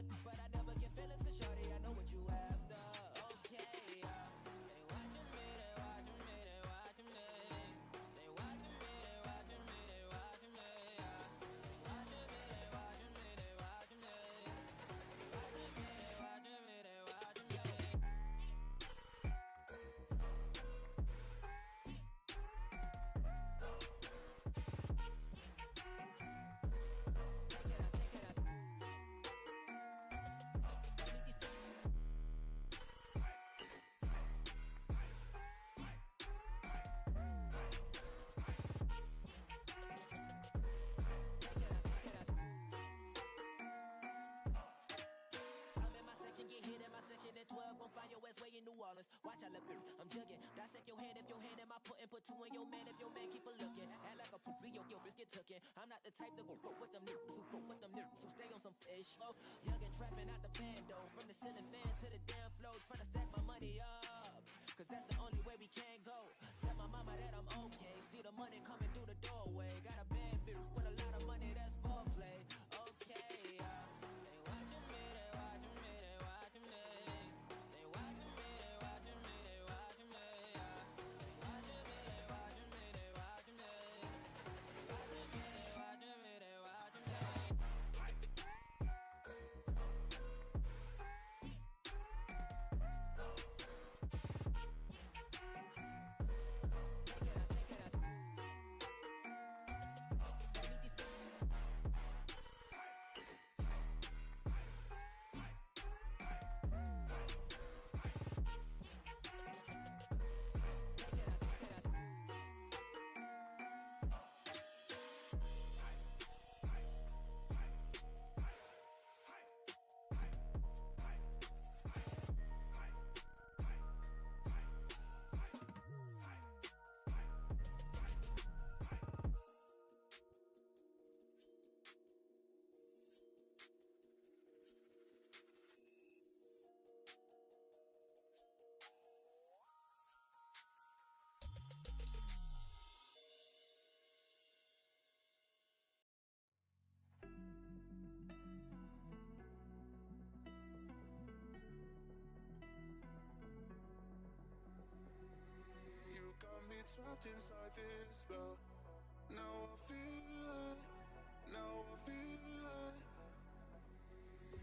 a but I never get feelings, cause shorty, I know what you after. Okay, they watching me, they watching me, they watching me. They watching me, they watching me, they watching me. They watching me, they watching me, they watching me. They watching me, they watching me, they watching me. At 12, gon' find your ass way in New Orleans. Watch I look, I'm jugging. Dissect your hand if your hand am I putting. Put two in your man if your man keep a looking. Act like a poopy, yo, bitch get tookin'. I'm not the type to go fuck with them niggas who fuck with them niggas who stay on some fish. Oh, young and trapping out the bando. From the ceiling fan to the damn floor. Tryna stack my money up, cause that's the only way we can go. Tell my mama that I'm okay. See the money coming through the doorway. Got a bad bitch with a lot of money, that's foreplay. Okay, they watching me, they watching me, they watching me. Trapped inside this spell. Now I feel like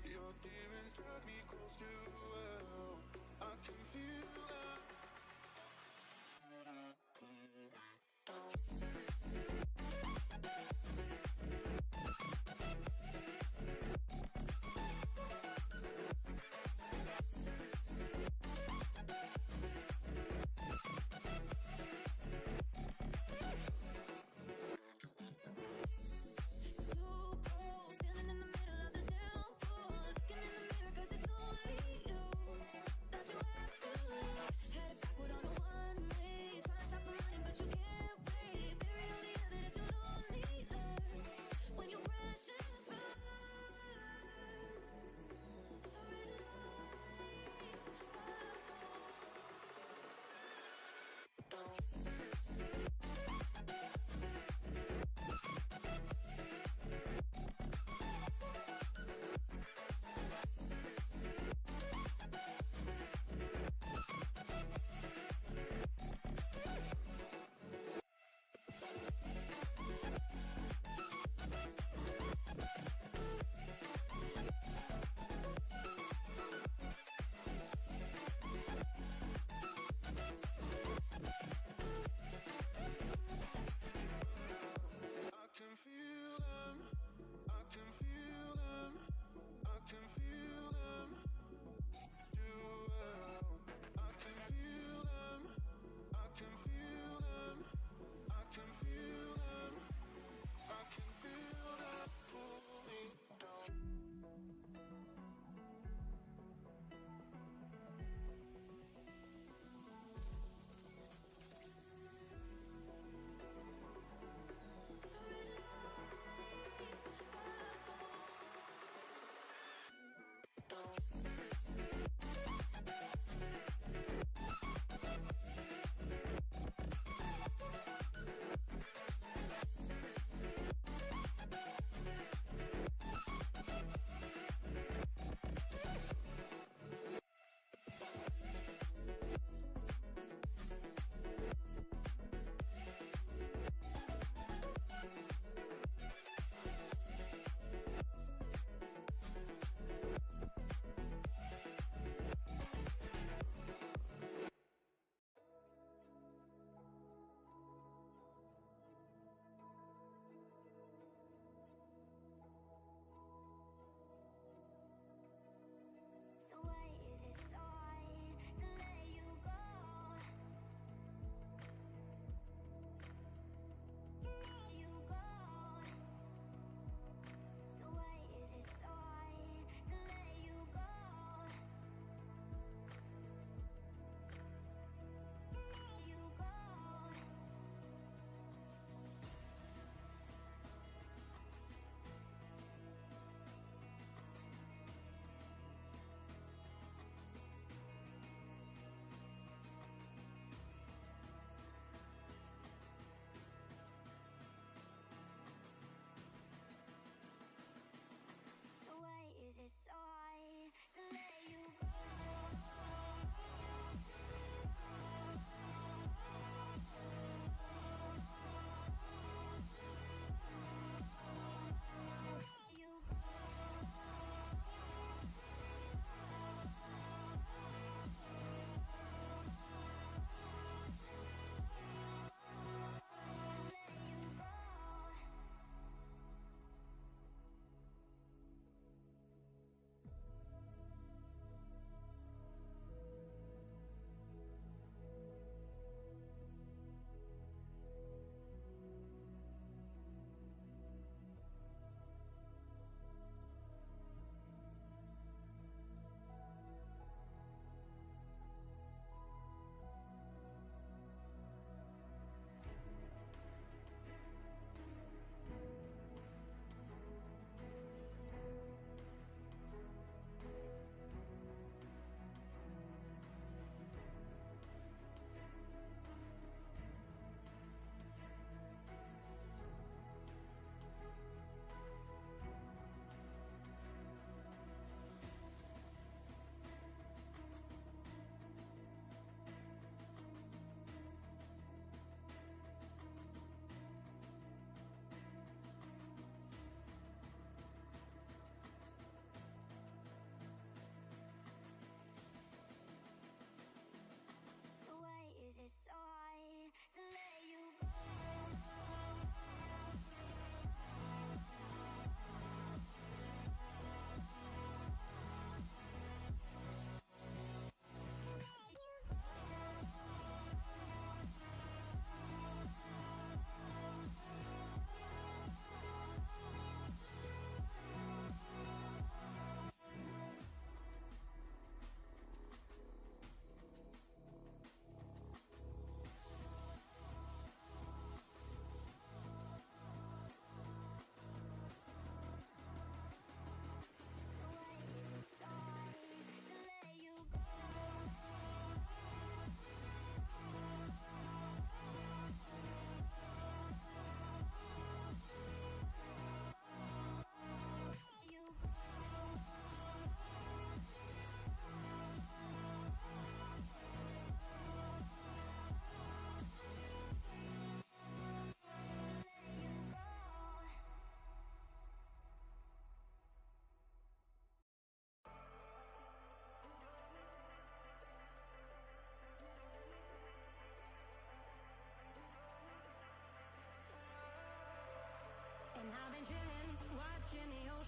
your demons drag me close to hell. I can feel that. Too cold, standing in the middle of the downpour, looking in the mirror 'cause it's only you.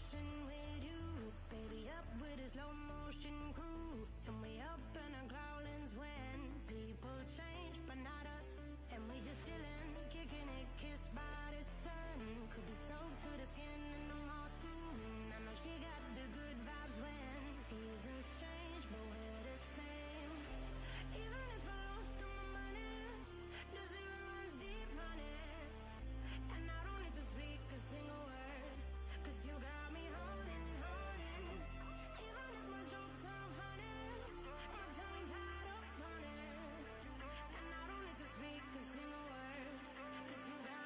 ocean with you, baby, up with a slow motion crew, and we up in our growlings when people change, but not us, and we just chillin', kicking it, kissed by the sun, could be soaked to the skin in the mall soon. I know she got the good vibes when seasons change, but we're the same. Even if I lost all my money, the zero runs deep, honey, and I don't need to speak a single word, 'cause you got me holding, holding. Even if my jokes aren't funny, my tongue tied up on it, and I don't need to speak a single word, 'cause you got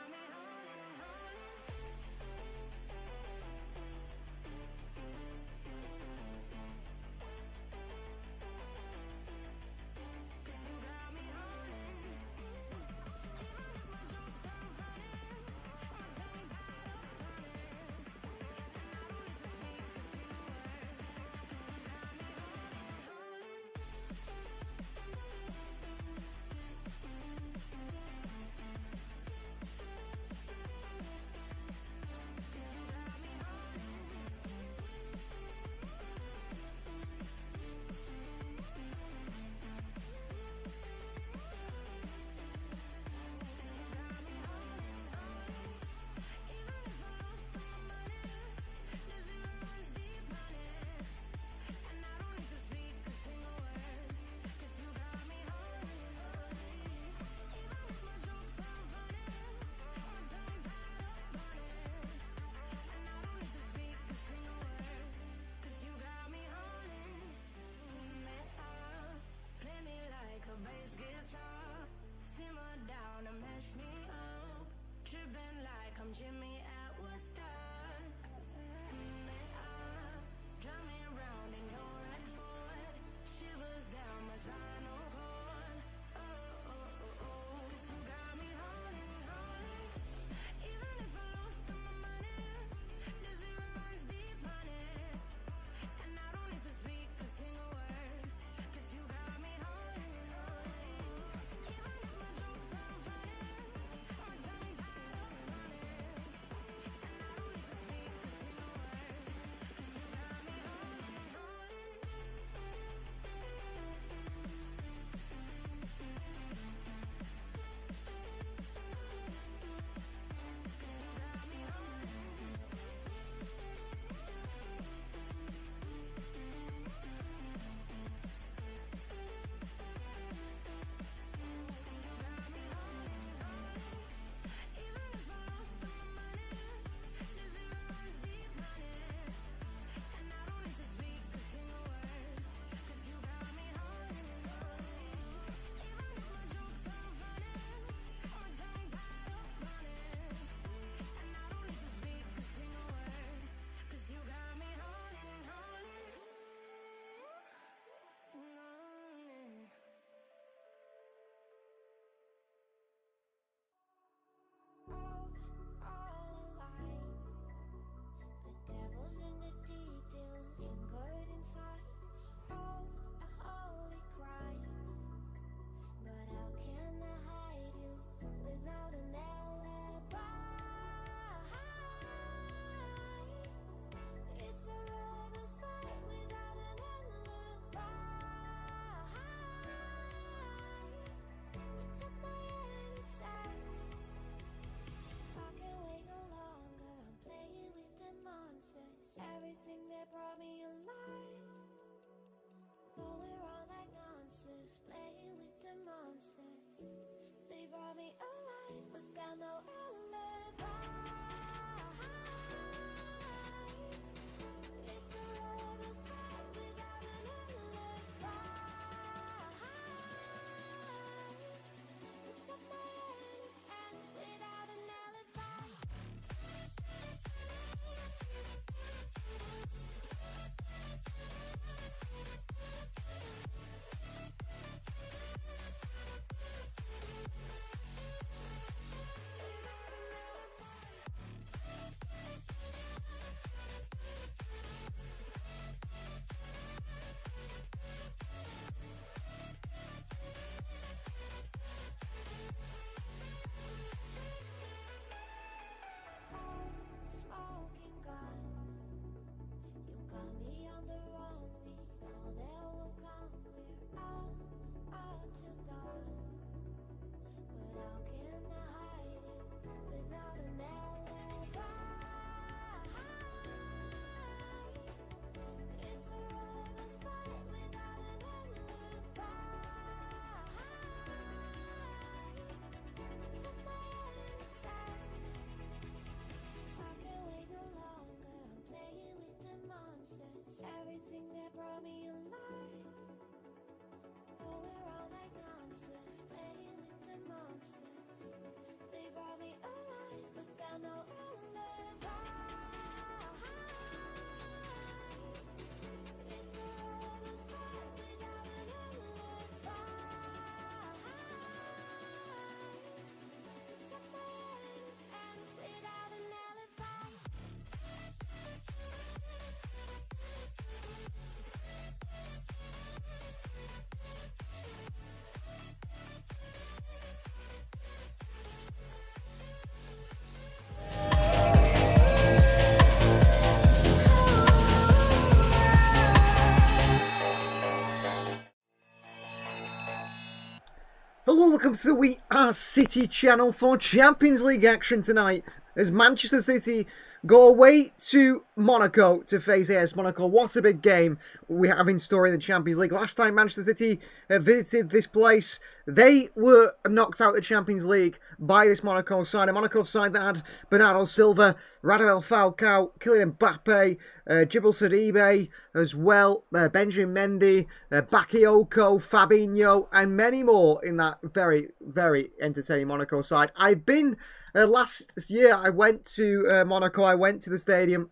welcome to the We Are City channel for Champions League action tonight as Manchester City go away to Monaco to face AS Monaco. What a big game we have in store in the Champions League. Last time Manchester City visited this place, they were knocked out of the Champions League by this Monaco side. A Monaco side that had Bernardo Silva, Radamel Falcao, Kylian Mbappe, Djibril Sidibe as well, Benjamin Mendy, Bakayoko, Fabinho, and many more in that very, very entertaining Monaco side. I've been last year, I went to Monaco. I went to the stadium.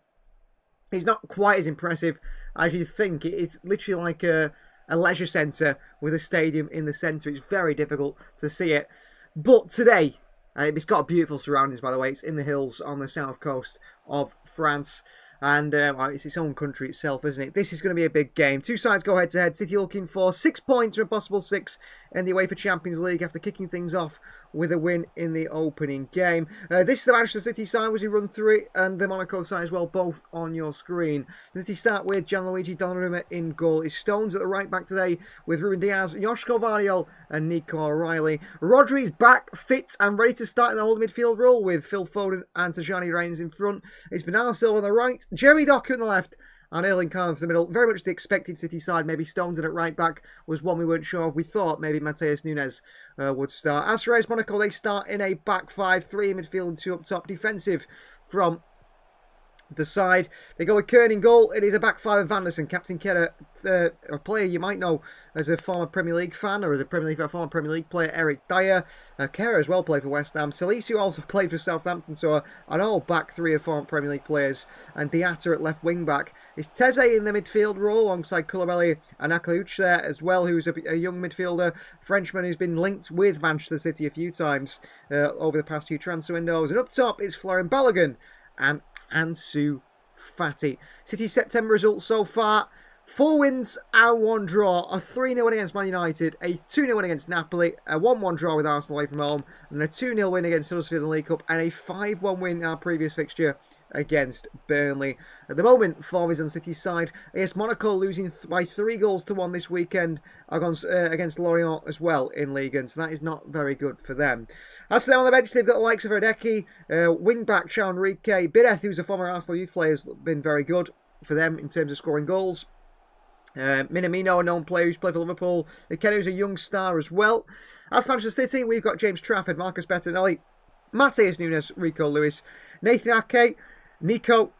It's not quite as impressive as you think. It is literally like a leisure centre with a stadium in the centre. It's very difficult to see it. But today, it's got beautiful surroundings, by the way. It's in the hills on the south coast of France. And it's its own country itself, isn't it? This is going to be a big game. Two sides go head-to-head. City looking for 6 points from a possible 6 in the UEFA Champions League after kicking things off with a win in the opening game. This is the Manchester City side as we run through it, and the Monaco side as well, both on your screen. City start with Gianluigi Donnarumma in goal. It's Stones at the right back today with Ruben Diaz, Joshko Vardiol and Nico O'Reilly. Rodri's back, fit and ready to start in the holding midfield role with Phil Foden and Tajani Reins in front. It's Bernardo Silva on the right, Jeremy Doku on the left, and Erling Haaland for the middle. Very much the expected City side. Maybe Stones in at right back was one we weren't sure of. We thought maybe Matheus Nunes would start. As for AS Monaco, they start in a back five, 3 in midfield and 2 up top. Defensive from the side. They go with Kern in goal. It is a back five of Vanderson, Captain Kerr, a player you might know as a former Premier League fan or as a former Premier League player. Eric Dyer, Kerr as well played for West Ham. Salisu also played for Southampton, so an all back 3 of former Premier League players. And Diatta at left wing back. It's Teze in the midfield role alongside Koulibaly and Akaliuch there as well, who's a young midfielder, Frenchman who's been linked with Manchester City a few times over the past few transfer windows. And up top is Florian Balogun and Ansu Fati. City's September results so far: 4 wins and 1 draw. A 3-0 win against Man United, a 2-0 win against Napoli, a 1-1 draw with Arsenal away from home, and a 2-0 win against Huddersfield in the League Cup, and a 5-1 win in our previous fixture against Burnley. At the moment, form is on City's side. AS Monaco losing by 3-1 this weekend against Lorient as well in Ligue 1, so that is not very good for them. As for them on the bench, they've got the likes of Hideki, wing-back Chao Enrique, Bireth, who's a former Arsenal youth player, has been very good for them in terms of scoring goals. Minamino, a known player who's played for Liverpool. Ikene, who's a young star as well. As for Manchester City, we've got James Trafford, Marcus Bettinelli, Matheus Nunes, Rico Lewis, Nathan Ake, Nico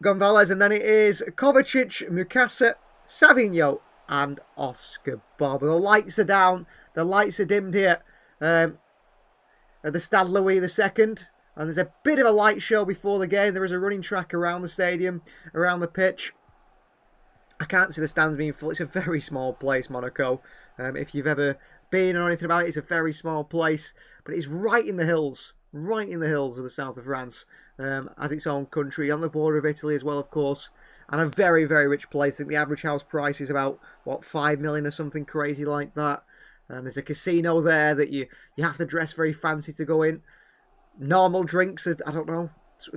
Gonzalez, and then it is Kovacic, Mukasa, Savinho, and Oscar Bob. The lights are down, the lights are dimmed here at the Stade Louis II, and there's a bit of a light show before the game. There is a running track around the stadium, around the pitch. I can't see the stands being full. It's a very small place, Monaco. If you've ever been or anything about it, it's a very small place, but it's right in the hills of the south of France, as its own country, on the border of Italy as well, of course, and a very, very rich place. I think the average house price is about, what, 5 million or something crazy like that. There's a casino there that you have to dress very fancy to go in. Normal drinks are, I don't know,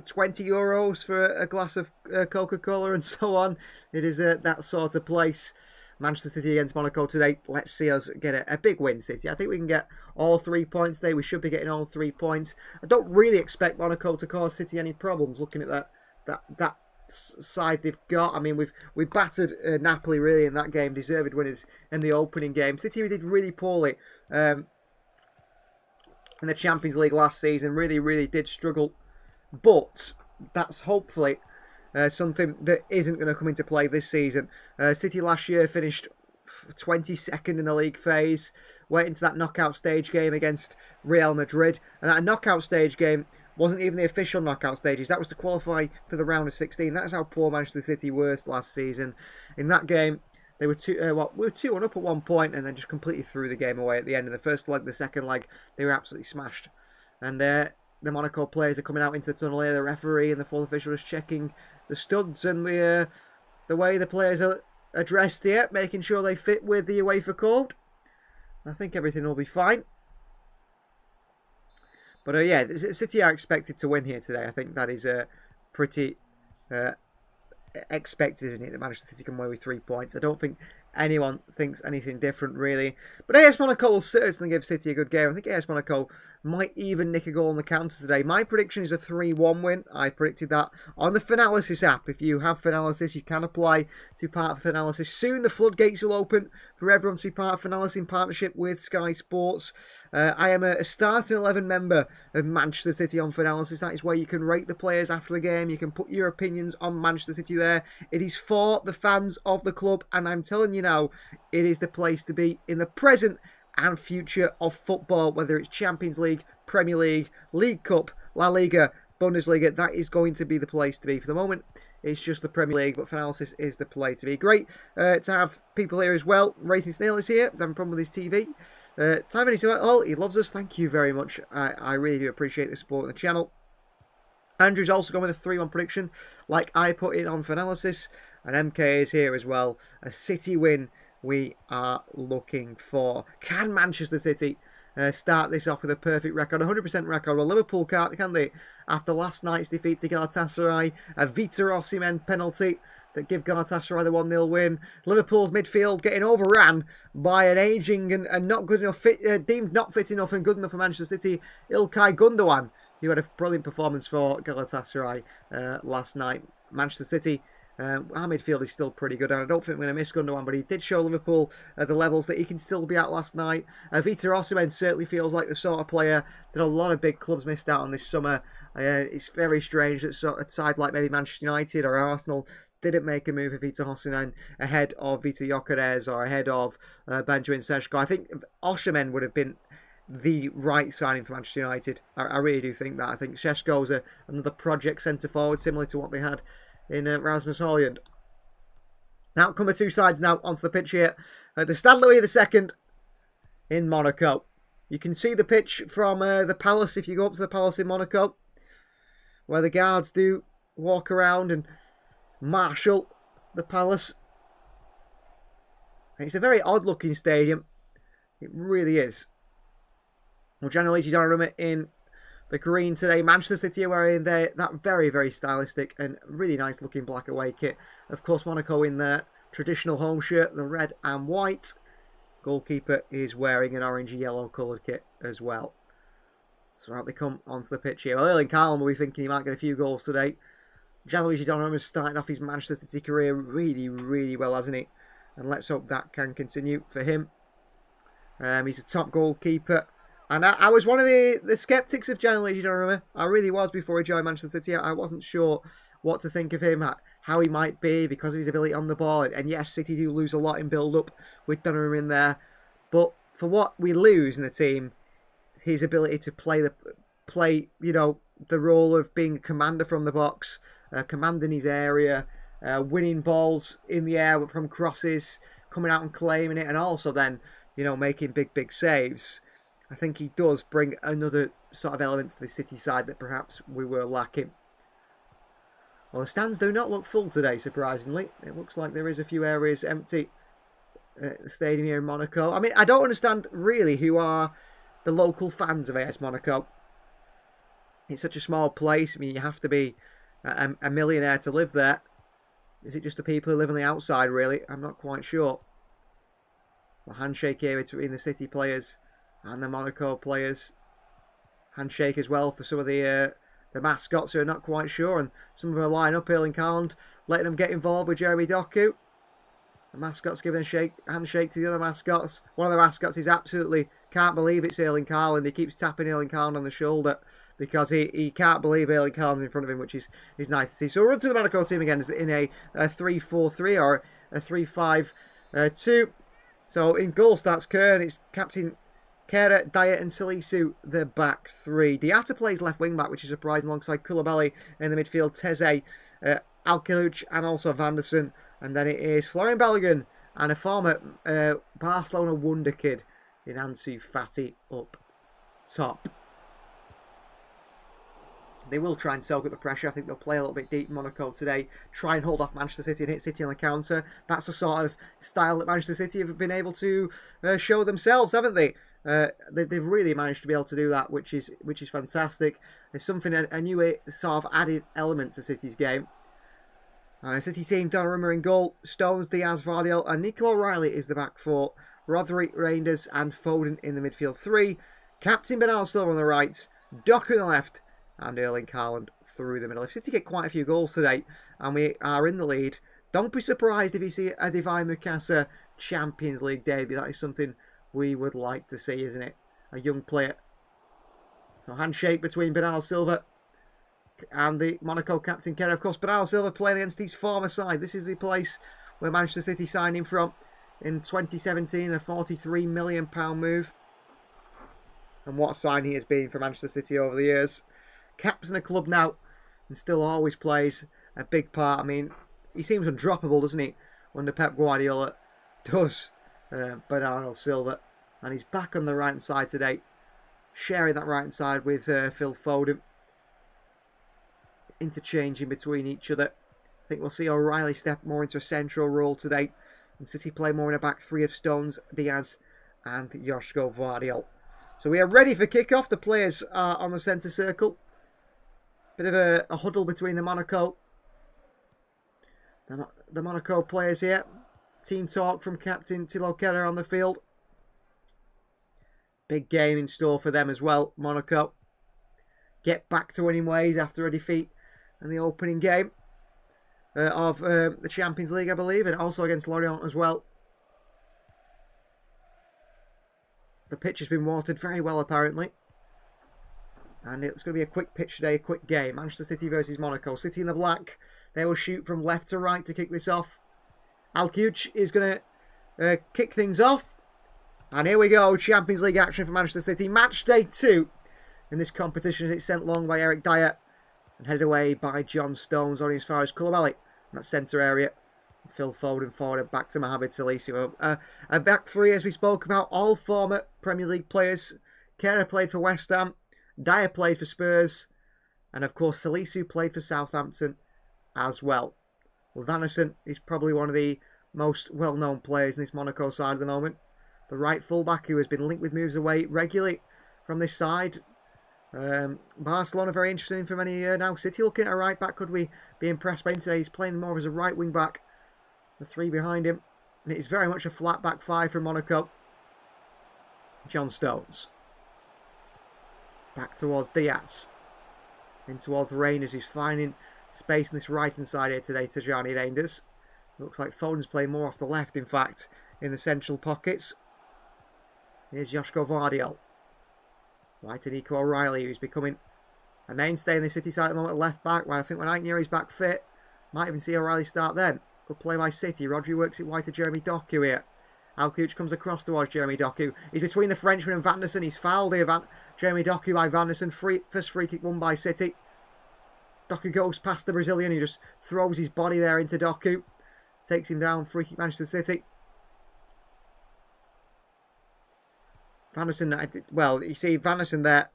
20 euros for a glass of Coca-Cola and so on. It is that sort of place. Manchester City against Monaco today. Let's see us get a big win, City. I think we can get all 3 points today. We should be getting all 3 points. I don't really expect Monaco to cause City any problems looking at that side they've got. I mean, we've battered Napoli really in that game. Deserved winners in the opening game. City did really poorly in the Champions League last season. Really, really did struggle. But that's hopefully something that isn't going to come into play this season. City last year finished 22nd in the league phase, went into that knockout stage game against Real Madrid, and that knockout stage game wasn't even the official knockout stages. That was to qualify for the round of 16. That's how poor Manchester City were last season. In that game, they were 2-1 up at one point, and then just completely threw the game away at the end of the first leg. The second leg, they were absolutely smashed. And the Monaco players are coming out into the tunnel here. The referee and the fourth official is checking the studs and the way the players are dressed here, making sure they fit with the UEFA code. I think everything will be fine. But yeah, City are expected to win here today. I think that is pretty expected, isn't it, that Manchester City can win with 3 points. I don't think anyone thinks anything different, really. But AS Monaco will certainly give City a good game. I think AS Monaco might even nick a goal on the counter today. My prediction is a 3-1 win. I predicted that on the Finalysis app. If you have Finalysis, you can apply to part of Finalysis. Soon the floodgates will open for everyone to be part of Finalysis in partnership with Sky Sports. I am a starting 11 member of Manchester City on Finalysis. That is where you can rate the players after the game. You can put your opinions on Manchester City there. It is for the fans of the club, and I'm telling you now, it is the place to be in the present and future of football, whether it's Champions League, Premier League, League Cup, La Liga, Bundesliga. That is going to be the place to be. For the moment, it's just the Premier League, but Finalysis is the play to be. Great to have people here as well. Rating Snail is here. He's having a problem with his TV. Tybany said, oh, he loves us. Thank you very much. I really do appreciate the support on the channel. Andrew's also going with a 3-1 prediction, like I put it on Finalysis. And MK is here as well. A City win we are looking for. Can Manchester City start this off with a perfect record? 100% record. Well, Liverpool can't, can they? After last night's defeat to Galatasaray, a Vitor Osimhen penalty that give Galatasaray the 1-0 win. Liverpool's midfield getting overran by an ageing and not good enough, deemed not fit enough and good enough for Manchester City, İlkay Gundogan, who had a brilliant performance for Galatasaray last night. Manchester City, our midfield is still pretty good, and I don't think we're going to miss Gundogan, but he did show Liverpool the levels that he can still be at last night. Vitor Osimhen certainly feels like the sort of player that a lot of big clubs missed out on this summer. It's very strange that a side like maybe Manchester United or Arsenal didn't make a move for Vitor Osimhen ahead of Vitor Gyökeres or ahead of Benjamin Sesko. I think Osimhen would have been the right signing for Manchester United. I really do think that. I think Sesko's another project centre-forward, similar to what they had in Rasmus Højlund. Now, come the two sides now onto the pitch here. The Stade Louis II in Monaco. You can see the pitch from the Palace if you go up to the Palace in Monaco, where the guards do walk around and marshal the Palace. It's a very odd-looking stadium. It really is. Well, Gianluigi Donnarumma in the green today. Manchester City are wearing that very, very stylistic and really nice looking black away kit. Of course, Monaco in their traditional home shirt, the red and white. Goalkeeper is wearing an orangey yellow coloured kit as well. So out they come onto the pitch here. Well, Erling Haaland will be thinking he might get a few goals today. Gianluigi Donnarumma's starting off his Manchester City career really, really well, hasn't he? And let's hope that can continue for him. He's a top goalkeeper. And I was one of the sceptics of Gianluigi Donnarumma. I really was before he joined Manchester City. I wasn't sure what to think of him, how he might be because of his ability on the ball. And yes, City do lose a lot in build-up with Donnarumma in there. But for what we lose in the team, his ability to play the role of being a commander from the box, commanding his area, winning balls in the air from crosses, coming out and claiming it, and also then, making big saves. I think he does bring another sort of element to the City side that perhaps we were lacking. Well, the stands do not look full today, surprisingly. It looks like there is a few areas empty at the stadium here in Monaco. I mean, I don't understand really who are the local fans of AS Monaco. It's such a small place. I mean, you have to be a millionaire to live there. Is it just the people who live on the outside, really? I'm not quite sure. The handshake here between the City players and the Monaco players. Handshake as well for some of the mascots who are not quite sure. And some of them are lining up, Erling Haaland, letting them get involved with Jeremy Doku. The mascots giving a handshake to the other mascots. One of the mascots is absolutely can't believe it's Erling Haaland. He keeps tapping Erling Haaland on the shoulder because he can't believe Erling Haaland's in front of him, which is nice to see. So we'll run through the Monaco team again in a 3-4-3 or a 3-5-2. So in goal starts Kern. It's captain Kehrer, Dyer and Salisu, the back three. Diatta plays left wing back, which is surprising, alongside Koulibaly in the midfield, Teze, Alcaluch and also Vanderson. And then it is Florian Balogun and a former Barcelona wonder kid in Ansu Fati up top. They will try and soak up the pressure. I think they'll play a little bit deep in Monaco today. Try and hold off Manchester City and hit City on the counter. That's the sort of style that Manchester City have been able to show themselves, haven't they? They've really managed to be able to do that, which is fantastic. There's something, a new sort of added element to City's game. And a City team, Donnarumma in goal, Stones, Diaz, Vardiol, and Nico O'Reilly is the back four. Rodri, Reinders, and Foden in the midfield three. Captain Bernardo Silva on the right, Doku on the left, and Erling Haaland through the middle. If City get quite a few goals today, and we are in the lead, don't be surprised if you see a Divine Mukasa Champions League debut. That is something we would like to see, isn't it? A young player. So handshake between Bernardo Silva and the Monaco captain Kerr. Of course, Bernardo Silva playing against his former side. This is the place where Manchester City signed him from in 2017, a £43 million move. And what a sign he has been for Manchester City over the years. Captain a club now and still always plays a big part. I mean, he seems undroppable, doesn't he, under Pep Guardiola does Bernardo Silva. And he's back on the right-hand side today, sharing that right-hand side with Phil Foden. Interchanging between each other. I think we'll see O'Reilly step more into a central role today. And City play more in a back three of Stones, Diaz and Joško Vardiol. So we are ready for kick-off. The players are on the centre circle. Bit of a huddle between the Monaco players here. Team talk from captain Thilo Kehrer on the field. Big game in store for them as well. Monaco get back to winning ways after a defeat in the opening game of the Champions League, I believe, and also against Lorient as well. The pitch has been watered very well, apparently. And it's going to be a quick pitch today, a quick game. Manchester City versus Monaco. City in the black. They will shoot from left to right to kick this off. Alkiuch is going to kick things off. And here we go. Champions League action for Manchester City. Match day 2 in this competition as it's sent long by Eric Dyer and headed away by John Stones, only as far as Koulibaly in that centre area. Phil Foden forward back to Mohamed Salisu. A back three, as we spoke about, all former Premier League players. Kehrer played for West Ham, Dyer played for Spurs, and of course Salisu played for Southampton as well. Well, Vanderson is probably one of the most well-known players in this Monaco side at the moment. The right fullback who has been linked with moves away regularly from this side. Barcelona very interested in for many years now. City looking at a right back. Could we be impressed by him today? He's playing more as a right wing back. The three behind him. And it is very much a flat back five from Monaco. John Stones. Back towards Diaz. In towards Reinders, who's finding space in this right-hand side here today to Johnny Reinders. Looks like Foden's playing more off the left, in fact, in the central pockets. Here's Joško Vardiol. Right to Nico O'Reilly, who's becoming a mainstay in the City side at the moment, left back. Well, I think when Aït-Nouri's back fit, might even see O'Reilly start then. Good play by City. Rodri works it wide to Jeremy Doku here. Alkiuch comes across towards Jeremy Doku. He's between the Frenchman and Vanderson. He's fouled here. Jeremy Doku by Vanderson. First free kick won by City. Doku goes past the Brazilian. He just throws his body there into Doku. Takes him down. Free kick Manchester City. Vanderson, well, you see Vanderson there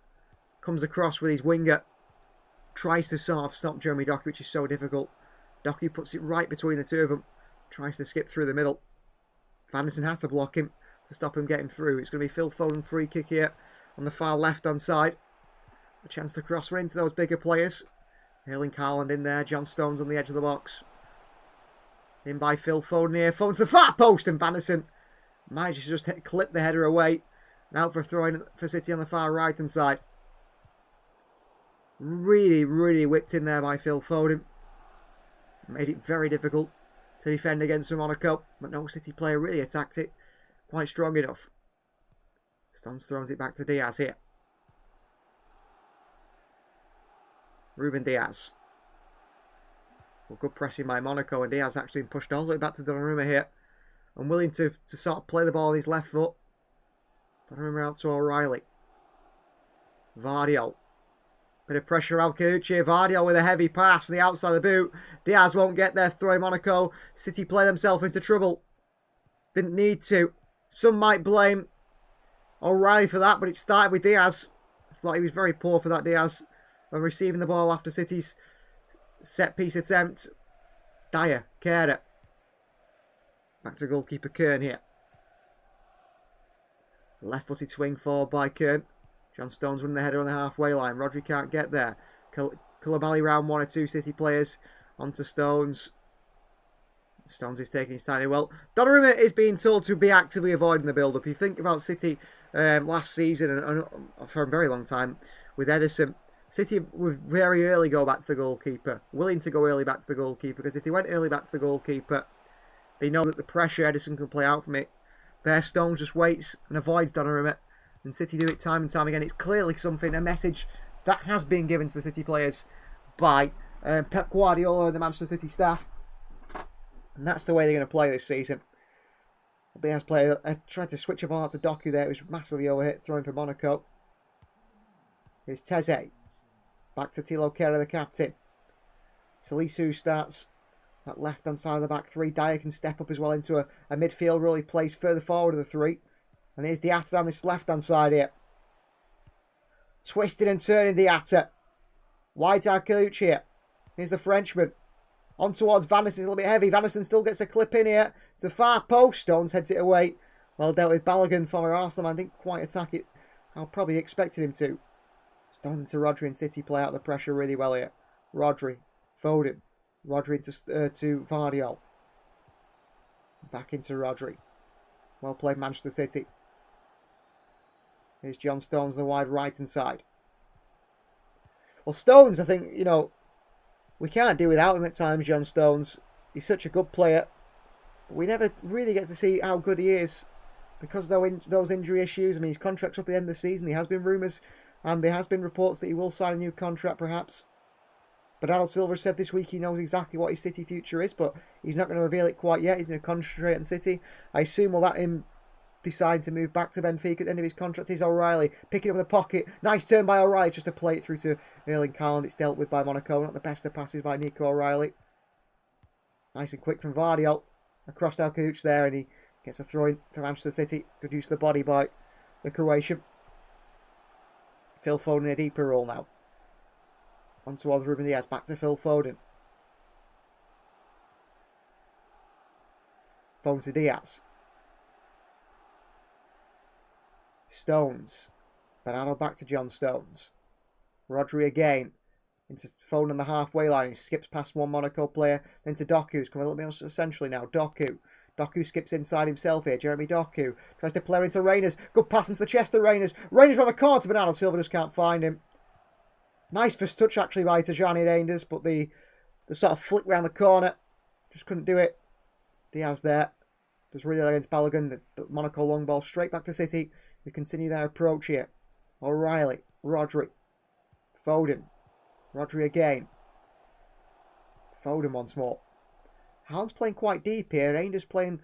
comes across with his winger. Tries to sort of stop Jeremy Doku, which is so difficult. Doku puts it right between the two of them. Tries to skip through the middle. Vanderson had to block him to stop him getting through. It's going to be Phil Foden free kick here on the far left-hand side. A chance to cross run into those bigger players. Erling Haaland in there. John Stones on the edge of the box. In by Phil Foden here. Foden to the far post, and Vanderson manages to just clip the header away. Now for throwing for City on the far right-hand side. Really, really whipped in there by Phil Foden. Made it very difficult to defend against Monaco, but no City player really attacked it quite strong enough. Stones throws it back to Diaz here. Ruben Diaz. Well, good pressing by Monaco, and Diaz actually been pushed all the way back to Donnarumma here. Unwilling to sort of play the ball on his left foot. Donnarumma out to O'Reilly. Vardiol. Bit of pressure around Alkiuch. Vardiol with a heavy pass on the outside of the boot. Diaz won't get there, throwing Monaco. City play themselves into trouble. Didn't need to. Some might blame O'Reilly for that, but it started with Diaz. I thought he was very poor for that, Diaz, when receiving the ball after City's set-piece attempt. Dyer, Kehrer. Back to goalkeeper Kern here. Left-footed swing forward by Kern. John Stones winning the header on the halfway line. Rodri can't get there. Koulibaly round one or two City players onto Stones. Stones is taking his time here. Well, Donnarumma is being told to be actively avoiding the build-up. You think about City last season and for a very long time with Ederson. City would very early go back to the goalkeeper, willing to go early back to the goalkeeper, because if they went early back to the goalkeeper, they know that the pressure Ederson can play out from it. There, Stones just waits and avoids Donnarumma, and City do it time and time again. It's clearly something, a message that has been given to the City players by Pep Guardiola and the Manchester City staff, and that's the way they're going to play this season. Diaz player tried to switch a ball out to Doku there. It was massively overhit, throwing for Monaco. Here's Teze. Back to Thilo Kehrer, the captain. Salisu starts that left-hand side of the back three. Dyer can step up as well into a midfield role. He plays further forward of the three. And here's Diatta down this left-hand side here. Twisting and turning Diatta. Wide to Alcaluch here. Here's the Frenchman. On towards Van der Sar, a little bit heavy. Van der Sar still gets a clip in here. It's the far post. Stones heads it away. Well dealt with. Balogun, former Arsenal man, didn't quite attack it. I probably expected him to. Stones into Rodri, and City play out the pressure really well here. Rodri, Foden. Rodri to Vardiol. Back into Rodri. Well played, Manchester City. Here's John Stones on the wide right-hand side. Well, Stones, I think, you know, we can't do without him at times, John Stones. He's such a good player. We never really get to see how good he is because of those injury issues. I mean, his contract's up at the end of the season. There has been rumours and there has been reports that he will sign a new contract, perhaps. Bernardo Silva said this week he knows exactly what his City future is, but he's not going to reveal it quite yet. He's going to concentrate on City. I assume will that him decide to move back to Benfica at the end of his contract. Is O'Reilly picking up the pocket. Nice turn by O'Reilly just to play it through to Erling Haaland. It's dealt with by Monaco. Not the best of passes by Nico O'Reilly. Nice and quick from Vardiol. Across Alcaluch there, and he gets a throw in for Manchester City. Good use of the body by the Croatian. Phil Foden in a deeper role now. On towards Ruben Diaz. Back to Phil Foden. Foden to Diaz. Stones. Bernardo back to John Stones. Rodri again. Into Foden on the halfway line. He skips past one Monaco player. Then to Doku, who's coming a little bit more essentially now. Doku. Doku skips inside himself here. Jeremy Doku tries to play into Reyners. Good pass into the chest of Reyners. Reyners around the corner to Bernardo Silva, just can't find him. Nice first touch actually by Tajani Reinders, but the sort of flick round the corner just couldn't do it. Diaz there. Does really well against Balogun. The Monaco long ball straight back to City. We continue their approach here. O'Reilly. Rodri. Foden. Rodri again. Foden once more. Haaland's playing quite deep here. Reinders playing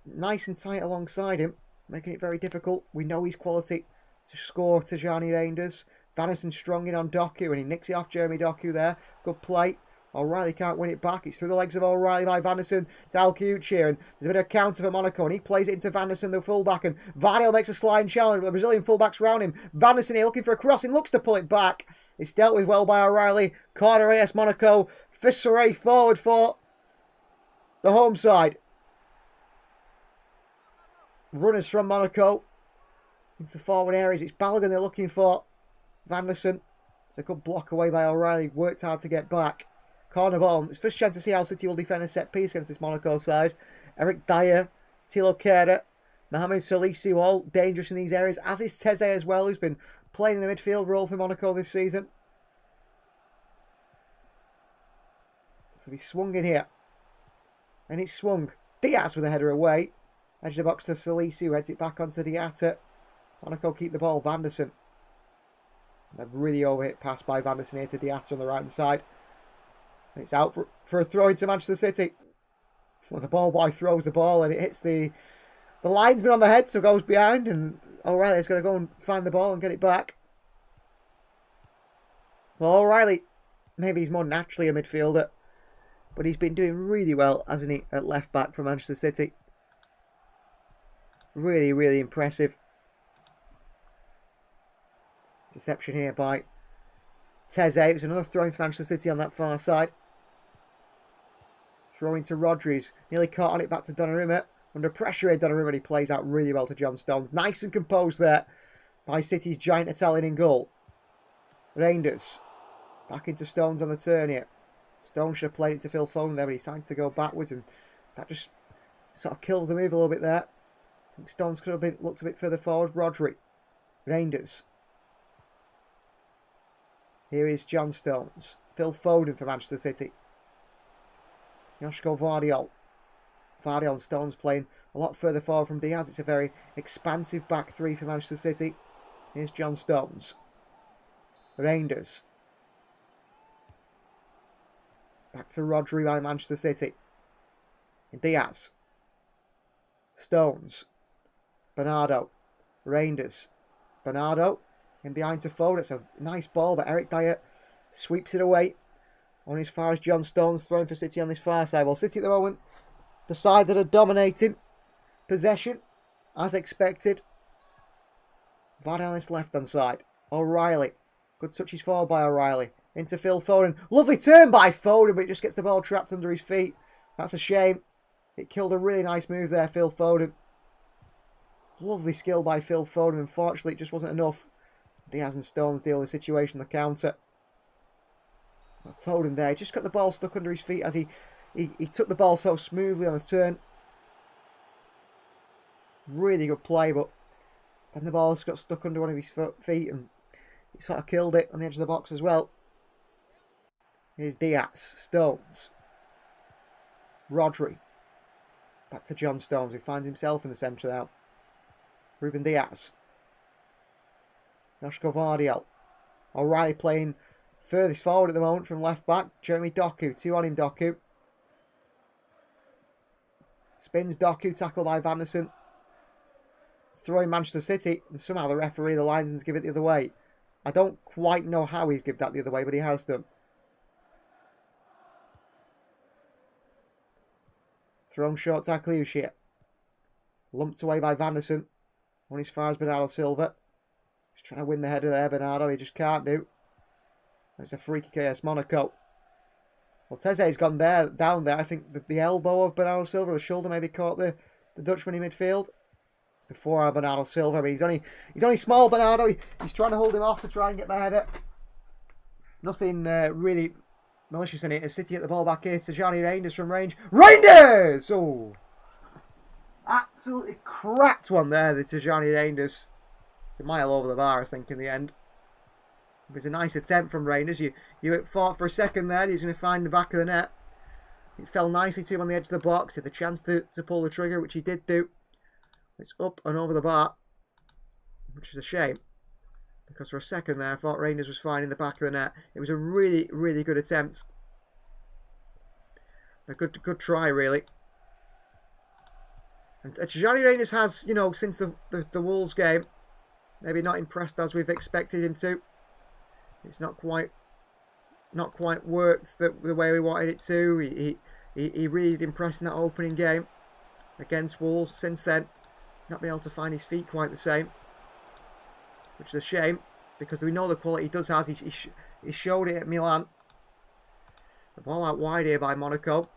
nice and tight alongside him, making it very difficult. We know his quality to score to Tajani Reinders. Van der Sar strong in on Doku, and he nicks it off Jeremy Doku there. Good play. O'Reilly can't win it back. It's through the legs of O'Reilly by Van der Sar to Alcaluch here, and there's a bit of a counter for Monaco, and he plays it into Van der Sar, the fullback, and Vardiol makes a sliding challenge, but the Brazilian fullback's round him. Van der Sar here looking for a crossing, looks to pull it back. It's dealt with well by O'Reilly. Corner AS Monaco. Fisseray forward for the home side. Runners from Monaco into the forward areas. It's Balogun they're looking for. Van der Sar. It's a good block away by O'Reilly. Worked hard to get back. Corner ball. It's first chance to see how City will defend a set piece against this Monaco side. Eric Dyer, Thilo Kehrer, Mohamed Salisu, all dangerous in these areas, as is Teze as well, who's been playing in a midfield role for Monaco this season. So he's swung in here. And it's swung. Diaz with a header away. Edge of the box to Salisu, heads it back onto Diatta. Monaco keep the ball. Van der Sar. A really overhit pass by Van der Sar here to Diatta on the right hand side. And it's out for a throw into Manchester City. Well, the ball boy throws the ball and it hits the linesman on the head, so it goes behind, and O'Reilly's going to go and find the ball and get it back. Well, O'Reilly, maybe he's more naturally a midfielder, but he's been doing really well, hasn't he, at left back for Manchester City. Really, really impressive. Deception here by Teze. It was another throw in for Manchester City on that far side. Throwing to Rodri. Nearly caught on it back to Donnarumma. Under pressure here, Donnarumma, he plays out really well to John Stones. Nice and composed there by City's giant Italian in goal. Reinders. Back into Stones on the turn here. Stones should have played it to Phil Foden there, but he decided to go backwards and That just sort of kills the move a little bit there. I think Stones could have looked a bit further forward. Rodri. Reinders. Here is John Stones. Phil Foden for Manchester City. Joško Vardiol. Vardiol and Stones playing a lot further forward from Diaz. It's a very expansive back three for Manchester City. Here's John Stones. Reinders. Back to Rodri by Manchester City. Diaz. Stones. Bernardo. Reinders. Bernardo. In behind to Foden. It's a nice ball, but Eric Dyer sweeps it away. On as far as John Stones throwing for City on this far side. Well, City at the moment, the side that are dominating possession, as expected. Vardy on this left-hand side. O'Reilly. Good touches forward by O'Reilly. Into Phil Foden. Lovely turn by Foden, but he just gets the ball trapped under his feet. That's a shame. It killed a really nice move there, Phil Foden. Lovely skill by Phil Foden. Unfortunately, it just wasn't enough. Diaz and Stones deal with the situation on the counter. But Foden there, just got the ball stuck under his feet as he took the ball so smoothly on the turn. Really good play, but then the ball just got stuck under one of his feet and he sort of killed it on the edge of the box as well. Here's Diaz, Stones, Rodri. Back to John Stones, who finds himself in the centre now. Ruben Diaz. Joško Vardiol. O'Reilly playing furthest forward at the moment from left back. Jeremy Doku. 2 on him, Doku. Spins Doku. Tackled by Vanderson. Throwing Manchester City. And somehow the referee, the linesman's give it the other way. I don't quite know how he's given that the other way, but he has done. Thrown short to Akliushia. Lumped away by Vanderson. On as far as Bernardo Silva. He's trying to win the header there, Bernardo. He just can't do. And it's a free kick against Monaco. Well, Teze's gone down there. I think the elbow of Bernardo Silva, the shoulder maybe caught the Dutchman in midfield. It's the forearm of Bernardo Silva, but he's only small, Bernardo. He's trying to hold him off to try and get the header. Nothing really malicious in it. As City at the ball back here. Tijani Reinders from range. Reinders! Oh! Absolutely cracked one there, the Tijani Reinders. It's a mile over the bar, I think, in the end. It was a nice attempt from Reinders. You thought for a second there he's going to find the back of the net. It fell nicely to him on the edge of the box. He had the chance to pull the trigger, which he did do. It's up and over the bar, which is a shame. Because for a second there, I thought Reinders was finding the back of the net. It was a really, really good attempt. A good try, really. And Tijani Reinders has, you know, since the Wolves game, maybe not impressed as we've expected him to. It's not quite worked the way we wanted it to. He really did impress in that opening game against Wolves. Since then, he's not been able to find his feet quite the same, which is a shame because we know the quality he does have. He showed it at Milan. The ball out wide here by Monaco.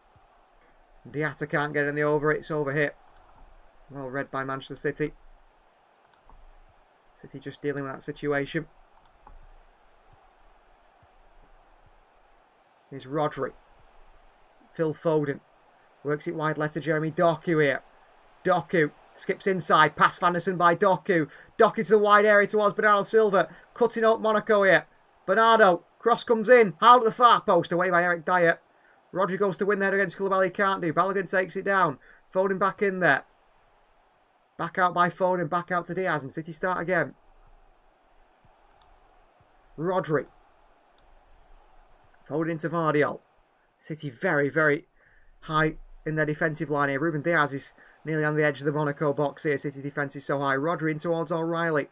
Diatta can't get any over it. It's over here. Well read by Manchester City. City just dealing with that situation. Here's Rodri. Phil Foden. Works it wide left to Jeremy Doku here. Doku skips inside. Pass Vanderson by Doku. Doku to the wide area towards Bernardo Silva. Cutting up Monaco here. Bernardo. Cross comes in. Howled at the far post. Away by Eric Dyer. Rodri goes to win the header against Koulibaly. Can't do. Balogun takes it down. Foden back in there. Back out by Foden. Back out to Diaz. And City start again. Rodri. Foden into Vardiol. City very, very high in their defensive line here. Ruben Diaz is nearly on the edge of the Monaco box here. City's defence is so high. Rodri in towards O'Reilly.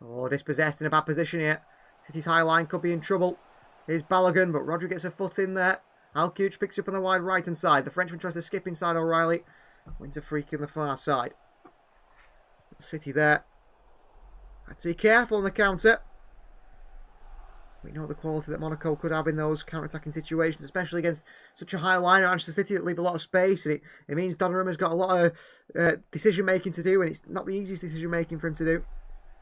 Oh, dispossessed in a bad position here. City's high line could be in trouble. Here's Balogun, but Rodri gets a foot in there. Alcuch picks up on the wide right-hand side. The Frenchman tries to skip inside O'Reilly. Wins a free kick on the far side. City there. Had to be careful on the counter. We know the quality that Monaco could have in those counter-attacking situations, especially against such a high line at Manchester City that leave a lot of space. And it means Donnarumma's got a lot of decision-making to do, and it's not the easiest decision-making for him to do.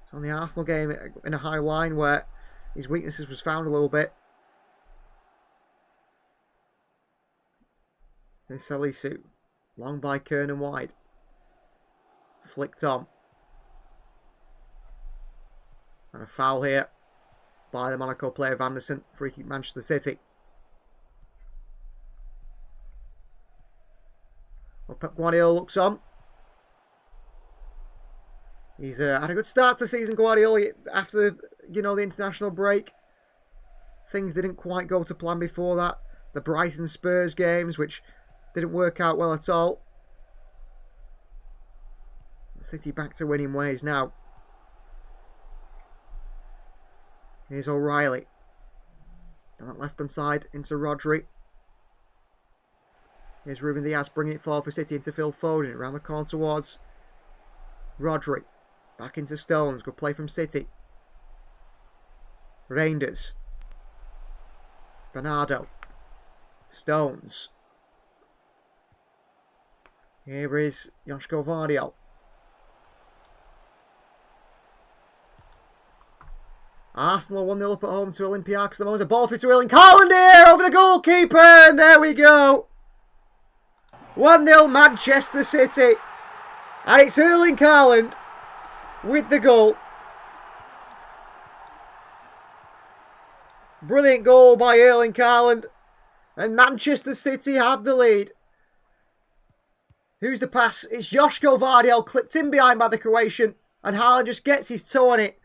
It's on the Arsenal game in a high line where his weaknesses was found a little bit. There's Salisu. Long by Kern and wide. Flicked on. And a foul here by the Monaco player Vanderson. Free kick Manchester City. Well, Pep Guardiola looks on. He's had a good start to the season, Guardiola, after the international break. Things didn't quite go to plan before that. The Brighton Spurs games, which didn't work out well at all. City back to winning ways now. Here's O'Reilly. Down that left-hand side into Rodri. Here's Ruben Diaz bringing it forward for City into Phil Foden. Around the corner towards Rodri. Back into Stones. Good play from City. Reinders. Bernardo. Stones. Here is Joško Vardiol. Arsenal 1-0 up at home to Olympiacos. The moment a ball through to Erling Haaland here over the goalkeeper. And there we go. 1-0 Manchester City. And it's Erling Haaland with the goal. Brilliant goal by Erling Haaland. And Manchester City have the lead. Who's the pass? It's Joško Vardiol, clipped in behind by the Croatian. And Haaland just gets his toe on it.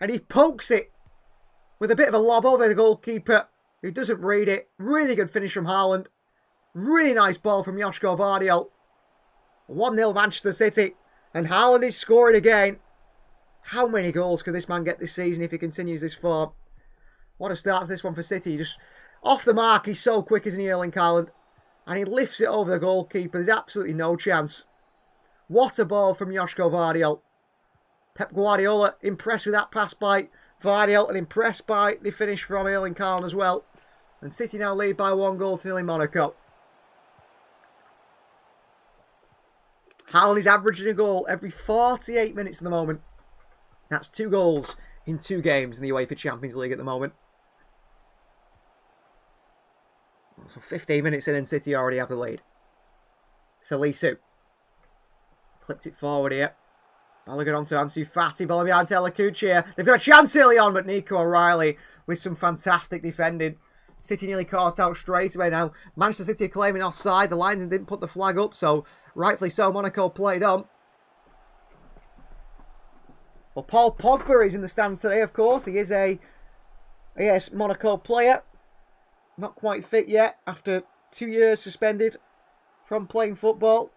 And he pokes it with a bit of a lob over the goalkeeper, who doesn't read it. Really good finish from Haaland. Really nice ball from Joško Vardiol. 1-0 Manchester City. And Haaland is scoring again. How many goals could this man get this season if he continues this form? What a start to this one for City. Just off the mark, he's so quick, isn't he, Erling Haaland? And he lifts it over the goalkeeper. There's absolutely no chance. What a ball from Joško Vardiol. Pep Guardiola impressed with that pass by Vardiol and impressed by the finish from Erling Haaland as well. And City now lead by 1-0 in Monaco. Haaland is averaging a goal every 48 minutes at the moment. That's 2 goals in 2 games in the UEFA Champions League at the moment. So 15 minutes in and City already have the lead. Salisu. Clipped it forward here. Balogun onto Ansu Fati. Ball behind Telecucci here. They've got a chance early on, but Nico O'Reilly with some fantastic defending. City nearly caught out straight away now. Manchester City are claiming offside. The linesman didn't put the flag up, so rightfully so, Monaco played on. Well, Paul Pogba is in the stands today, of course. He is a Monaco player. Not quite fit yet after 2 years suspended from playing football.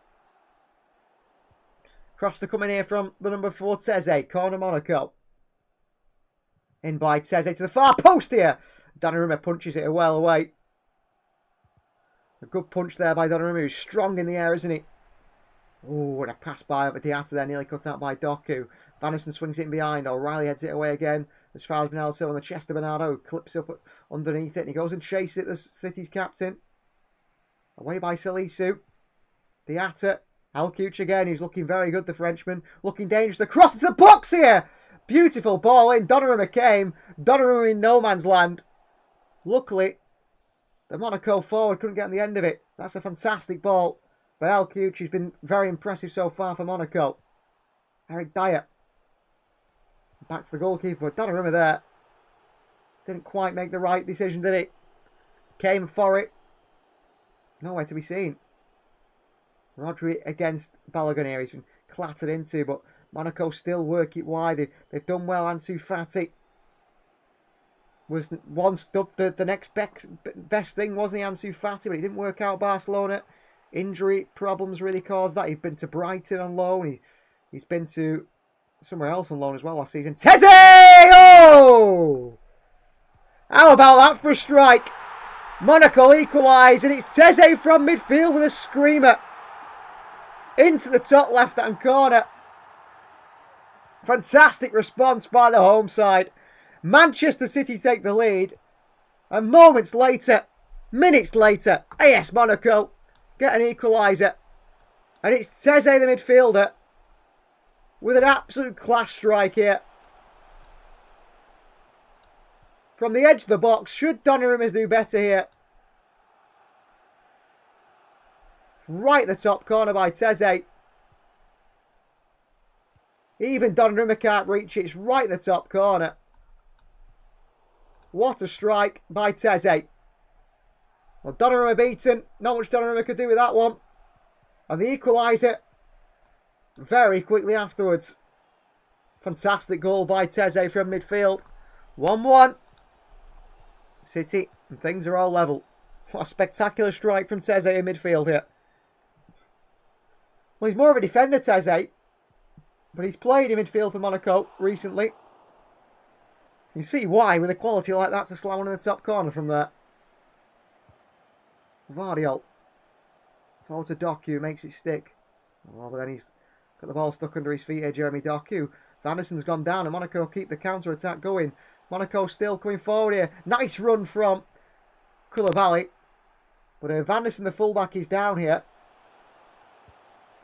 Cross to come in here from the number 4, Teze. Corner Monaco. In by Teze to the far post here. Donnarumma punches it well away. A good punch there by Donnarumma, who's strong in the air, isn't he? Oh, and a pass by Diatta there, nearly cut out by Doku. Vanderson swings it in behind. O'Reilly heads it away again. As far as Bernardo on the chest of Bernardo, clips up underneath it. And he goes and chases it, the City's captain. Away by Salisu. Diatta. Alcuch again, who's looking very good, the Frenchman. Looking dangerous. The cross into the box here. Beautiful ball in. Donnarumma came. Donnarumma in no man's land. Luckily, the Monaco forward couldn't get on the end of it. That's a fantastic ball by Alcuch, who's been very impressive so far for Monaco. Eric Dyer. Back to the goalkeeper. Donnarumma there. Didn't quite make the right decision, did he? Came for it. Nowhere to be seen. Rodri against Balogun here. He's been clattered into, but Monaco still work it wide. They've done well. Ansu Fati was once the next best thing, wasn't he, Ansu Fati? But it didn't work out. Barcelona. Injury problems really caused that. He'd been to Brighton on loan. He's been to somewhere else on loan as well last season. Teze! Oh! How about that for a strike? Monaco equalise, and it's Teze from midfield with a screamer. Into the top left-hand corner. Fantastic response by the home side. Manchester City take the lead. And moments later, minutes later, AS Monaco get an equaliser. And it's Teze, the midfielder, with an absolute class strike here. From the edge of the box, should Donnarumma do better here? Right at the top corner by Teze. Even Donnarumma can't reach it. It's right at the top corner. What a strike by Teze. Well, Donnarumma beaten. Not much Donnarumma could do with that one. And the equaliser very quickly afterwards. Fantastic goal by Teze from midfield. 1-1. City, and things are all level. What a spectacular strike from Teze in midfield here. Well, he's more of a defender, Teze. But he's played in midfield for Monaco recently. You see why, with a quality like that, to slam one in the top corner from there. Vardiol. Forward to Doku, makes it stick. Oh, but then he's got the ball stuck under his feet here, Jeremy Doku. Van der Sen's gone down and Monaco keep the counter-attack going. Monaco still coming forward here. Nice run from Koulibaly. But Van der Sen, the fullback, is down here.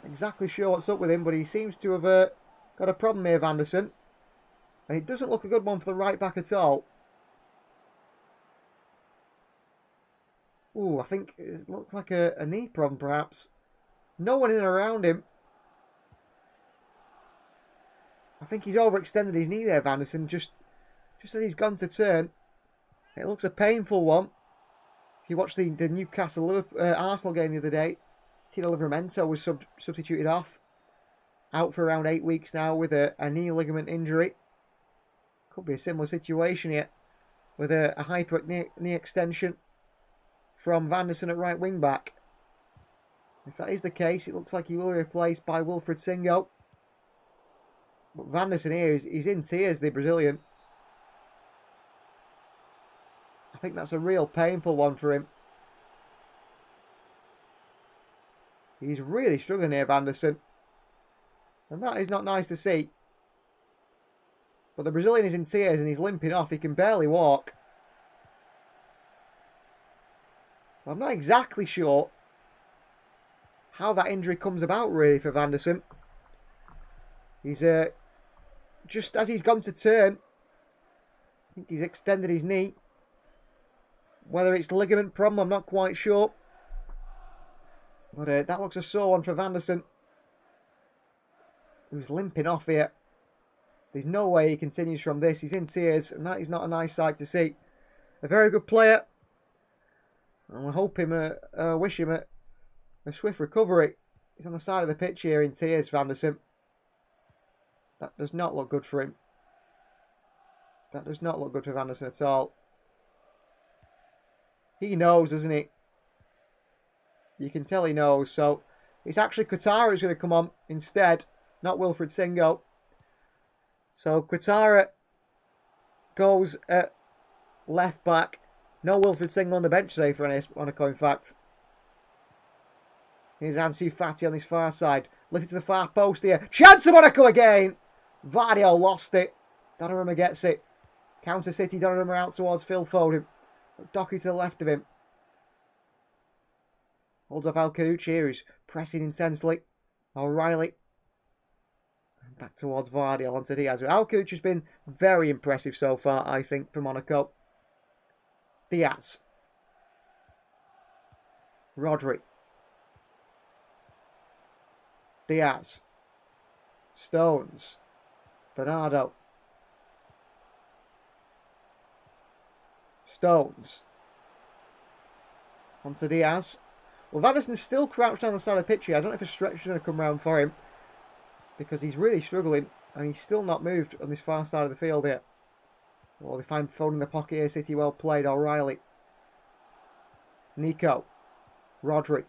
Not exactly sure what's up with him, but he seems to have got a problem here, Van der Sen. And it doesn't look a good one for the right back at all. Ooh, I think it looks like a knee problem, perhaps. No one in and around him. I think he's overextended his knee there, Van der Sen, just as he's gone to turn. It looks a painful one. If you watched the Newcastle Arsenal game the other day, Tino Livramento was substituted off. Out for around 8 weeks now with a knee ligament injury. Could be a similar situation here with a hyper knee extension from Van der Sen at right wing back. If that is the case, it looks like he will be replaced by Wilfried Singo. But Van der Sen here he's in tears, the Brazilian. I think that's a real painful one for him. He's really struggling here, Van der Sen. And that is not nice to see. But the Brazilian is in tears and he's limping off. He can barely walk. I'm not exactly sure how that injury comes about, really, for Van der Sen. He's just as he's gone to turn, I think he's extended his knee. Whether it's the ligament problem, I'm not quite sure. But that looks a sore one for Van der Sen, who's limping off here. There's no way he continues from this. He's in tears, and that is not a nice sight to see. A very good player. And we hope him, wish him a swift recovery. He's on the side of the pitch here in tears, Van der Sen. That does not look good for him. That does not look good for Van der Sen at all. He knows, doesn't he? You can tell he knows. So it's actually Quattara who's going to come on instead, not Wilfried Singo. So Quattara goes at left back. No Wilfried Singo on the bench today for Monaco, in fact. Here's Ansu Fati on his far side. Lifted to the far post here. Chance of Monaco again! Vardiol lost it. Donnarumma gets it. Counter City, Donnarumma out towards Phil Foden. Doku to the left of him. Holds off Al-Kalouchi here, who's pressing intensely. O'Reilly. Back towards Vardiol onto Diaz. Al-Kalouchi has been very impressive so far, I think, for Monaco. Diaz. Rodri. Diaz. Stones. Bernardo. Stones. Onto Diaz. Well, Van der Sen is still crouched down the side of the pitch here. I don't know if a stretch is going to come round for him, because he's really struggling and he's still not moved on this far side of the field here. Well, they find Foden in the pocket here. City well played. O'Reilly. Nico. Rodri.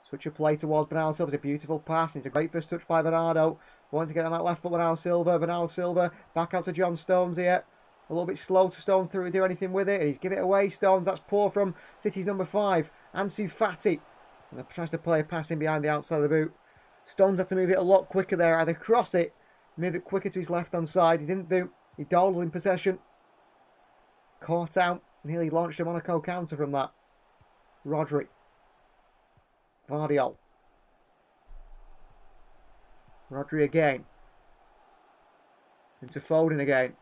Switch of play towards Bernardo Silva. It's a beautiful pass. It's a great first touch by Bernardo. Wanting to get on that left foot, Bernardo Silva. Bernardo Silva back out to John Stones here. A little bit slow to Stones to do anything with it. And he's given it away. Stones, that's poor from City's number 5. Ansu Fati. And tries to play a pass in behind the outside of the boot. Stones had to move it a lot quicker there. Either cross it, move it quicker to his left-hand side. He didn't do. He dawdled in possession. Caught out. Nearly launched a Monaco counter from that. Rodri. Vardiol. Rodri again. Into Foden again.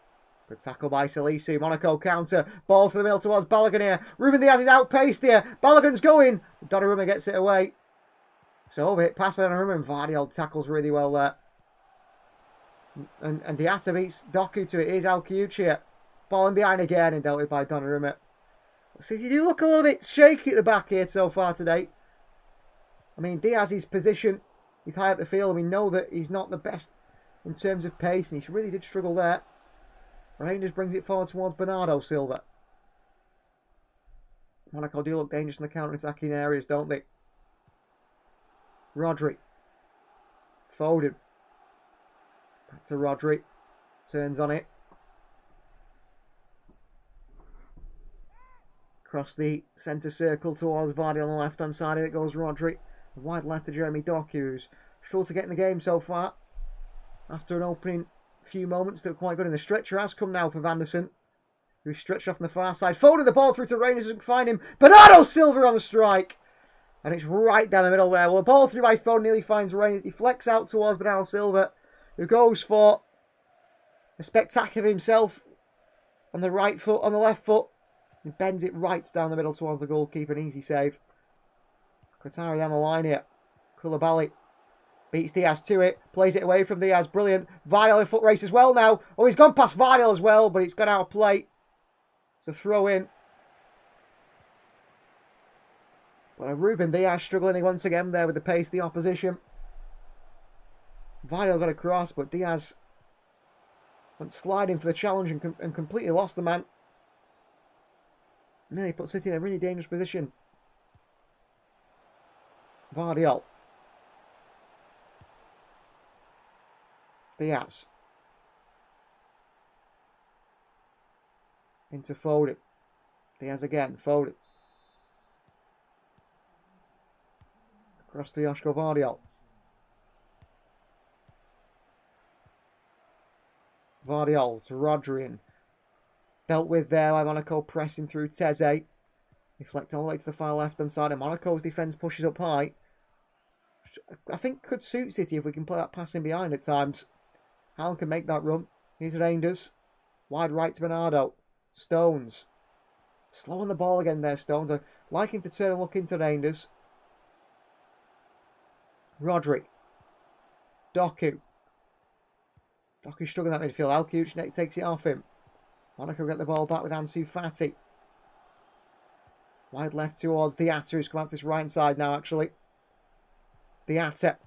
Good tackle by Salisu. Monaco counter. Ball for the middle towards Balogun here. Ruben Diaz is outpaced here. Balogun's going. Donnarumma gets it away. So over it, pass by Donnarumma, and Vardy tackles really well there. And Diatta beats Doku to it. Here's Alkiuch here. Ball in behind again and dealt with by Donnarumma. City do look a little bit shaky at the back here so far today. I mean, Diaz's position, he's high up the field, and we know that he's not the best in terms of pace, and he really did struggle there. Rangers brings it forward towards Bernardo Silva. Monaco do look dangerous in the counter-attacking areas, don't they? Rodri. Foden. Back to Rodri. Turns on it. Across the centre circle towards Vardy on the left-hand side. Here it goes Rodri. Wide left to Jeremy Doku, who's struggled to get in the game so far. After an opening few moments that were quite good. And the stretcher has come now for Vanderson, who's stretched off on the far side. Foden the ball through to Rangers, doesn't find him. Bernardo Silva on the strike. And it's right down the middle there. Well, the ball through by Foden nearly finds Rangers. He flecks out towards Bernardo Silva, who goes for a spectacular himself on the right foot, on the left foot. He bends it right down the middle towards the goalkeeper. An easy save. Qatari down the line here. Koulibaly beats Diaz to it. Plays it away from Diaz. Brilliant. Vardy in foot race as well now. Oh, he's gone past Vardy as well, but it's gone out of play. It's a throw in. But Ruben Diaz struggling once again there with the pace of the opposition. Vardy got a cross, but Diaz went sliding for the challenge and completely lost the man. Nearly put City in a really dangerous position. Vardy. Diaz. Into Foden. Diaz again. Foden. Across to Joško Vardy. Vardy to Rodri. Dealt with there by Monaco, pressing through Teze. Deflect all the way to the far left-hand side, and Monaco's defence pushes up high. I think could suit City if we can play that passing behind at times. Haaland can make that run. Here's Reinders. Wide right to Bernardo. Stones. Slow on the ball again there, Stones. I like him to turn and look into Reinders. Rodri. Doku. Doku's struggling that midfield. Alkiuch takes it off him. Monaco get the ball back with Ansu Fati. Wide left towards Diatta, who's come out to this right side now, actually. Diatta.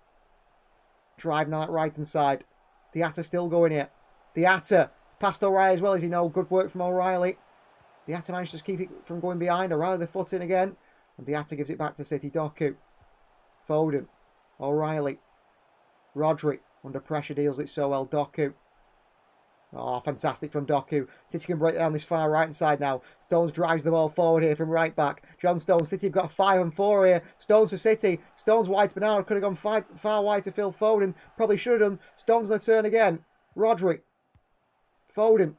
Driving on that right-hand side. Diatta still going here. Diatta. Past O'Reilly as well, as you know. Good work from O'Reilly. Diatta managed to keep it from going behind. O'Reilly the foot in again. And Diatta gives it back to City. Doku. Foden. O'Reilly. Rodri. Under pressure deals it so well. Doku. Oh, fantastic from Doku. City can break down this far right side now. Stones drives the ball forward here from right back. John Stones. City have got 5 and 4 here. Stones for City. Stones wide to Bernardo. Could have gone far wide to Phil Foden. Probably should have done. Stones on the turn again. Rodri. Foden.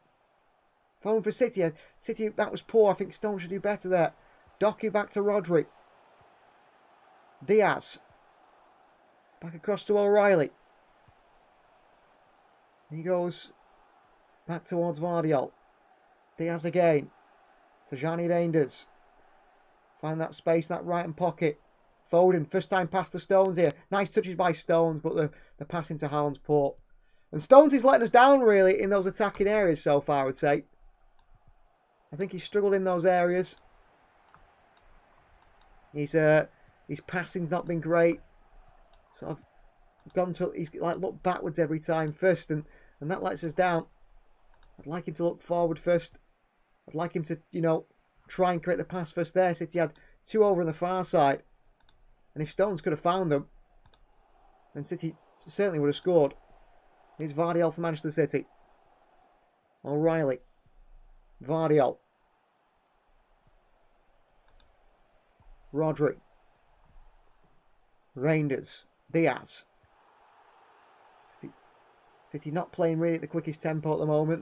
Foden for City. City, that was poor. I think Stones should do better there. Doku back to Rodri. Diaz. Back across to O'Reilly. He goes back towards Vardy. Diaz again. To Gianni Reinders. Find that space, that right-hand pocket. Foden, first time pass to Stones here. Nice touches by Stones, but the pass into Haaland's poor. And Stones is letting us down, really, in those attacking areas so far, I would say. I think he's struggled in those areas. His passing's not been great. Sort of gone to, he's like looked backwards every time first, and that lets us down. I'd like him to look forward first. I'd like him to, you know, try and create the pass first there. City had 2 over on the far side. And if Stones could have found them, then City certainly would have scored. Here's Vardy for Manchester City. O'Reilly. Vardy. Rodri. Reinders. Diaz. City not playing really at the quickest tempo at the moment.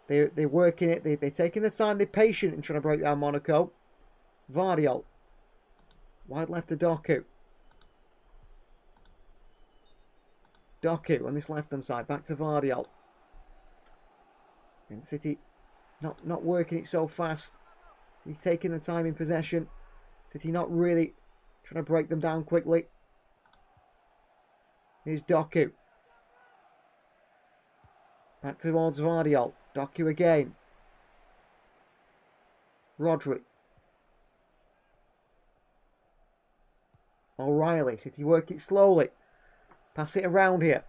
They're working it. They're taking the time. They're patient in trying to break down Monaco. Vardy. Wide left to Doku. Doku on this left-hand side. Back to Vardy. And City not working it so fast. He's taking the time in possession. City not really trying to break them down quickly. Here's Doku. Back towards Vardiol. Doku again. Rodri. O'Reilly. City work it slowly. Pass it around here.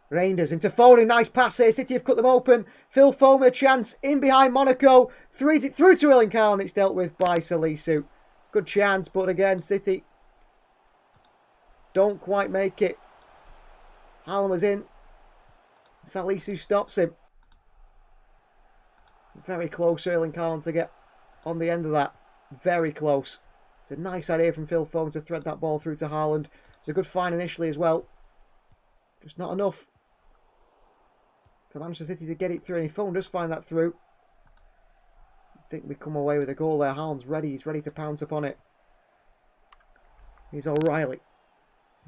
Rangers into Foden. Nice pass here. City have cut them open. Phil Foden a chance. In behind Monaco. Through to Erling Haaland. It's dealt with by Salisu. Good chance, but again, City don't quite make it. Haaland was in. Salisu stops him. Very close, Erling Haaland to get on the end of that. Very close. It's a nice idea from Phil Foden to thread that ball through to Haaland. It's a good find initially as well. Just not enough for Manchester City to get it through. And if Foden does find that through, I think we come away with a goal there. Haaland's ready. He's ready to pounce upon it. Here's O'Reilly.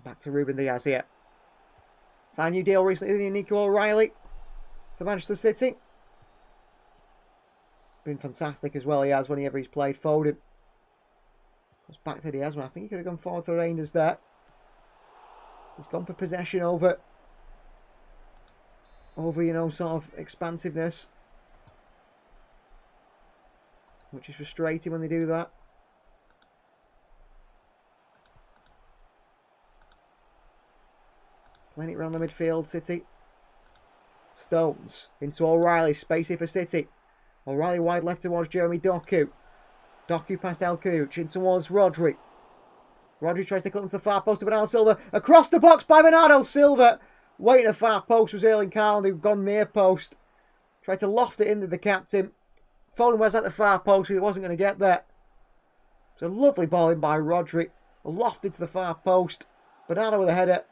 Back to Ruben Diaz here. Signed a new deal recently, didn't he, Nico O'Reilly? For Manchester City. Been fantastic as well, he has, whenever he's played. Foden. Goes back to Diaz. I think he could have gone forward to Rangers there. He's gone for possession over, you know, sort of expansiveness. Which is frustrating when they do that. Playing it around the midfield, City. Stones into O'Reilly. Space here for City. O'Reilly wide left towards Jeremy Doku. Doku past El Kouch in towards Rodri. Rodri tries to clip him to the far post to Bernardo Silva. Across the box by Bernardo Silva. Waiting at the far post was Erling Haaland, who'd gone near post. Tried to loft it into the captain. Foden was at the far post, but he wasn't going to get there. It's a lovely ball in by Rodri. Lofted to the far post. Bernardo with a header.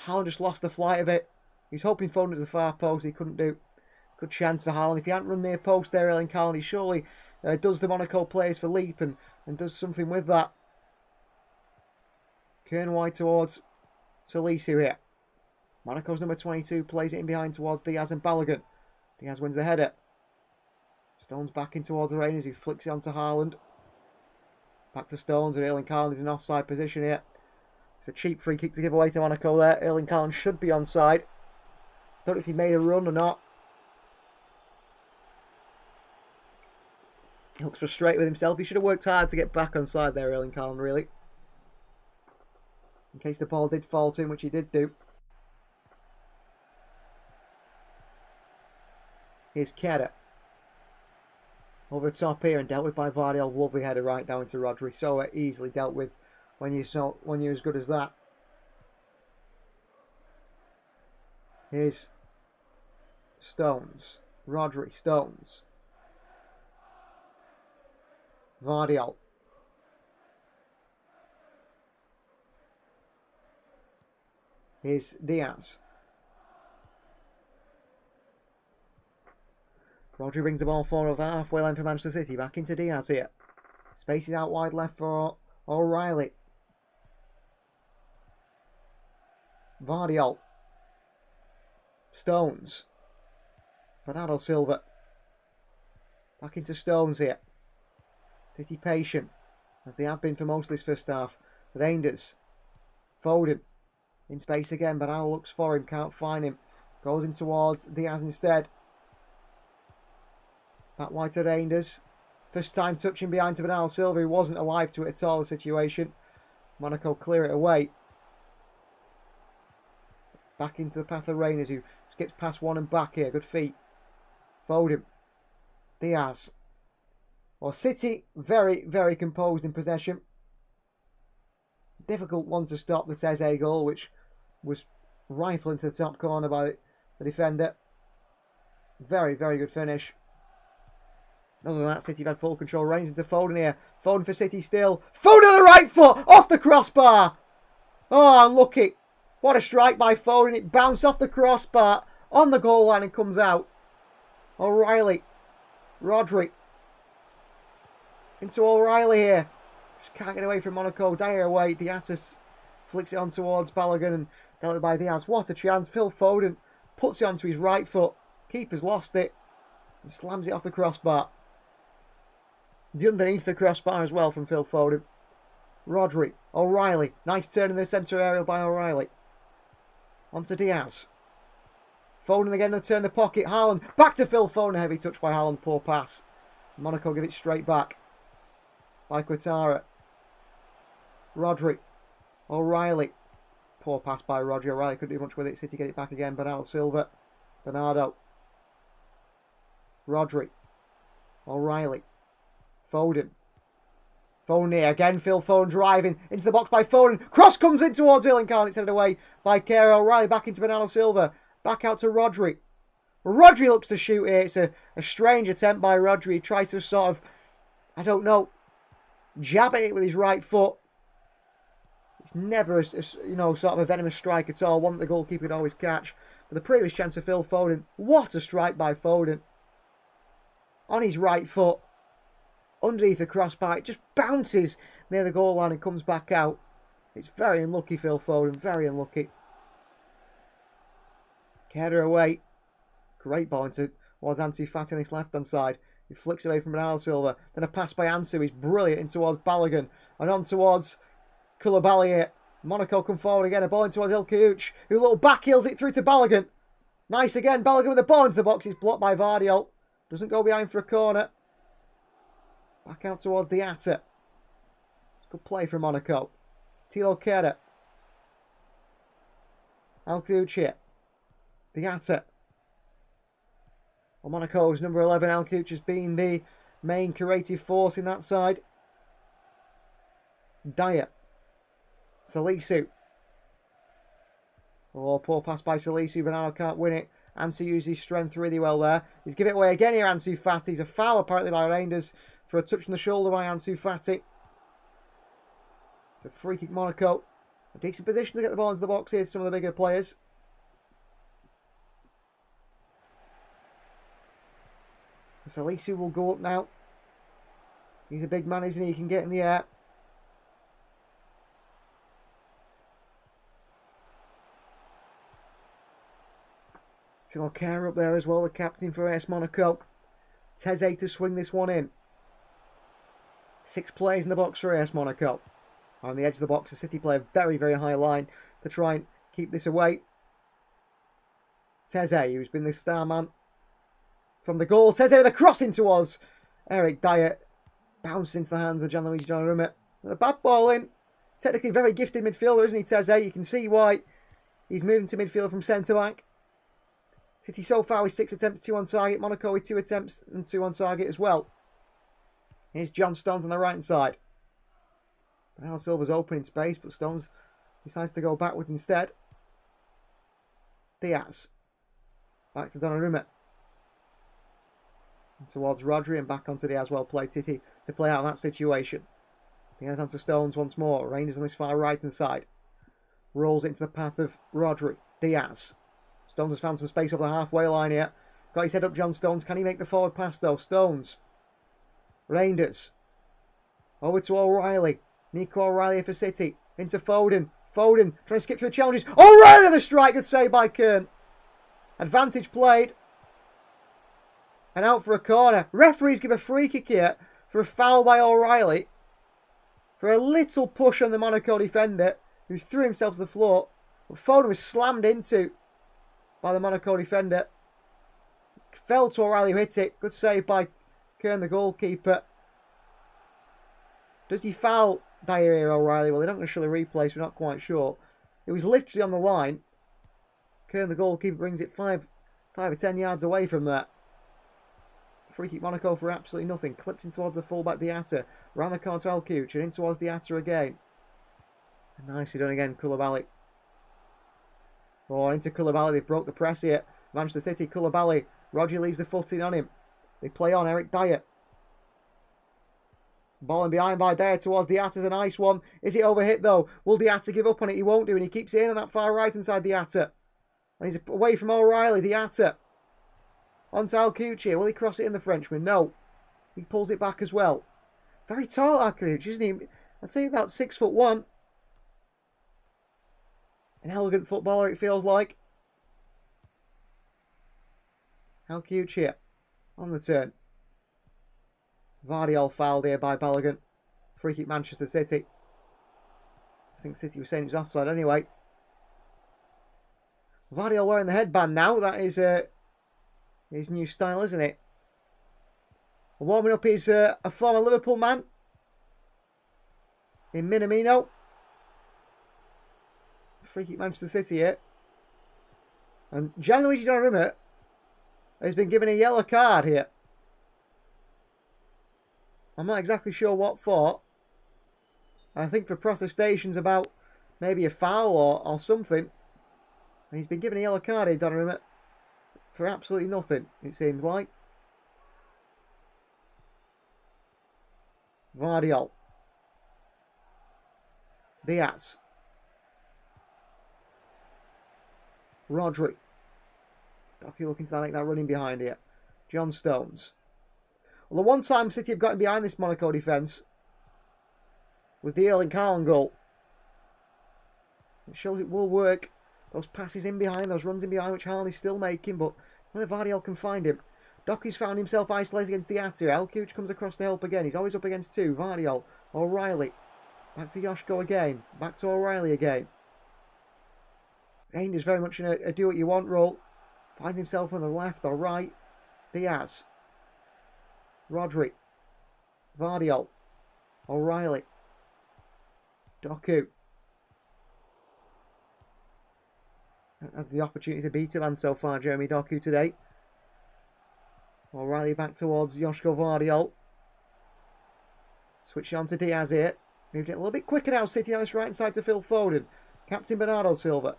Haaland just lost the flight of it. He's hoping Foden to the far post. He couldn't do. Good chance for Haaland. If he hadn't run near post there, Erling Haaland, he surely does the Monaco players for leap and does something with that. Kern wide towards Salisu here. Monaco's number 22 plays it in behind towards Diaz and Balogun. Diaz wins the header. Stones back in towards the Rangers, who flicks it onto Haaland. Back to Stones, and Erling Haaland is in offside position here. It's a cheap free kick to give away to Monaco there. Erling Haaland should be onside. Don't know if he made a run or not. He looks frustrated with himself. He should have worked hard to get back onside there, Erling Haaland, really. In case the ball did fall to him, which he did do. Here's Kera. Over the top here and dealt with by Vardiol. Lovely header right down into Rodri. So easily dealt with when you're as good as that. Here's Stones. Rodri. Stones. Vardiol. Here's Diaz. Rodri brings the ball forward of the halfway line for Manchester City. Back into Diaz here. Spaces out wide left for O'Reilly. Vardiol. Stones. Bernardo Silva. Back into Stones here. City patient, as they have been for most of this first half. Rangers. Foden. In space again, but Al looks for him, can't find him. Goes in towards Diaz instead. Back wide to Rangers. First time touching behind to Bernardo Silva, who wasn't alive to it at all, the situation. Monaco clear it away. Back into the path of Rangers, who skips past one and back here. Good feet. Foden. Diaz. Well, City, very, very composed in possession. Difficult one to stop, the Teze goal, which was rifled into the top corner by the defender. Very, very good finish. Other than that, City have had full control. Runs into Foden here. Foden for City still. Foden on the right foot! Off the crossbar! Oh, unlucky. What a strike by Foden. It bounced off the crossbar on the goal line and comes out. O'Reilly. Rodri. Into O'Reilly here. Just can't get away from Monaco. Dyer away. Diatas flicks it on towards Balogun and dealt by Diaz. What a chance. Phil Foden puts it onto his right foot. Keeper's lost it. And slams it off the crossbar. The underneath the crossbar as well from Phil Foden. Rodri. O'Reilly. Nice turn in the centre area by O'Reilly. Onto Diaz. Foden again to turn the pocket. Haaland. Back to Phil Foden. Heavy touch by Haaland. Poor pass. Monaco give it straight back. By Quintara. Rodri. O'Reilly. Poor pass by Rodri. O'Reilly couldn't do much with it. City get it back again. Bernardo Silva. Bernardo. Rodri. O'Reilly. Foden. Foden here. Again, Phil Foden driving into the box by Foden. Cross comes in towards Illinkhan. It's headed away by Kera. O'Reilly back into Bernardo Silva. Back out to Rodri. Rodri looks to shoot here. It's a strange attempt by Rodri. He tries to sort of, I don't know, jab at it with his right foot. It's never a sort of a venomous strike at all. One that the goalkeeper would always catch. But the previous chance of Phil Foden. What a strike by Foden. On his right foot. Underneath the crossbar. It just bounces near the goal line and comes back out. It's very unlucky, Phil Foden. Very unlucky. Header away. Great ball towards Ansu Fati on this left-hand side. He flicks away from Bernardo Silva. Then a pass by Ansu. He's brilliant in towards Balogun. And on towards Koulibaly here. Monaco come forward again. A ball in towards Ilkayuch, who little back heels it through to Balogun. Nice again. Balogun with the ball into the box. It's blocked by Vardiol. Doesn't go behind for a corner. Back out towards Diatta. It's good play from Monaco. Thilo Kehrer. Ilkayuch here. Diatta. Well, Monaco's number 11, Ilkayuch, has been the main creative force in that side. Dyer. Salisu. Oh, poor pass by Salisu. Bernardo can't win it. Ansu uses his strength really well there. He's given it away again here, Ansu Fati. He's a foul apparently by Reinders for a touch on the shoulder by Ansu Fati. It's a free kick, Monaco. A decent position to get the ball into the box here to some of the bigger players. Salisu will go up now. He's a big man, isn't he? He can get in the air. Thilo Kehrer up there as well, the captain for AS Monaco. Teze to swing this one in. 6 players in the box for AS Monaco. On the edge of the box, the City play a very, very high line to try and keep this away. Teze, who's been the star man from the goal. Teze with a cross into us. Eric Dyer bounced into the hands of Gianluigi Donnarumma. And a bad ball in. Technically very gifted midfielder, isn't he, Teze? You can see why he's moving to midfield from centre-back. City so far with 6 attempts, 2 on target. Monaco with 2 attempts and 2 on target as well. Here's John Stones on the right-hand side. Bernardo Silva's open in space, but Stones decides to go backwards instead. Diaz. Back to Donnarumma. And towards Rodri and back onto Diaz. Well played, City, to play out of that situation. Diaz onto Stones once more. Reinders on this far right-hand side. Rolls it into the path of Rodri. Diaz. Stones has found some space over the halfway line here. Got his head up, John Stones. Can he make the forward pass, though? Stones. Reinders. Over to O'Reilly. Nico O'Reilly for City. Into Foden. Foden trying to skip through the challenges. O'Reilly on the strike. Good save by Kern. Advantage played. And out for a corner. Referees give a free kick here for a foul by O'Reilly. For a little push on the Monaco defender, who threw himself to the floor. But Foden was slammed into by the Monaco defender. Fell to O'Reilly, who hit it. Good save by Kern, the goalkeeper. Does he foul Dyer here, O'Reilly? Well, they're not going to show the replay, so we're not quite sure. It was literally on the line. Kern, the goalkeeper, brings it 5 or 10 yards away from that. Free kick Monaco for absolutely nothing. Clipped in towards the fullback Diatta. Round the corner to Ilkayuch and in towards Diatta again. And nicely done again, Koulibaly. Oh, into Koulibaly. They've broke the press here. Manchester City, Koulibaly. Rodri leaves the foot in on him. They play on Eric Dyer. Ball in behind by Dyer towards Diatta. A nice one. Is it overhit though? Will Diatta give up on it? He won't do, and he keeps it in on that far right inside Diatta. And he's away from O'Reilly. Diatta. On to Ilkayuch here. Will he cross it in, the Frenchman? No. He pulls it back as well. Very tall, Ilkayuch, isn't he? I'd say about 6'1". An elegant footballer, it feels like. Ilkayuch here. On the turn. Vardiol fouled here by Balogun. Free kick Manchester City. I think City was saying it was offside anyway. Vardiel wearing the headband now. That is his new style, isn't it? Warming up is a former Liverpool man in Minamino. Free kick Manchester City here. And Gianluigi Donnarumma has been given a yellow card here. I'm not exactly sure what for. I think for protestations about maybe a foul or something. And he's been given a yellow card here, Donnarumma, for absolutely nothing, it seems like. Vardiel. Diaz. Rodri. Doku looking to make that running behind here. John Stones. Well, the one time City have gotten behind this Monaco defence was the Erling Haaland goal. It shows it will work. Those passes in behind, those runs in behind, which Haaland is still making, but whether Vardiel can find him. Doku's found himself isolated against Diaz here. Elkuch comes across to help again. He's always up against two. Vardiel. O'Reilly. Back to Joshko again. Back to O'Reilly again. Reinders very much in a do-what-you-want role. Finds himself on the left or right. Diaz. Rodri. Vardiel. O'Reilly. Doku. Has the opportunity to beat a man so far, Jeremy Doku, today. O'Reilly back towards Joshko Vardiel. Switch on to Diaz here. Moved it a little bit quicker now, City on this right side to Phil Foden. Captain Bernardo Silva.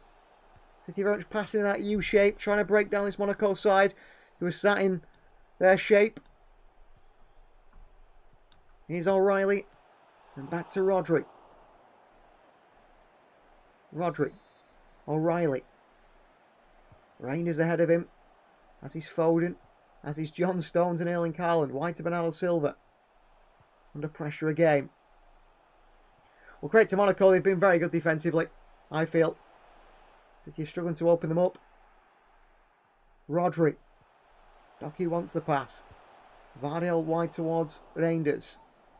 City very much passing in that U shape, trying to break down this Monaco side, who is sat in their shape. Here's O'Reilly. And back to Rodri. Rodri. O'Reilly. Reinders ahead of him. As is Foden. As is John Stones and Erling Haaland. Wide to Bernardo Silva. Under pressure again. Well, great to Monaco. They've been very good defensively, I feel. City is struggling to open them up. Rodri. Doku wants the pass. Vardiel wide towards Reinders.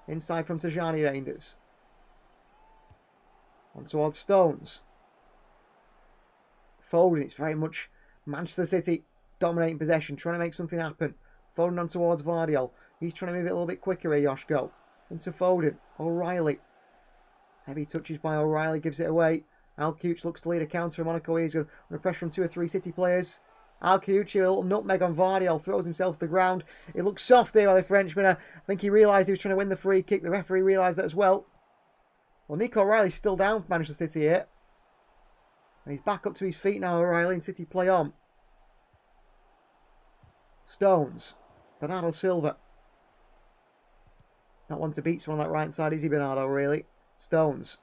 Inside from Tajani Reinders. On towards Stones. Foden. It's very much Manchester City dominating possession, trying to make something happen. Foden on towards Vardiel. He's trying to move it a little bit quicker here, Joshko. Into Foden. O'Reilly. Heavy touches by O'Reilly, gives it away. Alcuch looks to lead a counter for Monaco. He's under pressure from 2 or 3 City players. Alcuch, a little nutmeg on Vardiel, throws himself to the ground. It looks soft here by the Frenchman. I think he realised he was trying to win the free kick. The referee realised that as well. Well, Nico O'Reilly's still down for Manchester City here. And he's back up to his feet now, O'Reilly, and City play on. Stones. Bernardo Silva. Not one to beat someone on that right side, is he, Bernardo, really? Stones.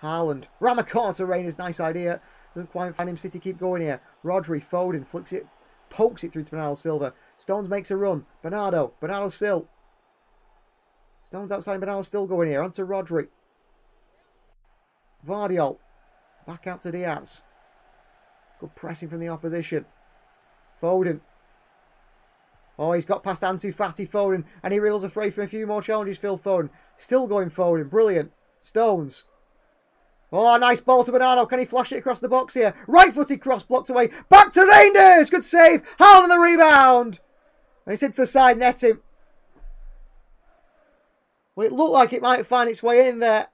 Haaland. Round the corner to Reinders. Nice idea. Doesn't quite find him. City keep going here. Rodri. Foden. Flicks it. Pokes it through to Bernardo Silva. Stones makes a run. Bernardo. Bernardo still. Stones outside. Bernardo still going here. On to Rodri. Vardiel. Back out to Diaz. Good pressing from the opposition. Foden. Oh, he's got past Ansu Fati, Foden. And he reels a free from a few more challenges, Phil Foden. Still going Foden. Brilliant. Stones. Oh, nice ball to Bernardo. Can he flash it across the box here? Right-footed cross blocked away. Back to Reinders. Good save. Haaland on the rebound. And he's hit to the side netting. Well, it looked like it might find its way in there.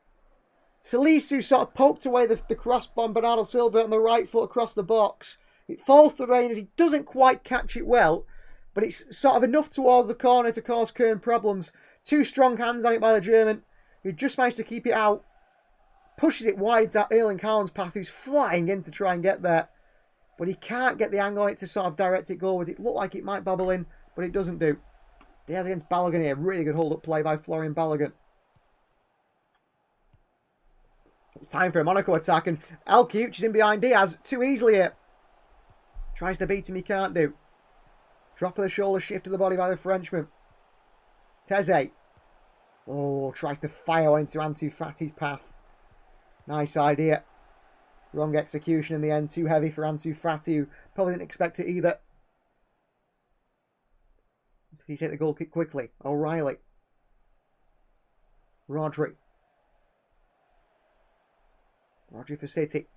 Salisu sort of poked away the cross bomb. Bernardo Silva on the right foot across the box. It falls to Reinders. He doesn't quite catch it well. But it's sort of enough towards the corner to cause Kern problems. 2 strong hands on it by the German, who just managed to keep it out. Pushes it wide to Erling Haaland's path, who's flying in to try and get there. But he can't get the angle on it to sort of direct it goalwards. It looked like it might bobble in, but it doesn't do. Diaz against Balogun here. Really good hold-up play by Florian Balogun. It's time for a Monaco attack, and Alcuch is in behind Diaz too easily here. Tries to beat him, he can't do. Drop of the shoulder, shift of the body by the Frenchman. Teze. Oh, tries to fire into Ansu Fati's path. Nice idea. Wrong execution in the end. Too heavy for Ansu Fati, who probably didn't expect it either. Did he take the goal kick quickly? O'Reilly. Rodri. Rodri for City.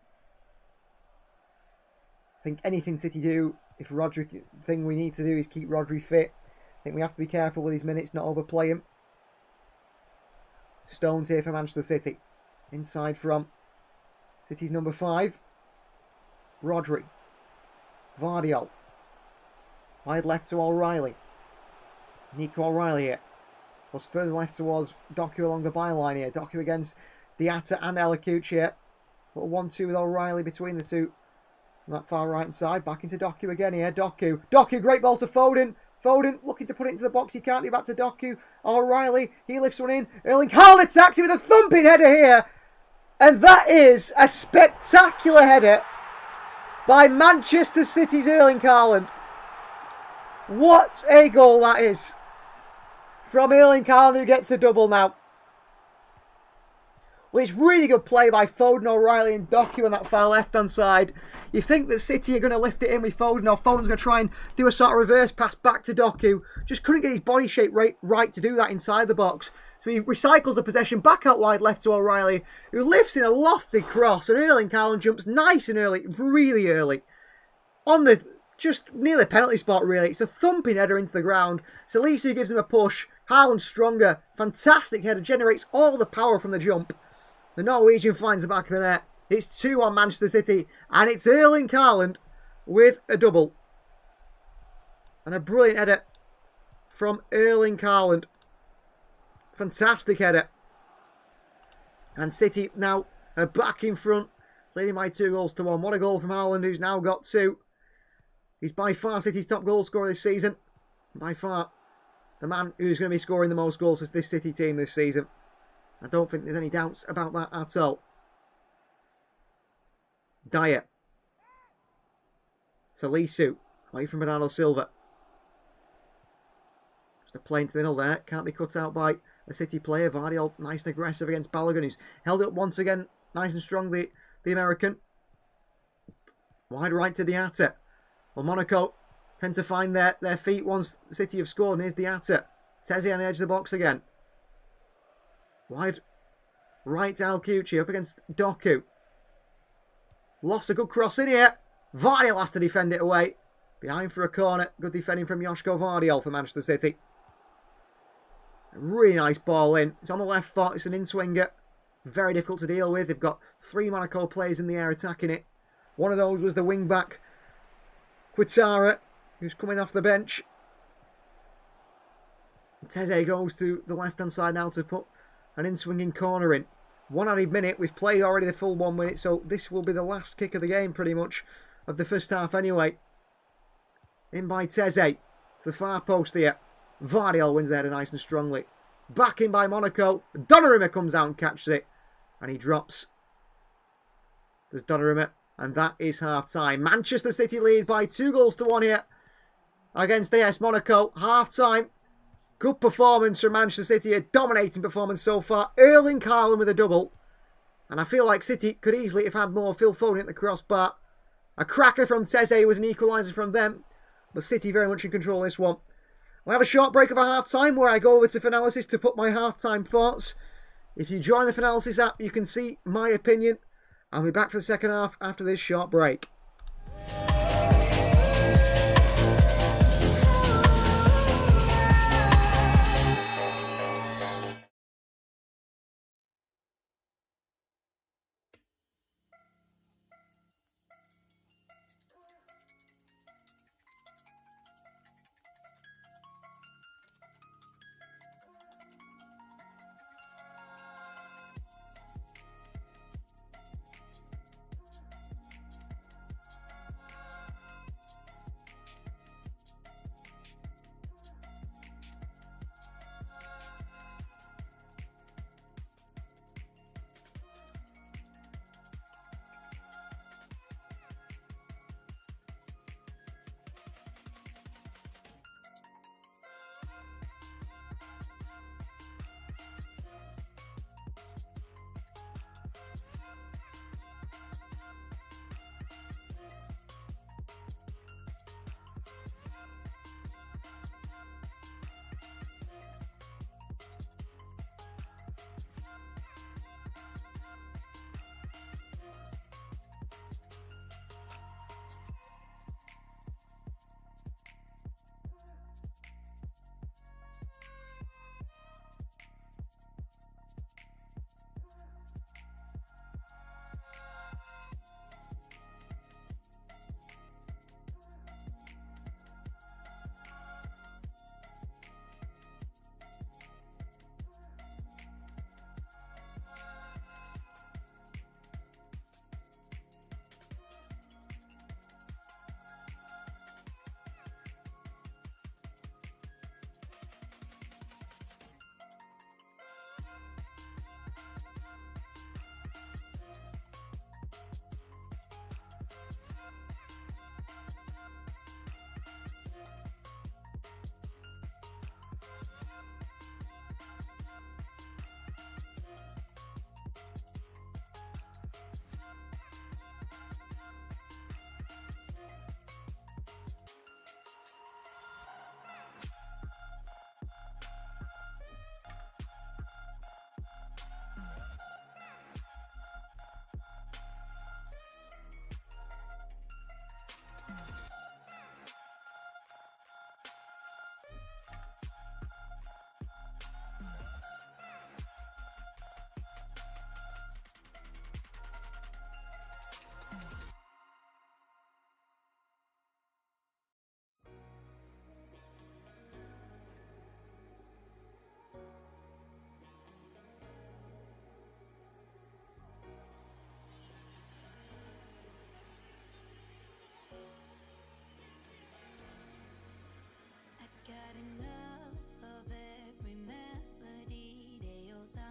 think anything City do, if Rodri, thing we need to do is keep Rodri fit. I think we have to be careful with his minutes, not overplay him. Stones here for Manchester City. Inside from City's number 5. Rodri. Vardiol. Wide left to O'Reilly. Nico O'Reilly here. Plus further left towards Doku along the byline here. Doku against Diatta and Elakuch here. Little 1-2 with O'Reilly between the two. On that far right side. Back into Doku again here. Doku. Doku, great ball to Foden. Foden looking to put it into the box. He can't. Get back to Doku. O'Reilly. He lifts one in. Erling Haaland attacks it with a thumping header here. And that is a spectacular header by Manchester City's Erling Haaland. What a goal that is. From Erling Haaland, who gets a double now. Well, it's really good play by Foden, O'Reilly and Doku on that far left-hand side. You think that City are going to lift it in with Foden, or Foden's going to try and do a sort of reverse pass back to Doku. Just couldn't get his body shape right to do that inside the box. So he recycles the possession back out wide left to O'Reilly, who lifts in a lofted cross, and Erling Haaland jumps nice and early, really early. On the, just near the penalty spot, really. It's a thumping header into the ground. Salisu gives him a push. Haaland stronger. Fantastic header, generates all the power from the jump. The Norwegian finds the back of the net. It's 2 on Manchester City. And it's Erling Haaland with a double. And a brilliant header from Erling Haaland. Fantastic header. And City now are back in front, leading by 2-1. What a goal from Haaland, who's now got 2. He's by far City's top goal scorer this season. By far the man who's going to be scoring the most goals for this City team this season. I don't think there's any doubts about that at all. Dyer. Salisu. Away from Bernardo Silva. Just a play into the middle there. Can't be cut out by a City player. Vardiol nice and aggressive against Balogun, who's held it up once again. Nice and strong, the American. Wide right to Diatta. Well, Monaco tend to find their feet once City have scored. And here's Diatta. Teze on the edge of the box again. Wide right to Elakuch up against Doku. Lost a good cross in here. Vardiol has to defend it away. Behind for a corner. Good defending from Joško Vardiol for Manchester City. A really nice ball in. It's on the left foot. It's an in-swinger. Very difficult to deal with. They've got 3 Monaco players in the air attacking it. One of those was the wing-back, Quintara, who's coming off the bench. Teze goes to the left-hand side now to put an in-swinging corner in. 1 added minute. We've played already the full 1 minute, so this will be the last kick of the game, pretty much, of the first half anyway. In by Teze. To the far post here. Vardiol wins there nice and strongly. Back in by Monaco. Donnarumma comes out and catches it. And he drops. Does Donnarumma. And that is half-time. Manchester City lead by 2-1 here against AS Monaco. Half-time. Good performance from Manchester City. A dominating performance so far. Erling Haaland with a double. And I feel like City could easily have had more. Phil Foden at the crossbar. A cracker from Teze was an equaliser from them. But City very much in control of this one. We'll have a short break of a half-time where I go over to Finalysis to put my half-time thoughts. If you join the Finalysis app, you can see my opinion. I'll be back for the second half after this short break.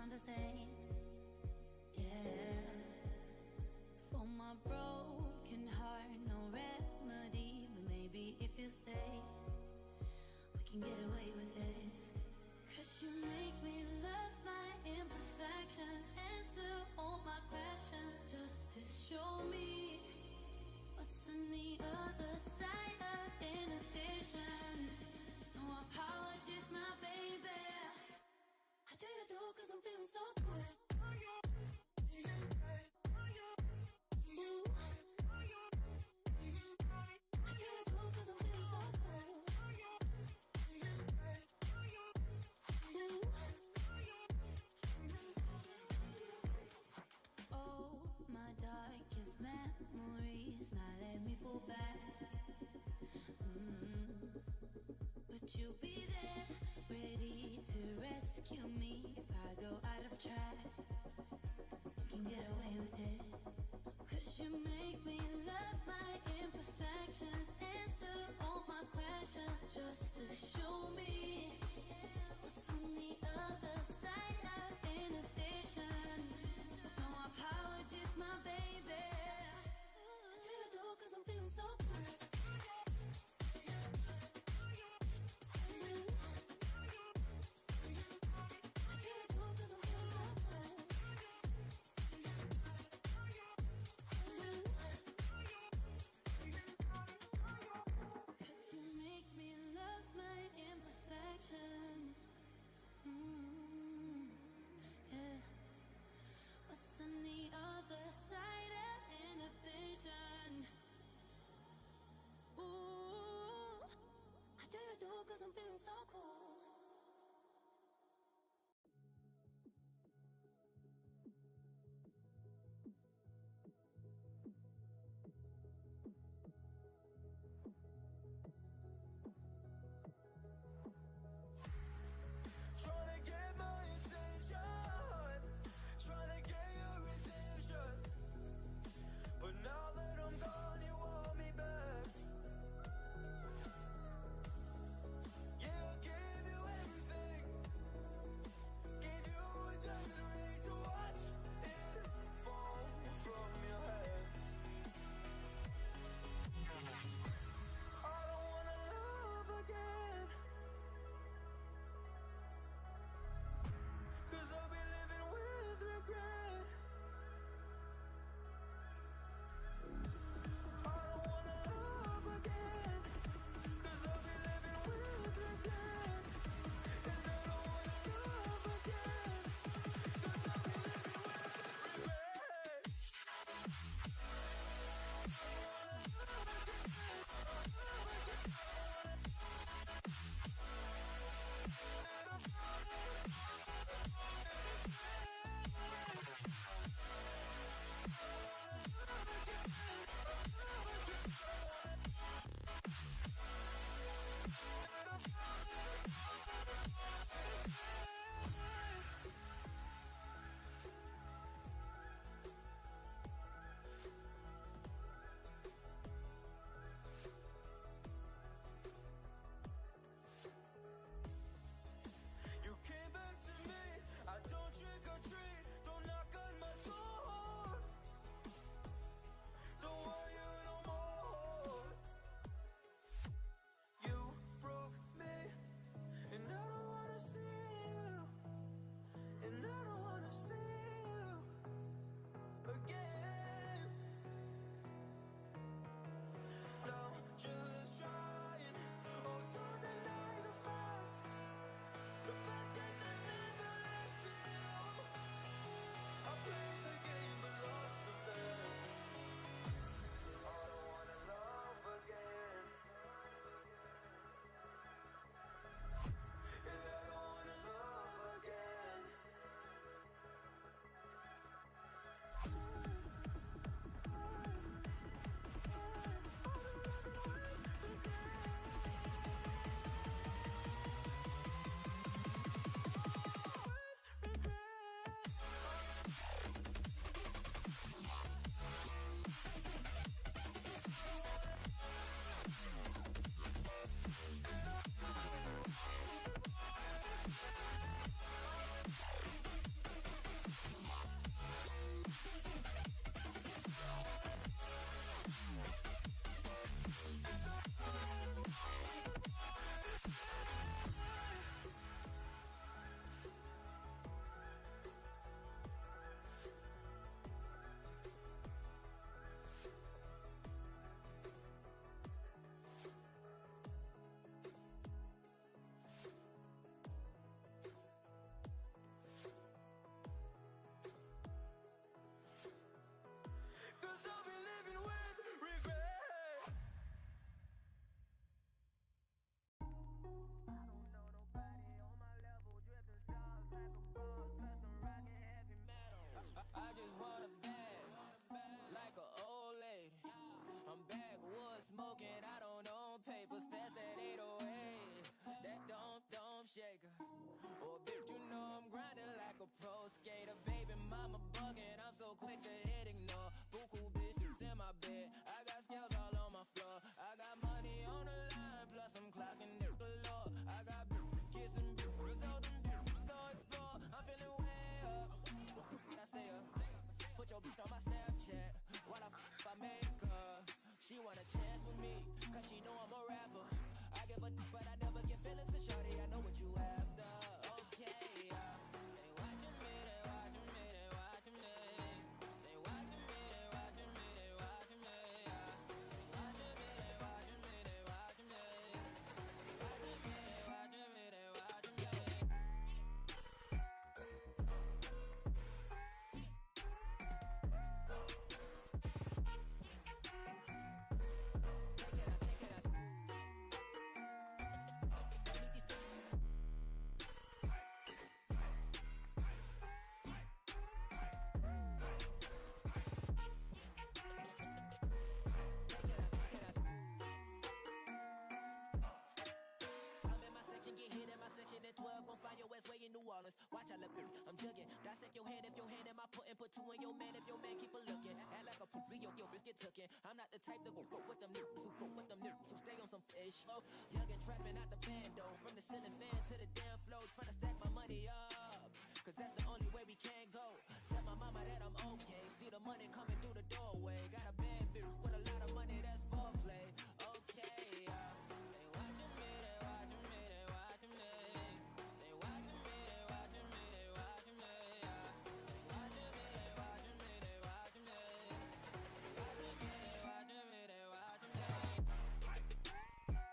sound the same. Yeah. For my broken heart, no remedy. But maybe if you stay, we can get away with it. Cause you make me love my imperfections, answer all my questions, just to show me what's on the other side of inhibition. No apologies, my baby. I do you do cause I'm feeling so good. Memories now let me fall back. But you'll be there, ready to rescue me if I go out of track. You can get away with it. Cause you make me love my imperfections, answer all my questions, just to show me what's on the other side of inhibition. No apologies, my baby. Cause I'm feeling so good. I can't go cause I'm feeling so good. your hand if your hand in my putting, put two in your man if your man keep a looking. Act like a poopy, your bitch get tooken. I'm not the type to go fuck with them niggas who fuck with them niggas who stay on some fish. Oh, young and trapping out the bando, from the ceiling fan to the damn floor, trying to stack my money up, cause that's the only way we can go. Tell my mama that I'm okay, see the money coming through the doorway. Got a bad bitch with a lot of money, that's foreplay. Okay, they watching me, they watching me, they watching me. They watching me, they watching me, they watching me. They watching me, they watching me, they watching me. They watching me, they watching me, they watching me.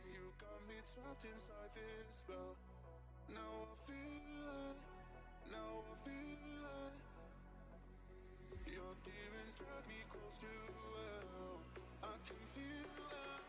You got me trapped inside this spell. Now I feel it. Now I feel it. Your demons drag me close to hell. I can feel it.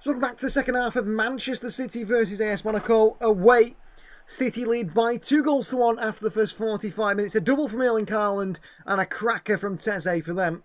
So welcome back to the second half of Manchester City versus AS Monaco away. City lead by 2-1 after the first 45 minutes. A double from Erling Haaland and a cracker from Teze for them.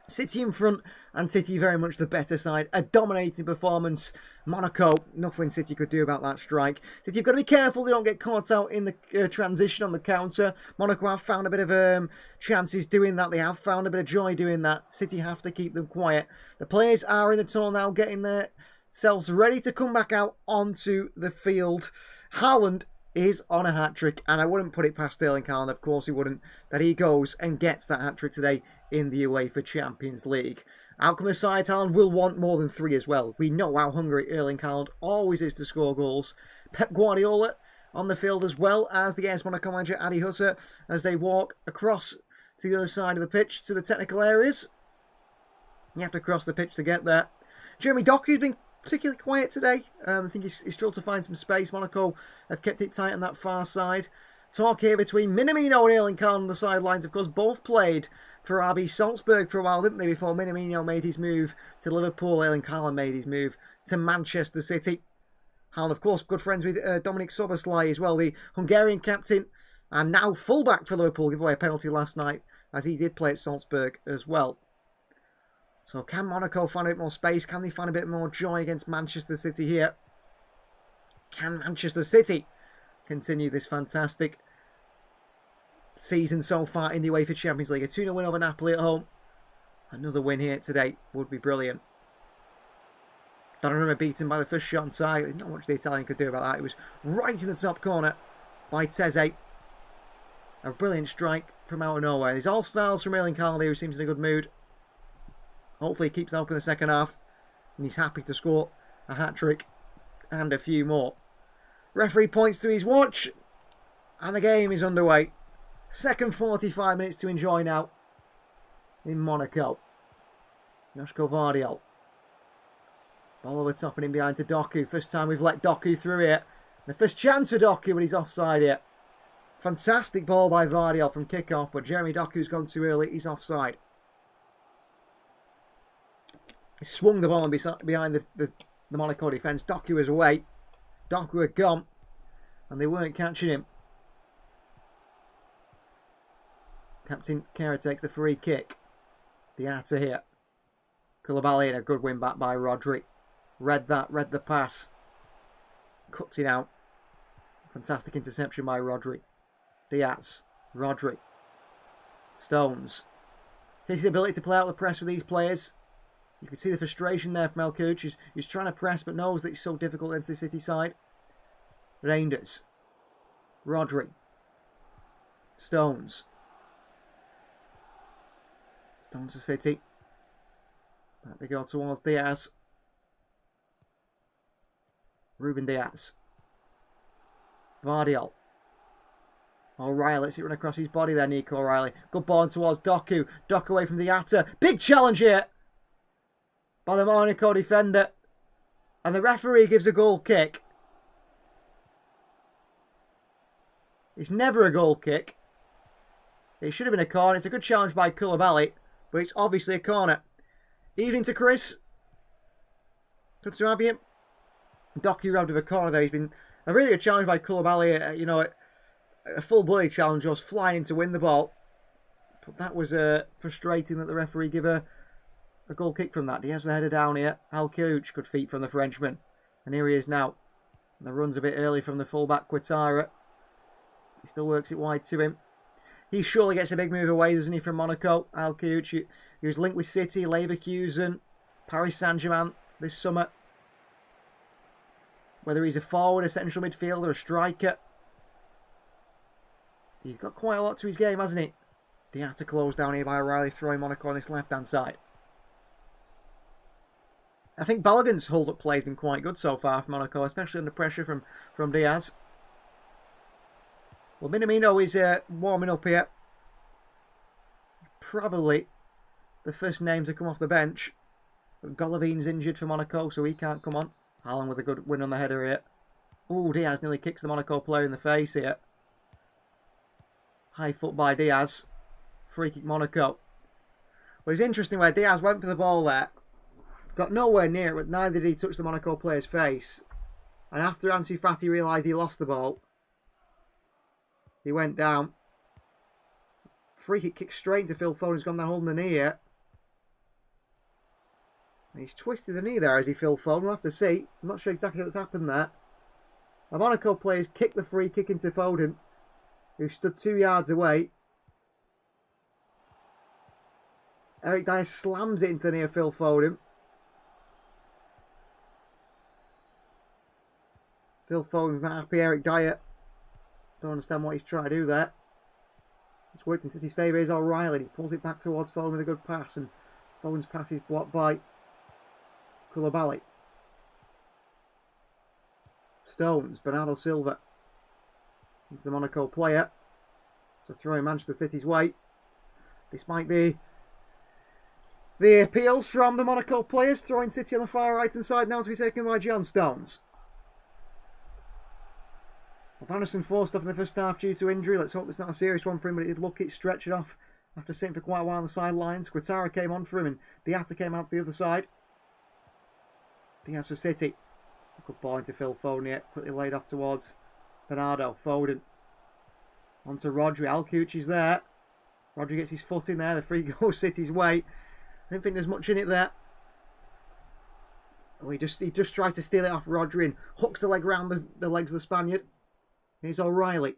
City in front and City very much the better side. A dominating performance. Monaco, nothing City could do about that strike. City have got to be careful they don't get caught out in the transition on the counter. Monaco have found a bit of chances doing that. They have found a bit of joy doing that. City have to keep them quiet. The players are in the tunnel now, getting themselves ready to come back out onto the field. Haaland is on a hat-trick, and I wouldn't put it past Erling Haaland, of course he wouldn't, that he goes and gets that hat-trick today in the UEFA Champions League. Outcome of the side, Haaland will want more than 3 as well. We know how hungry Erling Haaland always is to score goals. Pep Guardiola on the field as well as the AS Monaco manager Adi Hutter as they walk across to the other side of the pitch to the technical areas. You have to cross the pitch to get there. Jeremy Doku's been particularly quiet today. I think he's struggled to find some space. Monaco have kept it tight on that far side. Talk here between Minamino and Erling Khan on the sidelines. Of course, both played for RB Salzburg for a while, didn't they, before Minamino made his move to Liverpool. Erling Khan made his move to Manchester City. Haaland, of course, good friends with Dominik Szoboszlai as well, the Hungarian captain, and now fullback for Liverpool. Gave away a penalty last night, as he did play at Salzburg as well. So can Monaco find a bit more space? Can they find a bit more joy against Manchester City here? Can Manchester City continue this fantastic season so far in the UEFA Champions League? A 2-0 win over Napoli at home. Another win here today would be brilliant. Donnarumma beaten by the first shot on target. There's not much the Italian could do about that. It was right in the top corner by Teze. A brilliant strike from out of nowhere. There's all styles from Erling Khan, who seems in a good mood. Hopefully he keeps that up in the second half. And he's happy to score a hat-trick and a few more. Referee points to his watch. And the game is underway. Second 45 minutes to enjoy now in Monaco. Joško Vardiol. Ball over top and in behind to Doku. First time we've let Doku through here. The first chance for Doku, but he's offside here. Fantastic ball by Vardiol from kickoff, but Jeremy Doku's gone too early. He's offside. He swung the ball behind the Monaco defence. Doku was away. Doku had gone, and they weren't catching him. Captain Kera takes the free kick. Diatta here. Koulibaly and a good win back by Rodri. Read the pass. Cuts it out. Fantastic interception by Rodri. Diaz. Rodri. Stones. His ability to play out the press with these players. You can see the frustration there from El Kouch. He's trying to press but knows that it's so difficult against the City side. Reinders. Rodri. Stones. Stones to City. Back they go towards Diaz. Ruben Diaz. Vardiol. O'Reilly, let's see it run across his body there, Nico O'Reilly. Good ball towards Doku. Doku away from Diatta. Big challenge here by the Monaco defender. And the referee gives a goal kick. It's never a goal kick. It should have been a corner. It's a good challenge by Koulibaly, but it's obviously a corner. Evening to Chris. Good to have you. Doku robbed of a corner there. He's been a really good challenge by Koulibaly. You know, a full-blooded challenge. Was flying in to win the ball. But that was frustrating that the referee gave a goal kick from that. Diaz the header down here. El Kouch, good feet from the Frenchman. And here he is now. And the run's a bit early from the fullback Quattara. He still works it wide to him. He surely gets a big move away, doesn't he, from Monaco? El Kouch, he was linked with City, Leverkusen, Paris Saint-Germain this summer. Whether he's a forward, a central midfielder, a striker. He's got quite a lot to his game, hasn't he? Diatta closed down here by O'Reilly, throwing Monaco on this left-hand side. I think Balogun's hold-up play has been quite good so far for Monaco, especially under pressure from Diaz. Well, Minamino is warming up here. Probably the first name to come off the bench. But Golovin's injured for Monaco, so he can't come on. Haaland with a good win on the header here. Oh, Diaz nearly kicks the Monaco player in the face here. High foot by Diaz. Free kick Monaco. Well, it's interesting where Diaz went for the ball there. Got nowhere near it, but neither did he touch the Monaco player's face. And after Ansu Fati realised he lost the ball, he went down. Free kick kicked straight into Phil Foden. He's gone down holding the knee here. And he's twisted the knee there as he Phil Foden. We'll have to see. I'm not sure exactly what's happened there. The Monaco players kicked the free kick into Foden, who stood 2 yards away. Eric Dyer slams it into near Phil Foden. Phil Foden's not happy. Eric Dyer, don't understand what he's trying to do there. It's worked in City's favour. Here's O'Reilly. He pulls it back towards Foden with a good pass, and Foden's pass is blocked by Koulibaly. Stones, Bernardo Silva into the Monaco player. So throwing Manchester City's way. Despite the The appeals from the Monaco players, throwing City on the far right-hand side now to be taken by John Stones. Well, Anderson forced off in the first half due to injury. Let's hope it's not a serious one for him, but he did look it, stretch it off after sitting for quite a while on the sidelines. Quattara came on for him and Diatta came out to the other side. Diaz for City. Good ball into Phil Foden here. Quickly laid off towards Bernardo. Foden. On to Rodri. Alcucci's there. Rodri gets his foot in there. The free goes City's way. I don't think there's much in it there. Oh, he just tries to steal it off Rodri and hooks the leg round the legs of the Spaniard. Here's O'Reilly.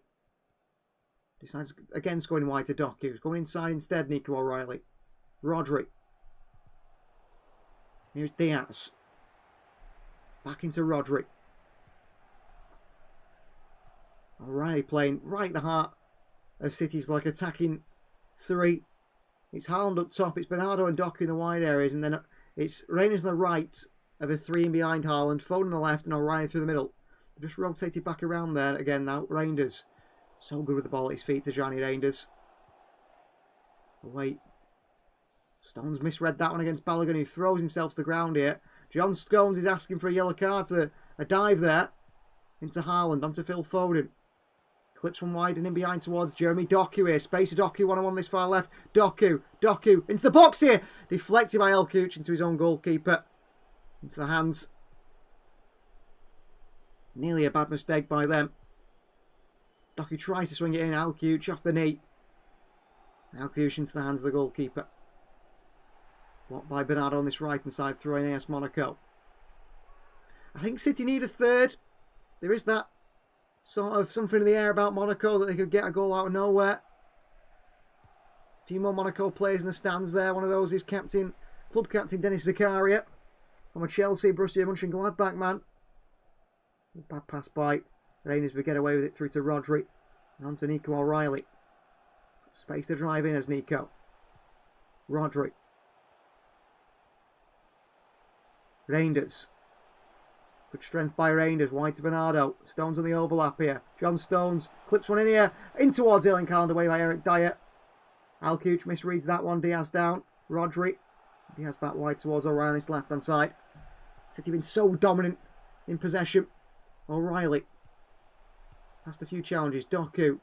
Decides against going wide to Doku. He's going inside instead, Nico O'Reilly. Rodri. Here's Diaz. Back into Rodri. O'Reilly playing right at the heart of City's like attacking three. It's Haaland up top. It's Bernardo and Doku in the wide areas. And then it's Reina on the right of a three in behind Haaland. Foden on the left and O'Reilly through the middle. Just rotated back around there. Again now, Reinders. So good with the ball at his feet to Johnny Reinders. Wait. Stones misread that one against Balogun, who throws himself to the ground here. John Stones is asking for a yellow card for a dive there. Into Haaland, onto Phil Foden. Clips one wide and in behind towards Jeremy Doku here. Space of Doku, one-on-one this far left. Doku into the box here. Deflected by Elkuch into his own goalkeeper. Into the hands. Nearly a bad mistake by them. Doku tries to swing it in. Elkuch off the knee. Elkuch into the hands of the goalkeeper. Blocked by Bernardo on this right-hand side, throwing AS Monaco. I think City need a third. There is that sort of something in the air about Monaco that they could get a goal out of nowhere. A few more Monaco players in the stands there. One of those is club captain Denis Zakaria. From a Chelsea, Borussia Mönchengladbach man. Bad pass by Rangers, we get away with it through to Rodri. And on to Nico O'Reilly. Space to drive in as Nico. Rodri. Reinders. Good strength by Reinders. Wide to Bernardo. Stones on the overlap here. John Stones clips one in here. In towards Erling Haaland, away by Eric Dyer. Alcuch misreads that one. Diaz down. Rodri. Diaz back wide towards O'Reilly's left-hand side. City been so dominant in possession. O'Reilly. Passed a few challenges. Doku.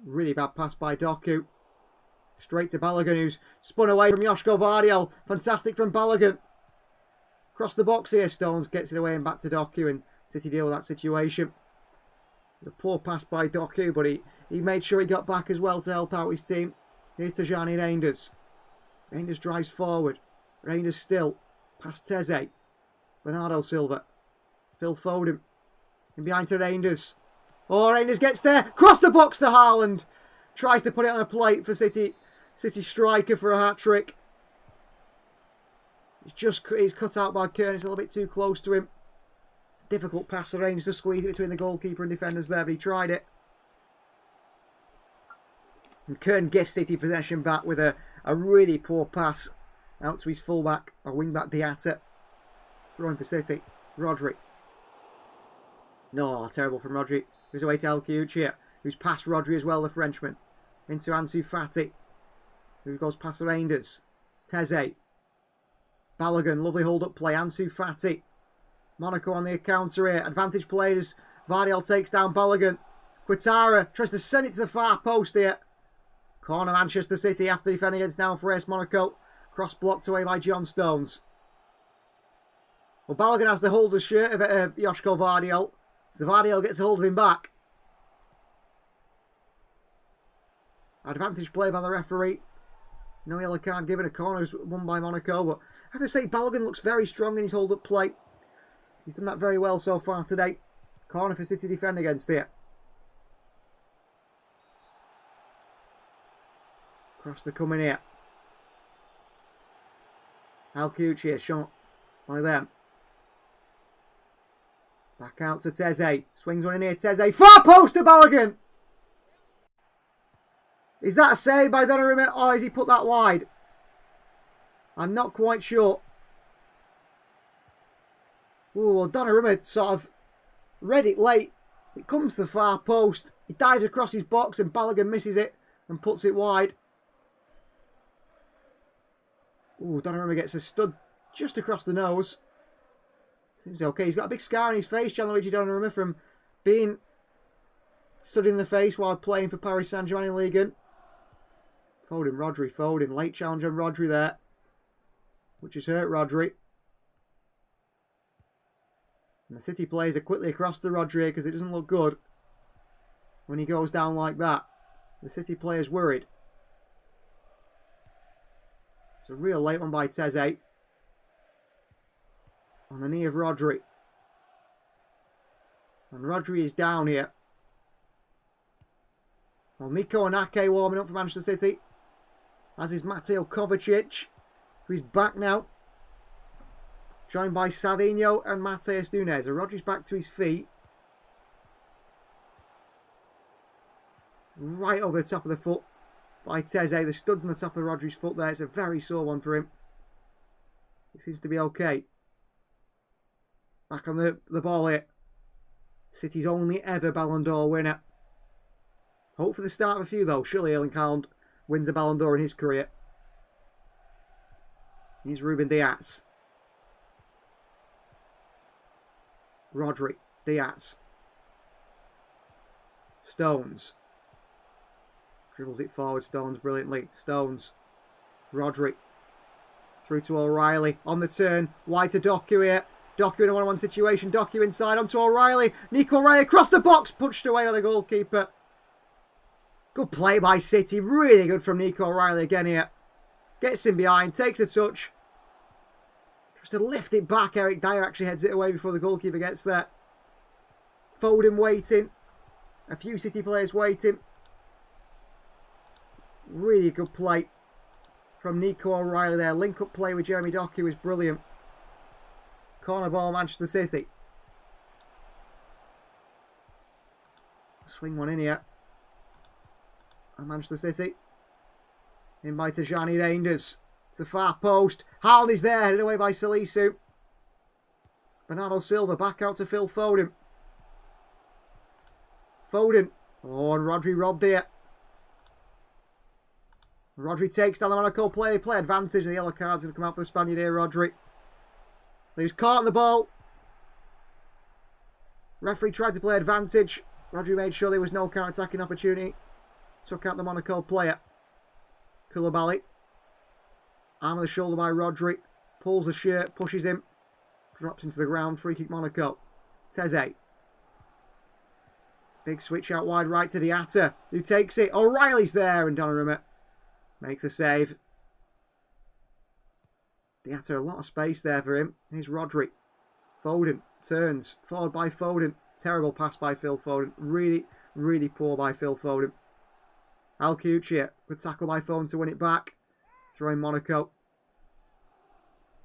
Really bad pass by Doku. Straight to Balogun, who's spun away from Joško Vardiel. Fantastic from Balogun. Across the box here, Stones gets it away and back to Doku, and City deal with that situation. It was a poor pass by Doku, but he made sure he got back as well to help out his team. Here's to Johnny Reinders. Reinders drives forward. Reinders still. Past Teze. Bernardo Silva. Phil Foden. In behind to Reinders. Oh, Reinders gets there. Cross the box to Haaland. Tries to put it on a plate for City. City striker for a hat-trick. He's cut out by Kern. It's a little bit too close to him. It's a difficult pass for Rangers to squeeze it between the goalkeeper and defenders there, but he tried it. And Kern gets City possession back with a really poor pass out to his fullback, or wingback Diatta. Throwing for City. Rodri. No, terrible from Rodri. Goes away to Elkuch here, who's past Rodri as well, the Frenchman. Into Ansu Fati, who goes past the Reinders. Teze. Balogun, lovely hold-up play. Ansu Fati. Monaco on the counter here. Advantage players. Vardiel takes down Balogun. Quattara tries to send it to the far post here. Corner Manchester City after defending against down for AS Monaco. Cross blocked away by John Stones. Well, Balogun has to hold the shirt of Joško Vardiel. So Vardiel gets a hold of him back. Advantage play by the referee. No yellow card given. A corner was won by Monaco. But I have to say, Balogun looks very strong in his hold-up play. He's done that very well so far today. Corner for City defend against here. Cross the coming here. Alcucci here, shot by them. Back out to Teze. Swings one in here. Teze. Far post to Balogun. Is that a save by Donnarumma, or has he put that wide? I'm not quite sure. Ooh, well, Donnarumma sort of read it late. It comes to the far post. He dives across his box and Balogun misses it and puts it wide. Ooh, Donnarumma gets a stud just across the nose. Seems okay. He's got a big scar on his face, Gianluigi Donnarumma, from being stood in the face while playing for Paris Saint-Germain in Ligue 1. Foden, Rodri, Foden. Late challenge on Rodri there, which has hurt Rodri. And the City players are quickly across to Rodri because it doesn't look good when he goes down like that. The City players worried. It's a real late one by Teze. On the knee of Rodri. And Rodri is down here. Well, Nico Anake warming up for Manchester City. As is Mateo Kovacic, who's back now. Joined by Savinho and Mateus Nunes. And Rodri's back to his feet. Right over the top of the foot by Teze. The stud's on the top of Rodri's foot there. It's a very sore one for him. It seems to be okay. Back on the ball here. City's only ever Ballon d'Or winner. Hope for the start of a few though. Surely Erling Haaland wins a Ballon d'Or in his career. He's Ruben Diaz. Rodri. Diaz. Stones. Dribbles it forward. Stones brilliantly. Stones. Rodri. Through to O'Reilly. On the turn. Wide to Doku here. Doku in a 1-on-1 situation. Doku inside onto O'Reilly. Nico O'Reilly across the box. Punched away by the goalkeeper. Good play by City. Really good from Nico O'Reilly again here. Gets in behind. Takes a touch. Just to lift it back. Eric Dyer actually heads it away before the goalkeeper gets there. Foden waiting. A few City players waiting. Really good play from Nico O'Reilly there. Link-up play with Jeremy Doku is brilliant. Corner ball, Manchester City. Swing one in here. And Manchester City. In by Tijani Reinders. To the far post. Haaland is there, headed away by Salisu. Bernardo Silva back out to Phil Foden. Foden. Oh, and Rodri robbed here. Rodri takes down the Monaco player. Play advantage. The yellow card's going to come out for the Spaniard here, Rodri. He was caught on the ball. Referee tried to play advantage. Rodri made sure there was no counter-attacking opportunity. Took out the Monaco player. Koulibaly. Arm of the shoulder by Rodri. Pulls the shirt, pushes him. Drops into the ground. Free kick Monaco. Teze. Big switch out wide right to Diatta, who takes it. O'Reilly's there, and Donnarumma makes a save. Diatta, a lot of space there for him. Here's Rodri. Foden turns. Forward by Foden. Terrible pass by Phil Foden. Really, really poor by Phil Foden. Alcuccia. Good tackle by Foden to win it back. Throwing Monaco.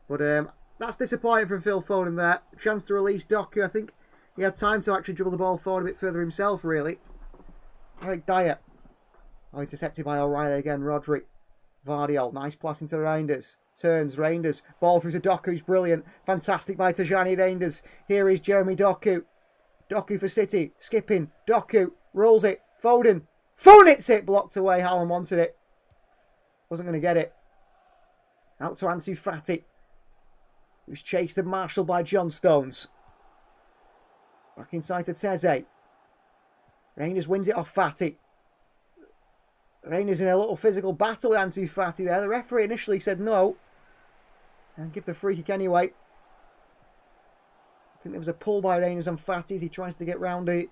But that's disappointing from Phil Foden there. Chance to release Doku. I think he had time to actually dribble the ball forward a bit further himself, really. Eric Dyer. Oh, intercepted by O'Reilly again. Rodri. Vardiol. Nice pass into Reinders. Turns. Reinders. Ball through to Doku, who's brilliant. Fantastic by Tijani Reinders. Here is Jeremy Doku. Doku for City. Skipping. Doku. Rolls it. Foden. Foden hits it. Blocked away. Haaland wanted it. Wasn't going to get it. Out to Ansu Fati. Who's chased and marshalled by John Stones. Back inside to Teze. Reinders wins it off Fati. Reinders in a little physical battle with Ansu Fati there. The referee initially said no. And give the free kick anyway. I think there was a pull by Reinders on Fati as he tries to get round the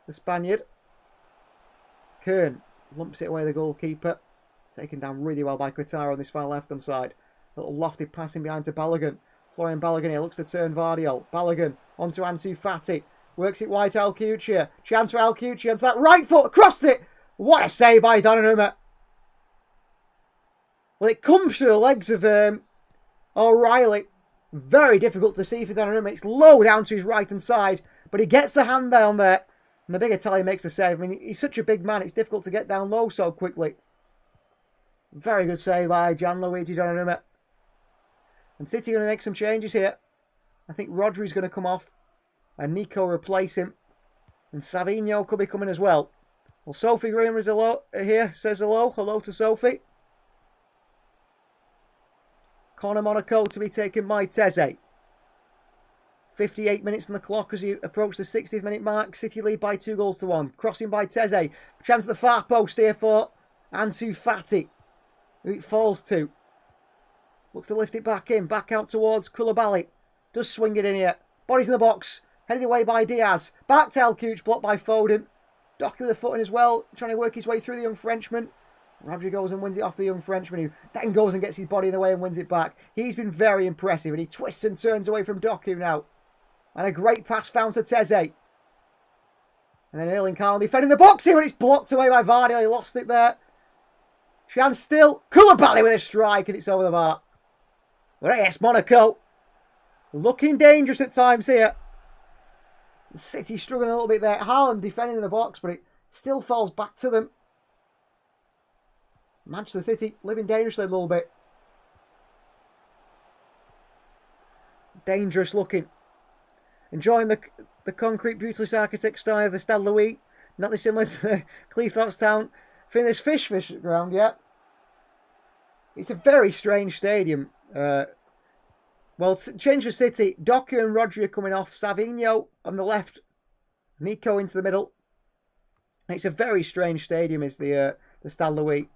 Spaniard. Kern lumps it away the goalkeeper. Taken down really well by Quintaro on this far left-hand side. Little lofted passing behind to Balogun. Florian Balogun here looks to turn Vardiol. Balogun onto Ansu Fati. Works it wide to Alcuccia. Chance for Alcuccia onto that right foot. Crossed it. What a save by Donnarumma. Well, it comes through the legs of O'Reilly. Very difficult to see for Donnarumma. It's low down to his right-hand side. But he gets the hand down there. And the big Italian makes the save. I mean, he's such a big man. It's difficult to get down low so quickly. Very good save by Gianluigi Donnarumma. And City are going to make some changes here. I think Rodri's going to come off. And Nico replace him. And Savinho could be coming as well. Well, Sophie Graham is here. Says hello. Hello to Sophie. Corner Monaco to be taken by Teze. 58 minutes on the clock as you approach the 60th minute mark. City lead by 2-1. Crossing by Teze. Chance at the far post here for Ansu Fati, who it falls to. Looks to lift it back in. Back out towards Koulibaly. Does swing it in here. Bodies in the box. Headed away by Diaz. Back to Alcouch. Blocked by Foden. Doku with the foot in as well. Trying to work his way through the young Frenchman. Rodri goes and wins it off the young Frenchman, who then goes and gets his body in the way and wins it back. He's been very impressive, and he twists and turns away from Doku now. And a great pass found to Teze. And then Erling Haaland defending the box here, and it's blocked away by Vardy. He lost it there. Chance still. Koulibaly with a strike, and it's over the bar. But yes, Monaco looking dangerous at times here. City struggling a little bit there. Haaland defending in the box, but it still falls back to them. Manchester City living dangerously a little bit. Dangerous looking. Enjoying the concrete, beautifully architect style of the Stade Louis. Not dissimilar to the Cleethorpes Town. This fish ground, yeah. It's a very strange stadium. Well, change for City. Doku and Rodri are coming off. Savinho on the left. Nico into the middle. It's a very strange stadium, is the Stade Louis.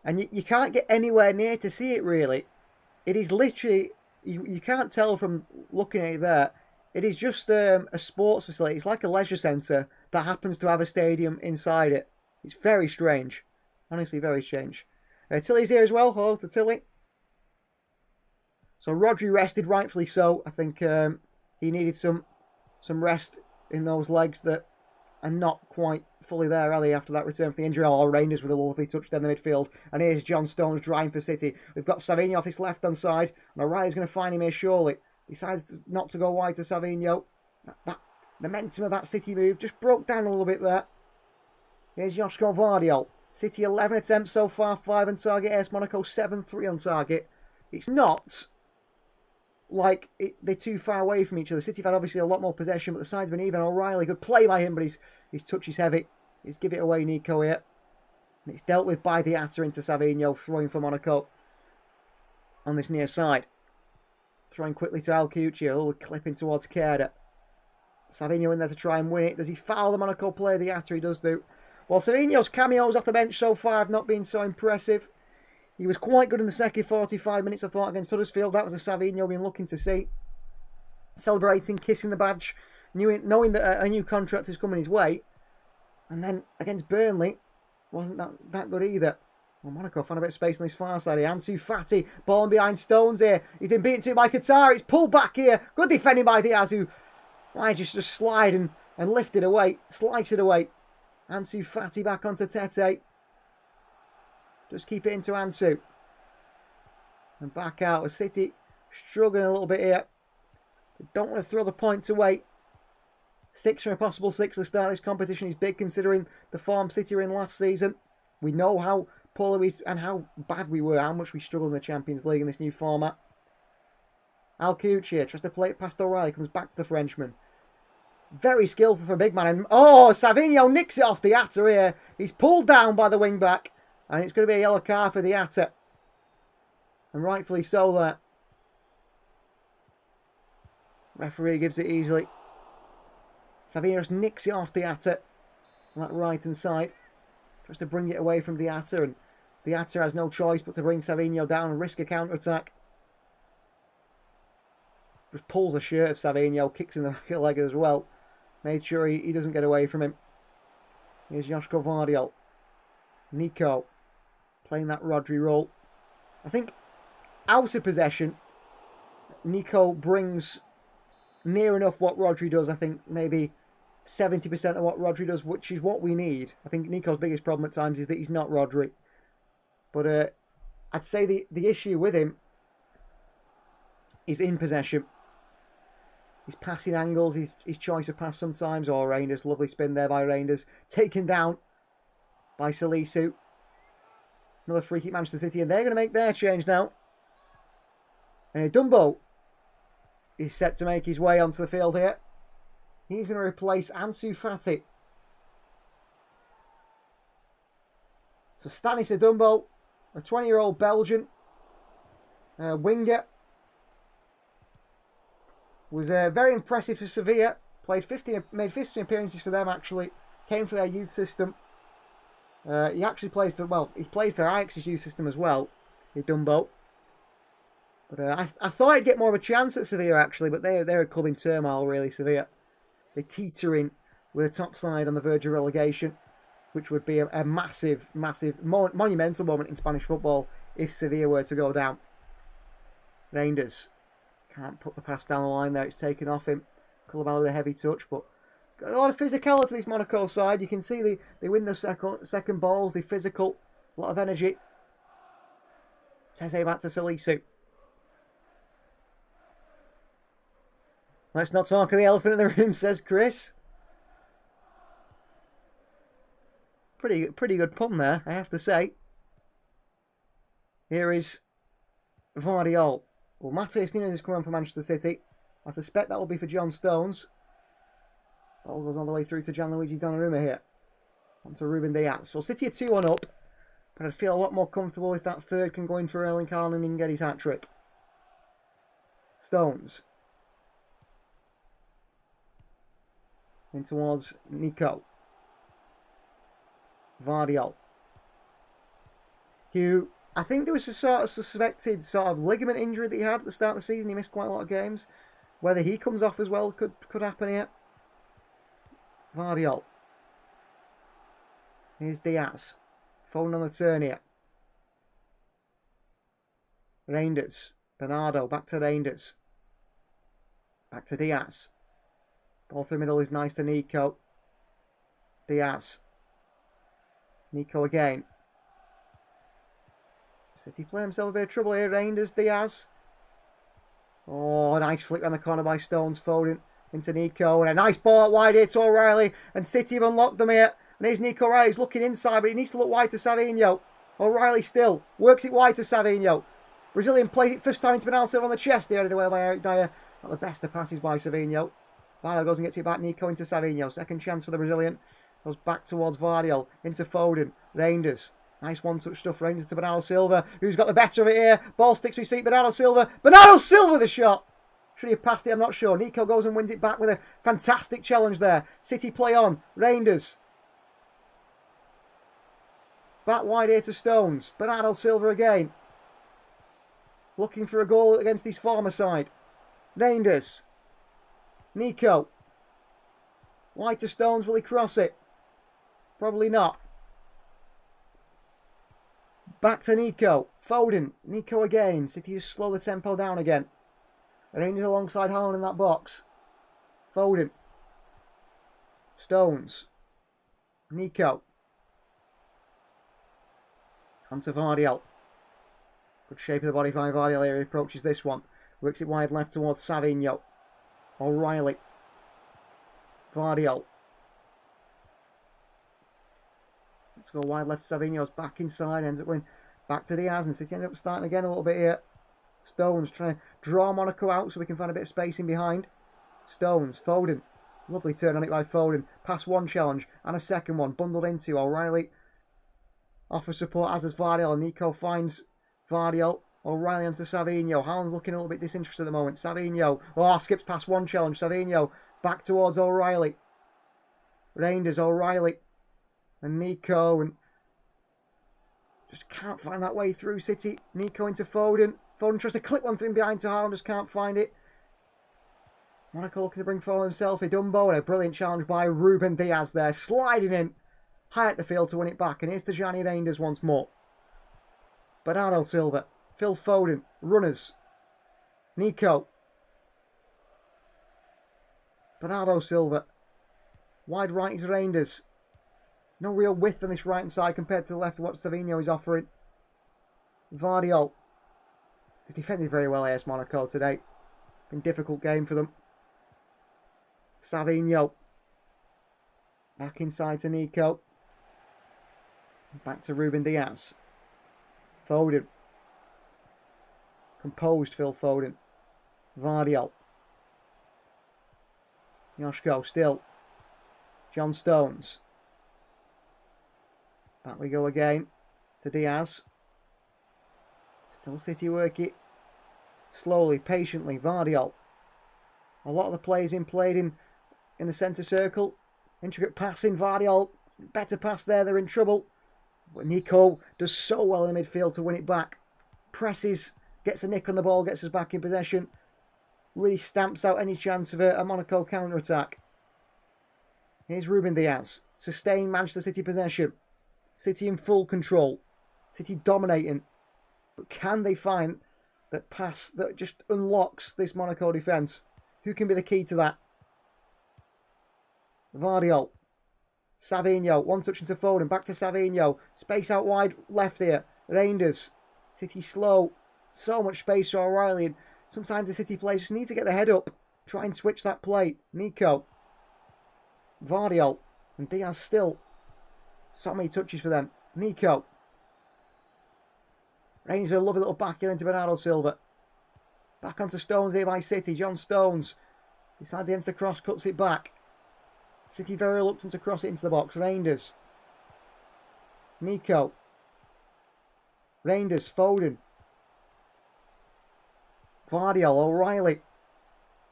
And you can't get anywhere near to see it, really. It is literally... You can't tell from looking at it there. It is just a sports facility. It's like a leisure centre that happens to have a stadium inside it. It's very strange. Honestly, very strange. Tilly's here as well. Hello to Tilly. So Rodri rested, rightfully so. I think he needed some rest in those legs that are not quite fully there, are they, after that return from the injury? Oh, Rangers with a lovely touch down the midfield. And here's John Stones drying for City. We've got Savinho off this left-hand side. And O'Reilly's going to find him here, surely. Decides not to go wide to Savinho. The momentum of that City move just broke down a little bit there. Here's Joško Vardiol. City 11 attempts so far, 5 on target. AS Monaco 7-3 on target. It's not like they're too far away from each other. City have had obviously a lot more possession, but the side's been even. O'Reilly, good play by him, but his touch is heavy. He's give it away, Nico here. And it's dealt with by the Atta into Savinho, throwing for Monaco on this near side. Throwing quickly to Alcouch, a little clipping towards Kerda. Savinho in there to try and win it. Does he foul the Monaco player? The Atta, he does do. Well, Savinho's cameos off the bench so far have not been so impressive. He was quite good in the second 45 minutes, I thought, against Huddersfield. That was a Savinho been looking to see. Celebrating, kissing the badge, knowing that a new contract is coming his way. And then against Burnley, wasn't that good either. Well, Monaco found a bit of space on this far side here. Ansu Fati, ball behind Stones here. He's been beaten to by Qatar. It's pulled back here. Good defending by Diaz, who might just slide and lift it away. Slice it away. Ansu Fati back onto Tete. Just keep it into Ansu. And back out. With City struggling a little bit here. They don't want to throw the points away. 6 from a possible 6 to start this competition is big, considering the form City were in last season. We know how poor we and how bad we were, how much we struggled in the Champions League in this new format. Alcouch here tries to play it past O'Reilly, comes back to the Frenchman. Very skillful for a big man. And oh, Savinho nicks it off the Atta here. He's pulled down by the wing back. And it's going to be a yellow card for the Atta. And rightfully so there. Referee gives it easily. Savinho just nicks it off the Atta on that right hand side. Tries to bring it away from the Atta, and the Atta has no choice but to bring Savinho down and risk a counter-attack. Just pulls the shirt of Savinho, kicks him in the back of the leg as well. Made sure he doesn't get away from him. Here's Joško Vardiol. Nico playing that Rodri role. I think out of possession, Nico brings near enough what Rodri does. I think maybe 70% of what Rodri does, which is what we need. I think Nico's biggest problem at times is that he's not Rodri. But I'd say the issue with him is in possession. His passing angles, his choice of pass sometimes. Oh, Reinders, lovely spin there by Reinders. Taken down by Salisu. Another free kick, Manchester City, and they're going to make their change now. And Dumbo is set to make his way onto the field here. He's going to replace Ansu Fati. So Stanis Dumbo, a 20-year-old Belgian, winger. Was very impressive for Sevilla. Made 15 appearances for them, actually. Came for their youth system. He actually played for, well, he played for Ajax's youth system as well. He'd done both. But I thought he'd get more of a chance at Sevilla, actually, but they're a club in turmoil, really, Sevilla. They're teetering with a top side on the verge of relegation, which would be a massive, monumental moment in Spanish football if Sevilla were to go down. Reinders can't put the pass down the line there. It's taken off him. Coulibaly with a heavy touch, but got a lot of physicality to this Monaco side. You can see they win the second balls. They're physical. A lot of energy. Teze back to Salisu. Let's not talk of the elephant in the room, says Chris. Pretty good pun there, I have to say. Here is Vardiol. Well, Matheus Nunes is coming on for Manchester City. I suspect that will be for John Stones. Ball goes all the way through to Gianluigi Donnarumma here. On to Ruben Diaz. Well, City are 2-1 up, but I'd feel a lot more comfortable if that third can go in for Erling Haaland and get his hat-trick. Stones. In towards Nico. Vardiol. Who, I think there was a sort of suspected sort of ligament injury that he had at the start of the season. He missed quite a lot of games. Whether he comes off as well could happen here. Vardiol. Here's Diaz. Phone on the turn here. Reinders. Bernardo. Back to Reinders. Back to Diaz. Ball through the middle is nice to Nico. Diaz. Nico again. City play himself a bit of trouble here. Reinders. Diaz. Oh, nice flick around the corner by Stones. Foden into Nico. And a nice ball out wide here to O'Reilly. And City have unlocked them here. And here's Nico O'Reilly. He's looking inside, but he needs to look wide to Savinho. O'Reilly still works it wide to Savinho. Brazilian plays it first time into Bernardo Silva on the chest. Here away by Eric Dyer. Not the best of passes by Savinho. Vardiol goes and gets it back. Nico into Savinho. Second chance for the Brazilian. Goes back towards Vardiol. Into Foden. Reinders. Nice one-touch stuff. Reinders to Bernardo Silva. Who's got the better of it here. Ball sticks to his feet. Bernardo Silva. Bernardo Silva with the shot. Should he have passed it? I'm not sure. Nico goes and wins it back with a fantastic challenge there. City play on. Reinders. Back wide here to Stones. Bernardo Silva again. Looking for a goal against his former side. Reinders. Nico. Wide to Stones. Will he cross it? Probably not. Back to Nico. Foden. Nico again. City just slow the tempo down again. Reinders alongside Haaland in that box. Foden. Stones. Nico. Onto Vardiol. Good shape of the body by Vardiol here. He approaches this one. Works it wide left towards Savinho. O'Reilly. Vardiol. Let's go wide left. Savinho's back inside. Ends up going back to Diaz. And City end up starting again a little bit here. Stones trying to draw Monaco out so we can find a bit of space in behind. Stones. Foden. Lovely turn on it by Foden. Pass one challenge and a second one. Bundled into O'Reilly. Offers support as does Vardiol. Nico finds Vardiol. O'Reilly onto Savinho. Haaland's looking a little bit disinterested at the moment. Savinho. Oh, skips past one challenge. Savinho back towards O'Reilly. Reinders. O'Reilly. And Nico. And just can't find that way through City. Nico into Foden. Foden tries to clip one thing behind to Haaland. Just can't find it. Monaco looking to bring forward himself. A Dumbo. And a brilliant challenge by Ruben Diaz there. Sliding in. High at the field to win it back. And here's to Gianni Reinders once more. Bernardo Silva. Phil Foden. Runners. Nico. Bernardo Silva. Wide right is Reinders. No real width on this right hand side compared to the left of what Savinho is offering. Vardiol. They defended very well AS Monaco today. Been a difficult game for them. Savinho. Back inside to Nico. Back to Ruben Diaz. Foden. Composed Phil Foden. Vardiol. Joshko still. John Stones. Back we go again to Diaz. Still City work it. Slowly, patiently, Vardiol. A lot of the players being played in the centre circle. Intricate passing, Vardiol. Better pass there, they're in trouble. But Nico does so well in the midfield to win it back. Presses, gets a nick on the ball, gets us back in possession. Really stamps out any chance of a Monaco counter-attack. Here's Ruben Diaz. Sustained Manchester City possession. City in full control. City dominating. But can they find that pass that just unlocks this Monaco defence? Who can be the key to that? Vardiol. Savinho. One touch into Foden. Back to Savinho. Space out wide left here. Reinders. City slow. So much space for O'Reilly. And sometimes the City players just need to get their head up. Try and switch that play. Nico. Vardiol. And Diaz still. So many touches for them. Nico. Reinders with a lovely little back heel into Bernardo Silva. Back onto Stones here by City. John Stones. Decides against the cross. Cuts it back. City very reluctant to cross it into the box. Reinders. Nico. Reinders. Foden. Vardiol. O'Reilly.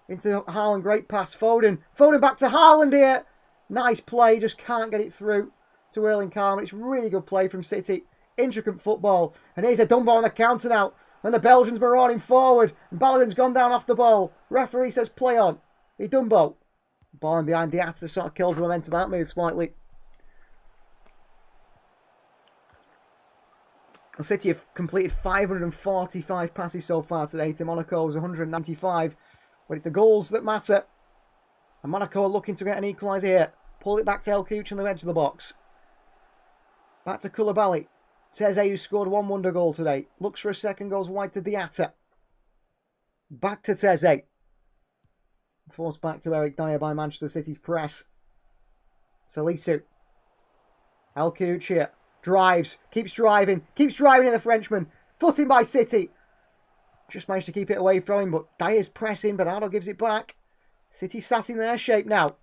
Into Haaland. Great pass. Foden. Foden back to Haaland here. Nice play. Just can't get it through to Erling Haaland. It's really good play from City. Intricate football. And here's a Dumbo on the counter now. And the Belgians marauding forward. And Balogun's gone down off the ball. Referee says play on. He Dumbo. Ball in behind Diaz sort of kills the momentum of that move slightly. Well, City have completed 545 passes so far today to Monaco's 195. But it's the goals that matter. And Monaco are looking to get an equaliser here. Pull it back to El Couch on the edge of the box. Back to Koulibaly. Teze, who scored one wonder goal today. Looks for a second, goes wide to Diatta. Back to Teze. Forced back to Eric Dyer by Manchester City's press. Salisu. El Couch here. Drives. Keeps driving in the Frenchman. Footing by City. Just managed to keep it away from him, but Dyer's pressing. Bernardo gives it back. City sat in their shape now.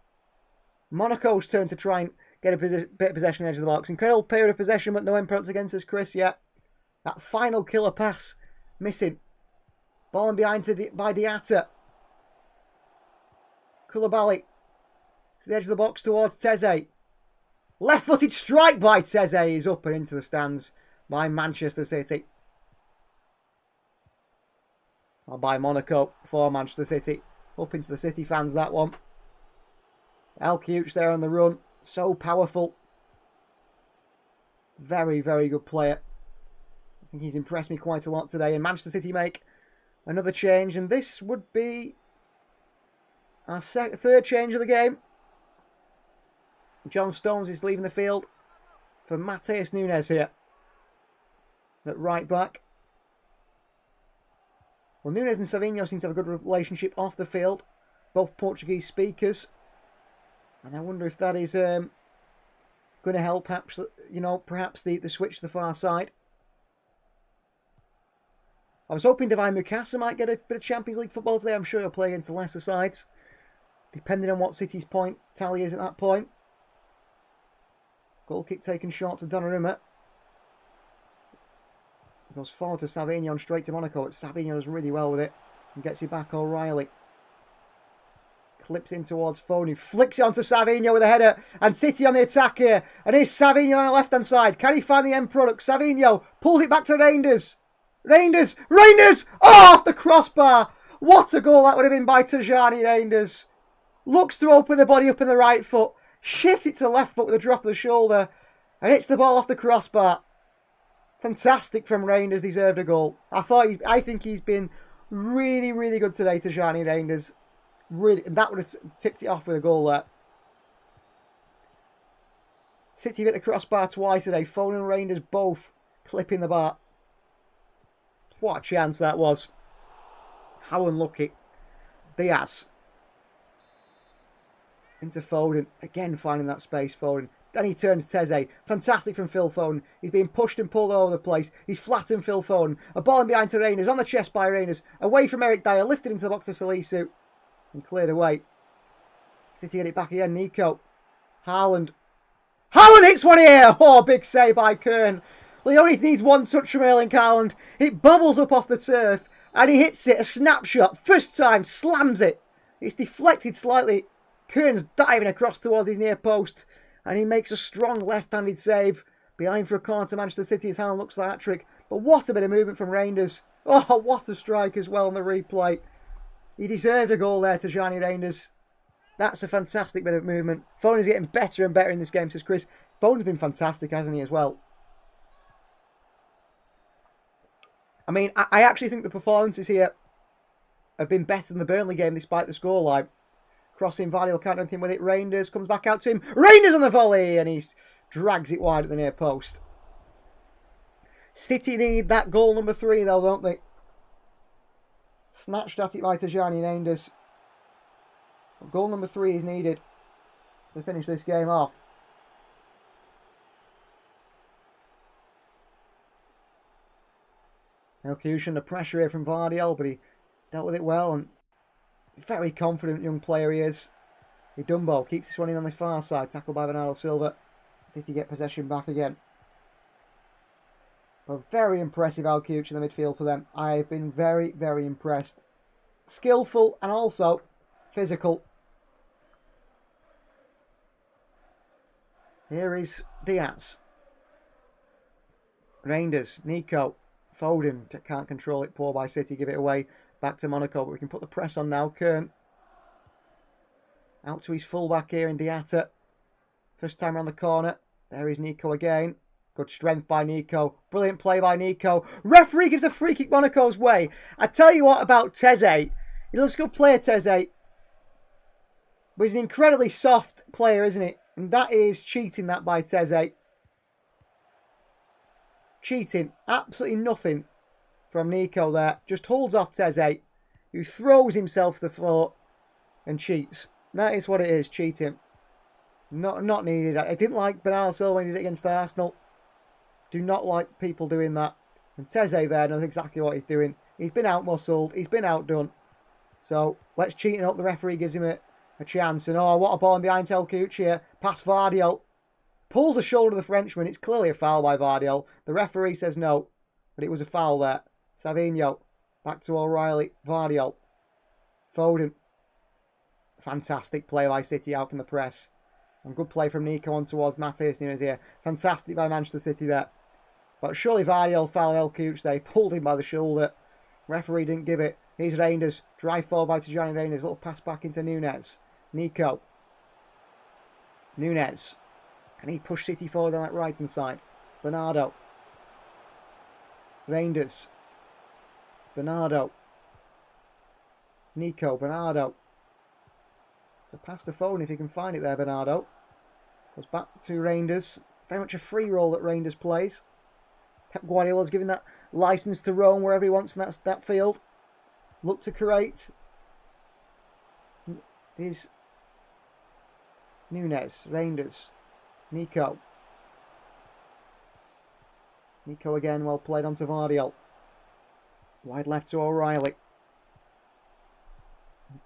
Monaco's turn to try and get a bit of possession on the edge of the box. Incredible period of possession, but no inputs against us, Chris, yet. That final killer pass. Missing. Ball in behind by Diatta. Koulibaly. To the edge of the box towards Teze. Left-footed strike by Teze is up and into the stands by Manchester City. Or by Monaco for Manchester City. Up into the City fans, that one. El Couch there on the run. So powerful. Very, very good player. I think he's impressed me quite a lot today. And Manchester City make another change. And this would be our third change of the game. John Stones is leaving the field for Matheus Nunes here. At right back. Well, Nunes and Savinho seem to have a good relationship off the field. Both Portuguese speakers. And I wonder if that is going to help, perhaps, perhaps the switch to the far side. I was hoping Divine Mukasa might get a bit of Champions League football today. I'm sure he'll play against the lesser sides, depending on what City's point tally is at that point. Goal kick taken short to Donnarumma. Goes forward to Savinho and straight to Monaco. But Savinho does really well with it and gets it back. O'Reilly clips in towards Foden. Flicks it onto Savinho with a header. And City on the attack here. And here's Savinho on the left-hand side. Can he find the end product? Savinho pulls it back to Reinders. Reinders! Oh, off the crossbar. What a goal that would have been by Tajani Reinders. Looks to open the body up in the right foot. Shifts it to the left foot with a drop of the shoulder. And hits the ball off the crossbar. Fantastic from Reinders. Deserved a goal. I think he's been really, really good today, Tajani Reinders. Really, and that would have tipped it off with a goal there. City hit the crossbar twice today. Foden and Reinders both clipping the bar. What a chance that was. How unlucky. Diaz. Into Foden. Again finding that space, Foden. Then he turns Teze. Fantastic from Phil Foden. He's being pushed and pulled all over the place. He's flattened Phil Foden. A ball in behind to Reinders. On the chest by Reinders. Away from Eric Dyer. Lifted into the box to Salisu. And cleared away. City get it back again. Nico. Haaland. Haaland hits one here! Oh, big save by Kern. Well, he only needs one touch from Erling Haaland. It bubbles up off the turf. And he hits it, a snapshot. First time, slams it. It's deflected slightly. Kern's diving across towards his near post. And he makes a strong left-handed save. Behind for a corner to Manchester City as Haaland looks for the hat-trick. But what a bit of movement from Reinders. Oh, what a strike as well on the replay. He deserved a goal there to Gianni Reinders. That's a fantastic bit of movement. Foden's getting better and better in this game, says Chris. Foden's been fantastic, hasn't he, as well? I mean, I actually think the performances here have been better than the Burnley game despite the scoreline. Crossing, Vardy can't do anything with it. Reinders comes back out to him. Reinders on the volley! And he drags it wide at the near post. City need that goal number 3 though, don't they? Snatched at it by Gianni Reinders. Goal number 3 is needed to finish this game off. Elkiush under pressure here from Vardiel, but he dealt with it well and very confident young player he is. Dumbo keeps this one in on the far side, tackled by Bernardo Silva. City get possession back again. A very impressive Elkiush in the midfield for them. I've been very, very impressed. Skillful and also physical. Here is Diaz. Reinders, Nico, Foden can't control it. Poor by City, give it away. Back to Monaco, but we can put the press on now. Kern. Out to his fullback here in Diatta. First time around the corner. There is Nico again. Good strength by Nico. Brilliant play by Nico. Referee gives a free kick Monaco's way. I tell you what about Teze. He looks a good player, Teze. But he's an incredibly soft player, isn't it? And that is cheating, that by Teze. Cheating. Absolutely nothing from Nico there. Just holds off Teze, who throws himself to the floor and cheats. That is what it is, cheating. Not needed. I didn't like Bernardo Silva when he did it against Arsenal. Do not like people doing that. And Teze there knows exactly what he's doing. He's been out-muscled. He's been outdone. So let's cheat and hope the referee gives him a chance. And oh, what a ball in behind Elkiuch here. Past Vardiel. Pulls the shoulder of the Frenchman. It's clearly a foul by Vardiel. The referee says no. But it was a foul there. Savinho. Back to O'Reilly. Vardiel. Foden. Fantastic play by City out from the press. And good play from Nico on towards Matheus Nunes here. Fantastic by Manchester City there. But surely Vardiel fouled Elkiuch there. He pulled him by the shoulder. Referee didn't give it. Here's Reinders. Drive forward by Gianni Reinders. Little pass back into Nunes. Nico. Nunes. Can he push City forward on that right hand side? Bernardo. Reinders. Bernardo. Nico. Bernardo. The pass to Foden if he can find it there, Bernardo. Goes back to Reinders. Very much a free role that Reinders plays. Pep Guardiola's giving that licence to roam wherever he wants in that field. Look to create. Here's Nunes, Reinders, Nico. Nico again, well played onto Vardiel. Wide left to O'Reilly.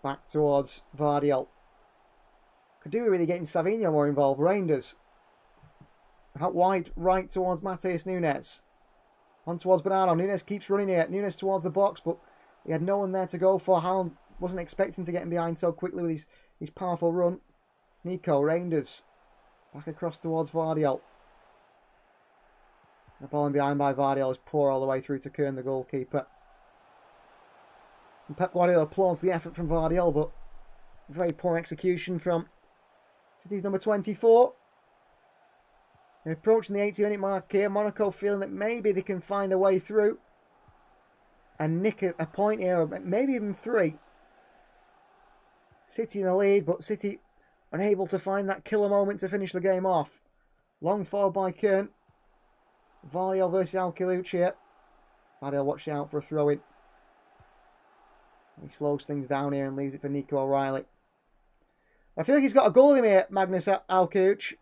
Back towards Vardiel. Could do with really getting Savinho more involved. Reinders. Out wide right towards Matheus Nunes. On towards Bernardo. Nunes keeps running here. Nunes towards the box, but he had no one there to go for. Haaland wasn't expecting to get him behind so quickly with his powerful run. Nico, Reinders. Back across towards Vardiel. The ball in behind by Vardiel is poor all the way through to Kern, the goalkeeper. And Pep Guardiola applauds the effort from Vardiel, but very poor execution from City's number 24. They're approaching the 80-minute mark here. Monaco feeling that maybe they can find a way through and nick a point here, or maybe even 3. City in the lead, but City unable to find that killer moment to finish the game off. Long forward by Kern. Vardiel versus Elkiuch here. Vardiel watching out for a throw-in. He slows things down here and leaves it for Nico O'Reilly. I feel like he's got a goal in here, Magnus Elkiuch.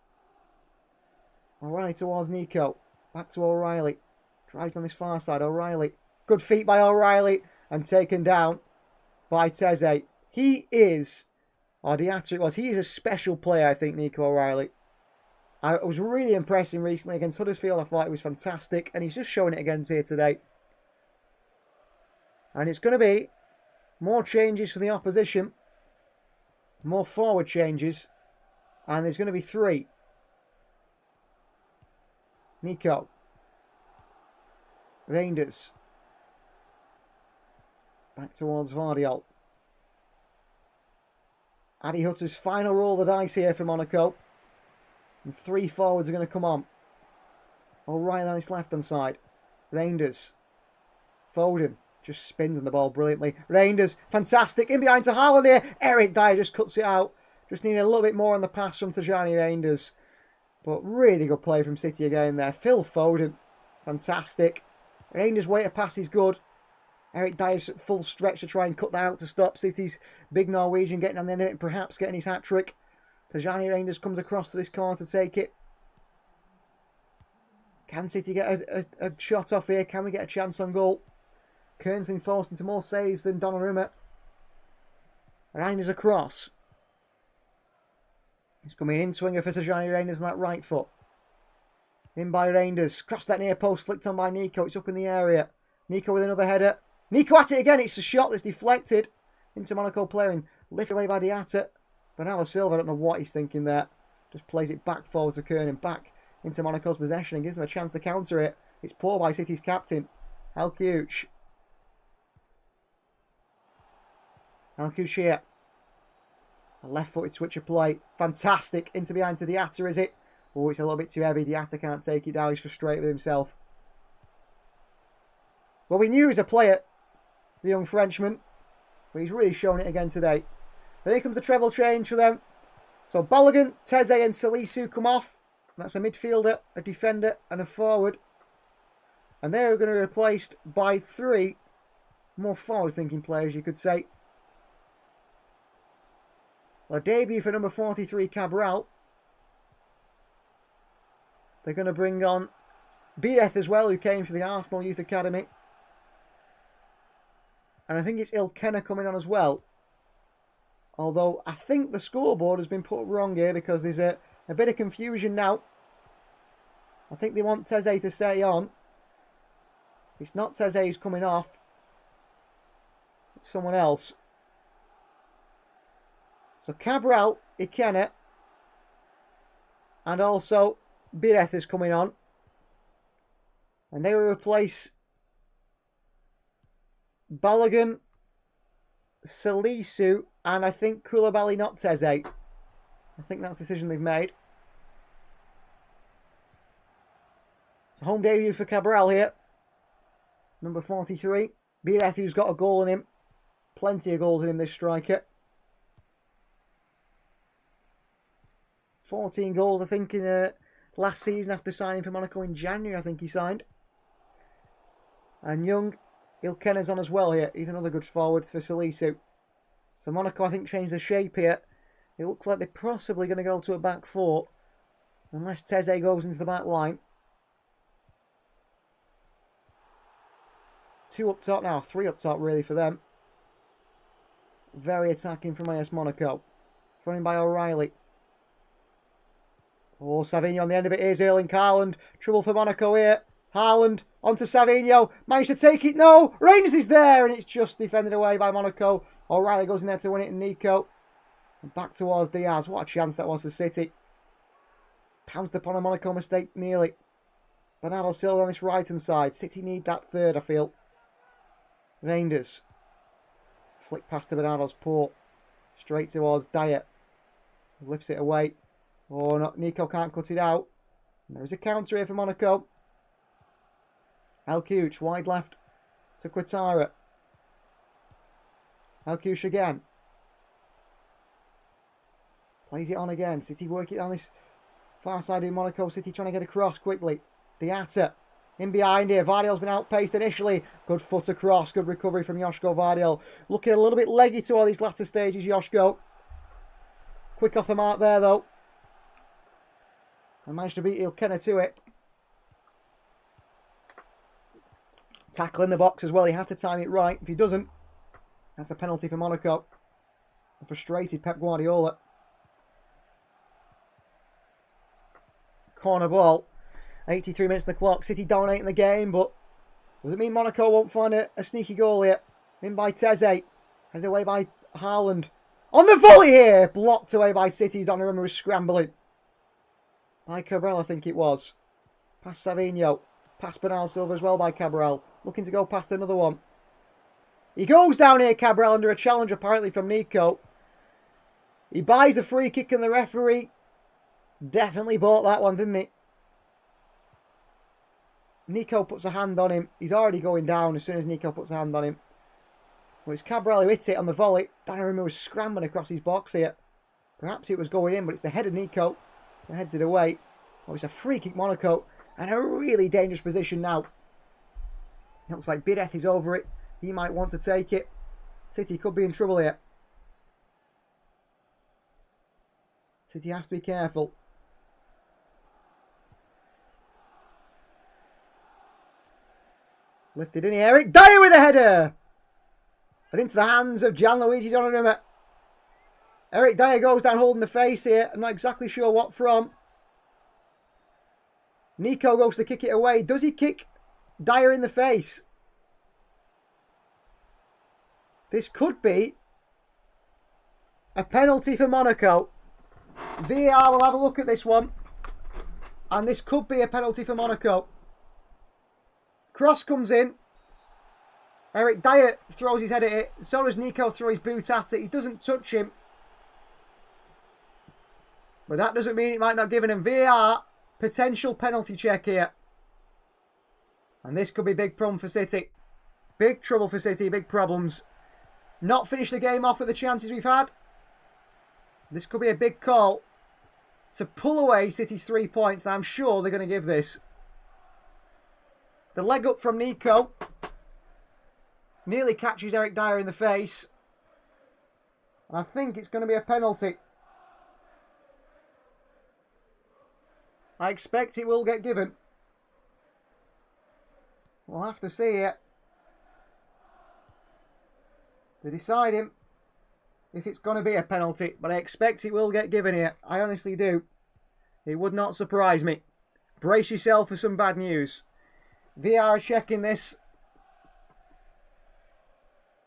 O'Reilly towards Nico. Back to O'Reilly. Drives on this far side. O'Reilly. Good feet by O'Reilly. And taken down by Teze. He is, or Diatta it was, he is a special player, I think, Nico O'Reilly. I was really impressed him recently against Huddersfield. I thought it was fantastic. And he's just showing it again here today. And it's going to be more changes for the opposition. More forward changes. And there's going to be 3. Nico. Reinders. Back towards Vardiol. Adi Hutter's final roll of the dice here for Monaco. And 3 forwards are going to come on. O'Reilly on his left-hand side. Reinders. Foden just spins on the ball brilliantly. Reinders, fantastic. In behind to Haaland here. Eric Dyer just cuts it out. Just needed a little bit more on the pass from Tajani Reinders. But really good play from City again there. Phil Foden, fantastic. Reinders' way to pass is good. Eric Dyer's full stretch to try and cut that out to stop City's big Norwegian getting on the end of it and perhaps getting his hat-trick. Tajani Reinders comes across to this corner to take it. Can City get a shot off here? Can we get a chance on goal? Kern's been forced into more saves than Donnarumma. Reinders across. He's coming in, swinger for Tajani Reinders on that right foot. In by Reinders. Cross that near post, flicked on by Nico. It's up in the area. Nico with another header. Nico at it again. It's a shot that's deflected into Monaco player and lifted away by Diatta. Bernardo Silva, I don't know what he's thinking there. Just plays it back forward to Kern and back into Monaco's possession and gives them a chance to counter it. It's poor by City's captain, Halkuch. Halkuch here. A left-footed switch of play. Fantastic. Into behind to Diatta, is it? Oh, it's a little bit too heavy. Diatta can't take it down. He's frustrated with himself. Well, we knew he was a player, the young Frenchman. But he's really shown it again today. And here comes the treble change for them. So Balogun, Teze and Salisu come off. That's a midfielder, a defender and a forward. And they're going to be replaced by 3 more forward-thinking players, you could say. Well, a debut for number 43, Cabral. They're going to bring on Bireth as well, who came from the Arsenal Youth Academy. And I think it's Ilkena coming on as well. Although I think the scoreboard has been put wrong here because there's a bit of confusion now. I think they want Teze to stay on. It's not Teze who's coming off. It's someone else. So Cabral, Ikena, and also Bireth is coming on. And they will replace Balogun, Salisu, and I think Koulibaly, not Teze. I think that's the decision they've made. It's a home debut for Cabral here. Number 43. Bireth, who's got a goal in him. Plenty of goals in him, this striker. 14 goals, I think, in last season after signing for Monaco in January, I think he signed. And young Ilkena's on as well here. He's another good forward for Salisu. So Monaco, I think, changed the shape here. It looks like they're possibly going to go to a back 4. Unless Teze goes into the back line. 2 up top now. 3 up top, really, for them. Very attacking from AS Monaco. Running by O'Reilly. Oh, Savinho on the end of it. Here's Erling Haaland. Trouble for Monaco here. Haaland onto Savinho. Managed to take it. No! Reinders is there. And it's just defended away by Monaco. O'Reilly goes in there to win it. And Nico. And back towards Diaz. What a chance that was for City. Pounced upon a Monaco mistake nearly. Bernardo Silva on this right-hand side. City need that third, I feel. Reinders. Flick past to Bernardo's port. Straight towards Dyer. Lifts it away. Oh, no, Nico can't cut it out. And there is a counter here for Monaco. Halkuch, wide left to Quattara. Halkuch again. Plays it on again. City work it on this far side in Monaco. City trying to get across quickly. Diatta in behind here. Vardiol's been outpaced initially. Good foot across. Good recovery from Joško Vardiol. Looking a little bit leggy to all these latter stages, Joško. Quick off the mark there, though. And managed to beat Ilkena to it. Tackle in the box as well. He had to time it right. If he doesn't, that's a penalty for Monaco. A frustrated Pep Guardiola. Corner ball. 83 minutes on the clock. City dominating the game, but does it mean Monaco won't find a sneaky goal here? In by Teze. Headed away by Haaland. On the volley here! Blocked away by City. Donnarumma was scrambling. By Cabral, I think it was. Past Savinho. Past Bernardo Silva as well by Cabral. Looking to go past another one. He goes down here, Cabral, under a challenge apparently from Nico. He buys the free kick and the referee definitely bought that one, didn't he? Nico puts a hand on him. He's already going down as soon as Nico puts a hand on him. Well, it's Cabral who hit it on the volley. Donnarumma was scrambling across his box here. Perhaps it was going in, but it's the head of Nico that heads it away. Oh, it's a free kick, Monaco. And a really dangerous position now. Looks like Bideth is over it. He might want to take it. City could be in trouble here. City have to be careful. Lifted in here. Eric Dyer with a header. But into the hands of Gianluigi Donnarumma. Eric Dyer goes down holding the face here. I'm not exactly sure what from. Nico goes to kick it away. Does he kick Dyer in the face? This could be a penalty for Monaco. VAR will have a look at this one. And this could be a penalty for Monaco. Cross comes in. Eric Dyer throws his head at it. So does Nico throw his boot at it. He doesn't touch him. But that doesn't mean it might not give him VAR. Potential penalty check here. And this could be big problem for City. Big trouble for City. Big problems. Not finish the game off with the chances we've had. This could be a big call to pull away City's 3 points. And I'm sure they're going to give this. The leg up from Nico. Nearly catches Eric Dyer in the face. And I think it's going to be a penalty. I expect it will get given. We'll have to see it. They're deciding if it's going to be a penalty. But I expect it will get given here. I honestly do. It would not surprise me. Brace yourself for some bad news. VR is checking this.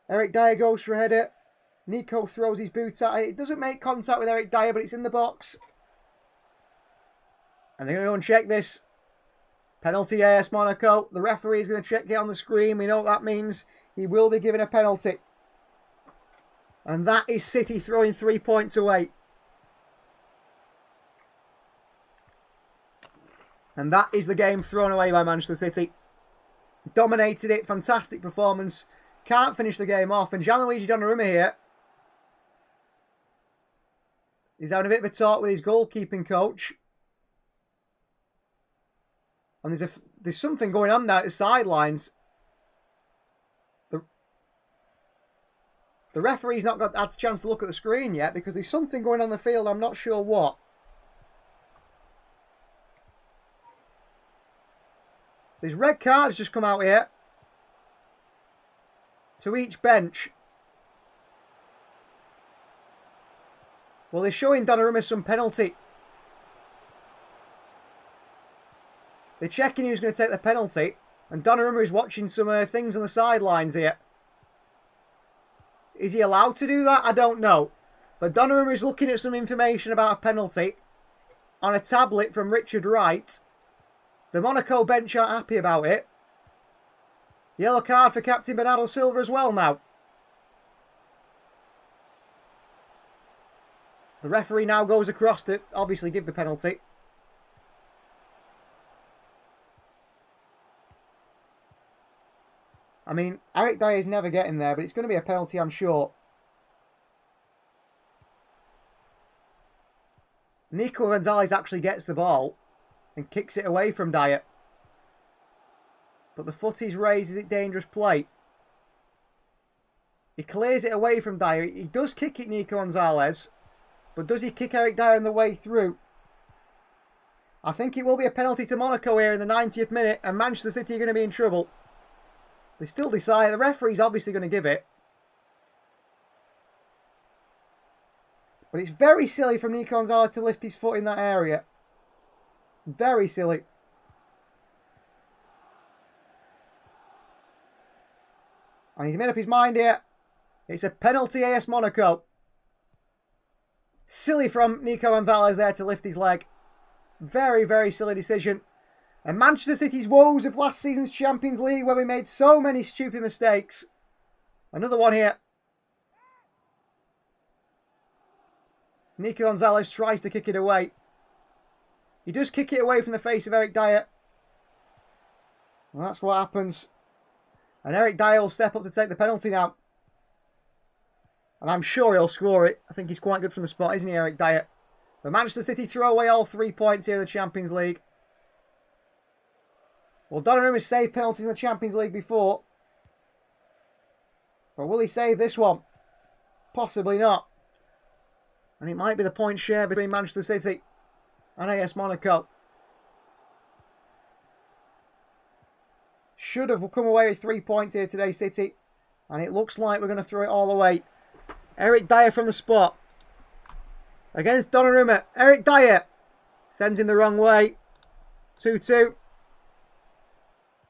Eric Dyer goes for a header. Nico throws his boot at it. It doesn't make contact with Eric Dyer, but it's in the box. And they're going to go and check this. Penalty, yes, Monaco. The referee is going to check it on the screen. We know what that means. He will be given a penalty. And that is City throwing 3 points away. And that is the game thrown away by Manchester City. Dominated it. Fantastic performance. Can't finish the game off. And Gianluigi Donnarumma here is having a bit of a talk with his goalkeeping coach. And there's something going on now at the sidelines. The referee's not had a chance to look at the screen yet because there's something going on in the field. I'm not sure what. There's red cards just come out here. To each bench. Well, they're showing Donnarumma some penalty. They're checking who's going to take the penalty. And Donnarumma is watching some things on the sidelines here. Is he allowed to do that? I don't know. But Donnarumma is looking at some information about a penalty on a tablet from Richard Wright. The Monaco bench aren't happy about it. Yellow card for Captain Bernardo Silva as well now. The referee now goes across to obviously give the penalty. I mean, Eric Dyer is never getting there, but it's going to be a penalty, I'm sure. Nico Gonzalez actually gets the ball and kicks it away from Dyer. But the foot is raised. Is it dangerous play? He clears it away from Dyer. He does kick it, Nico Gonzalez. But does he kick Eric Dyer on the way through? I think it will be a penalty to Monaco here in the 90th minute. And Manchester City are going to be in trouble. They still decide. The referee's obviously going to give it. But it's very silly from Nico Gonzalez to lift his foot in that area. Very silly. And he's made up his mind here. It's a penalty, AS Monaco. Silly from Nico Gonzalez there to lift his leg. Very, very silly decision. And Manchester City's woes of last season's Champions League, where we made so many stupid mistakes. Another one here. Nico Gonzalez tries to kick it away. He does kick it away from the face of Eric Dyer. And that's what happens. And Eric Dyer will step up to take the penalty now. And I'm sure he'll score it. I think he's quite good from the spot, isn't he, Eric Dyer? But Manchester City throw away all 3 points here in the Champions League. Well, Donnarumma has saved penalties in the Champions League before. But will he save this one? Possibly not. And it might be the point share between Manchester City and AS Monaco. Should have come away with 3 points here today, City. And it looks like we're going to throw it all away. Eric Dyer from the spot. Against Donnarumma. Eric Dyer sends him the wrong way. 2-2.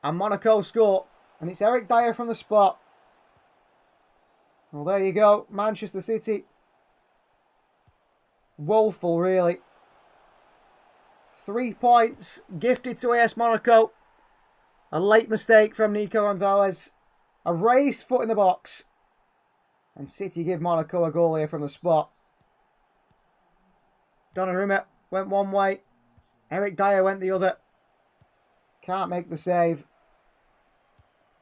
And Monaco score. And it's Eric Dyer from the spot. Well, there you go. Manchester City. Woeful, really. 3 points gifted to AS Monaco. A late mistake from Nico Gonzalez. A raised foot in the box. And City give Monaco a goal here from the spot. Donnarumma went one way. Eric Dyer went the other. Can't make the save.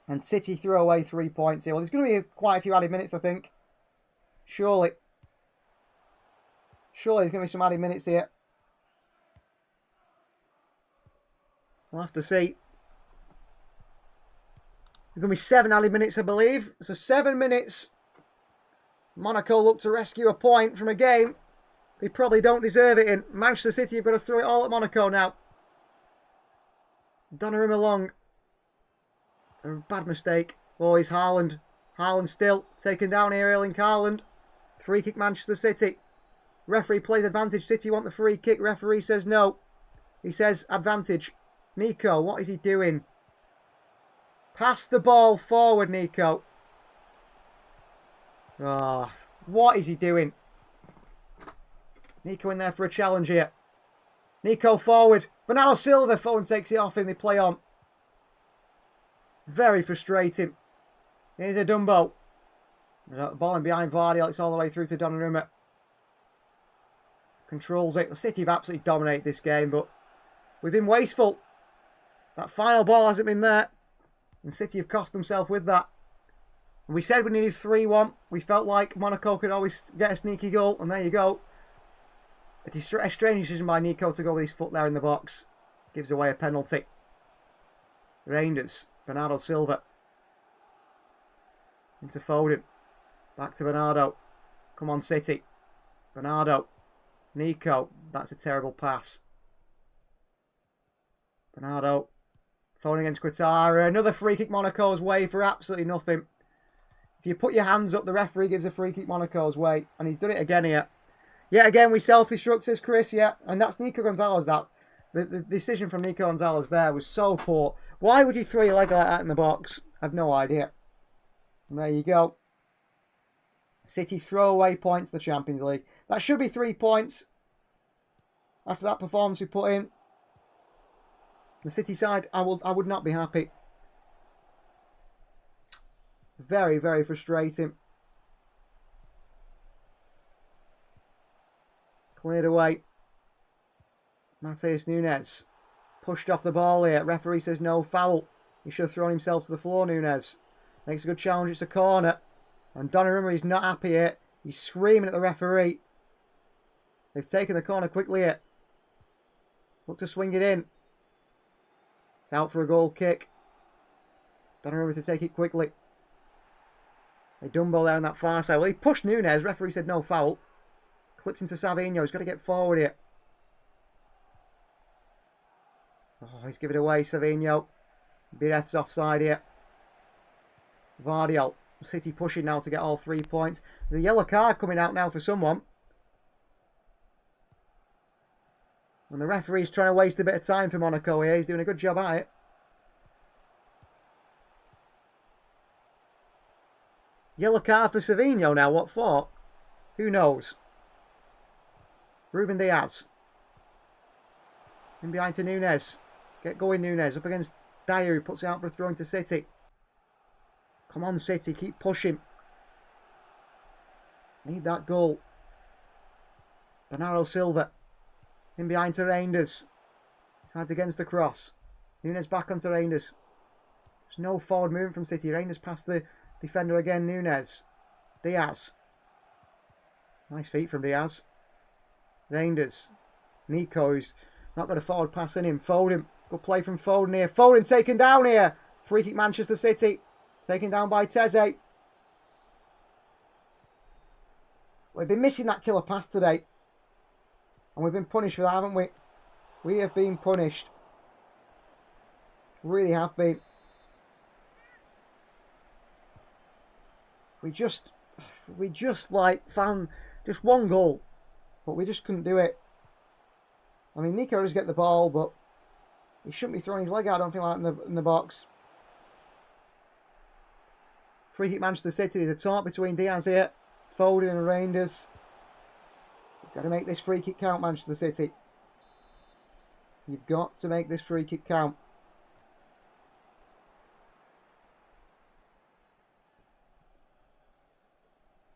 And City throw away 3 points here. Well, there's going to be quite a few added minutes, I think. Surely. Surely there's going to be some added minutes here. We'll have to see. There's going to be 7 added minutes, I believe. So 7 minutes. Monaco look to rescue a point from a game they probably don't deserve it in. Manchester City have got to throw it all at Monaco now. Donnarumma long. A bad mistake. Oh, he's Haaland. Haaland still taken down here, Erling Haaland. Free kick Manchester City. Referee plays advantage. City want the free kick. Referee says no. He says advantage. Nico, what is he doing? Pass the ball forward, Nico. Oh, what is he doing? Nico in there for a challenge here. Nico forward. Bernardo Silva, phone takes it off him. They play on. Very frustrating. Here's a Dumbo. Ball in behind Vardy. It's all the way through to Donnarumma. Controls it. The City have absolutely dominated this game, but we've been wasteful. That final ball hasn't been there. And City have cost themselves with that. And we said we needed 3-1. We felt like Monaco could always get a sneaky goal. And there you go. A strange decision by Nico to go with his foot there in the box. Gives away a penalty. Rangers. Bernardo Silva. Into Foden. Back to Bernardo. Come on, City. Bernardo. Nico. That's a terrible pass. Bernardo. Foden against Quattara. Another free kick Monaco's way for absolutely nothing. If you put your hands up, the referee gives a free kick Monaco's way. And he's done it again here. Yet again, we self-destruct, says Chris, yeah. And that's Nico Gonzalez, that. The decision from Nico Gonzalez there was so poor. Why would you throw your leg like that in the box? I've no idea. And there you go. City throw away points to the Champions League. That should be 3 points. After that performance we put in. The City side, I would not be happy. Very, very frustrating. Cleared away. Matheus Nunes. Pushed off the ball here. Referee says no foul. He should have thrown himself to the floor, Nunes. Makes a good challenge. It's a corner. And Donnarumma is not happy here. He's screaming at the referee. They've taken the corner quickly here. Look to swing it in. It's out for a goal kick. Donnarumma to take it quickly. They Dumbo there on that far side. Well, he pushed Nunes. Referee said no foul. Clips into Savinho. He's got to get forward here. Oh, he's giving it away, Savinho. Biret's offside here. Vardiol. City pushing now to get all 3 points. The yellow card coming out now for someone. And the referee's trying to waste a bit of time for Monaco here. He's doing a good job at it. Yellow card for Savinho now. What for? Who knows? Ruben Diaz. In behind to Nunes. Get going, Nunes. Up against Dyer, who puts it out for a throw into City. Come on, City. Keep pushing. Need that goal. Bernardo Silva. In behind to Reinders. Sides against the cross. Nunes back onto Reinders. There's no forward movement from City. Reinders past the defender again. Nunes. Diaz. Nice feet from Diaz. Reinders. Nico, who's not got a forward pass in him. Foden. Good play from Foden here. Foden taken down here. Free kick Manchester City. Taken down by Teze. We've been missing that killer pass today. And we've been punished for that, haven't we? We have been punished. Really have been. We just like found just one goal. But we just couldn't do it. I mean, Nico does get the ball, but he shouldn't be throwing his leg out, I don't feel like, in the box. Free kick Manchester City. There's a taunt between Diaz here. Foden and Reinders. You've got to make this free kick count, Manchester City. You've got to make this free kick count.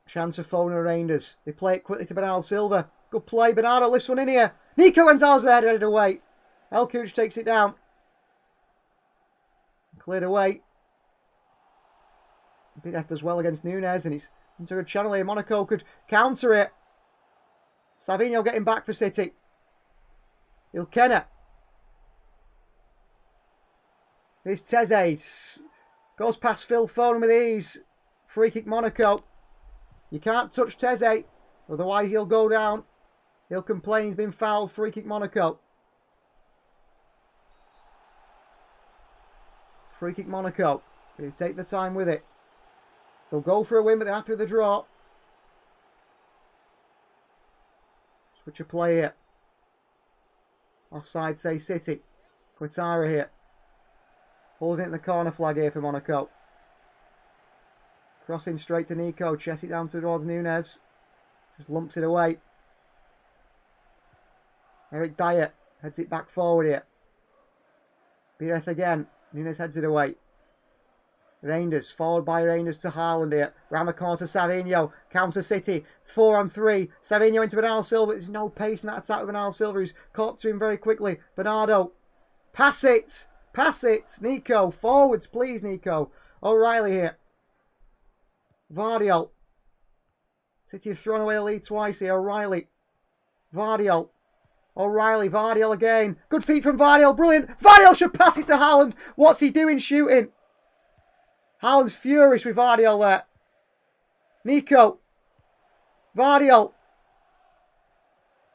Chance for Foden and Reinders. They play it quickly to Bernardo Silva. Good play. Bernardo lifts one in here. Nico Gonzalez there, headed away. El Kuch takes it down. Cleared away. Bit depth as well against Nunes, and it's into a channel here. Monaco could counter it. Savinho getting back for City. Ilkena. Here's Teze. Goes past Phil Foden with ease. Free kick Monaco. You can't touch Teze, otherwise he'll go down. He'll complain he's been fouled. Free kick Monaco. Free kick Monaco. They'll take the time with it. They'll go for a win, but they're happy with the draw. Switch of play here. Offside, say City. Quintara here. Holding it in the corner flag here for Monaco. Crossing straight to Nico. Chest it down towards Nunes. Just lumps it away. Eric Dyer heads it back forward here. Bireth again. Nunes heads it away. Reinders, forward by Reinders to Haaland here. Round the corner to Savinho. Counter City. 4-on-3. Savinho into Bernardo Silva. There's no pace in that attack with Bernardo Silva, who's caught to him very quickly. Bernardo. Pass it. Pass it. Nico. Forwards, please, Nico. O'Reilly here. Vardiol. City have thrown away the lead twice here. O'Reilly. Vardiol. O'Reilly. Vardiol again. Good feet from Vardiol. Brilliant. Vardiol should pass it to Haaland. What's he doing shooting? Haaland's furious with Vardiol there. Nico. Vardiol.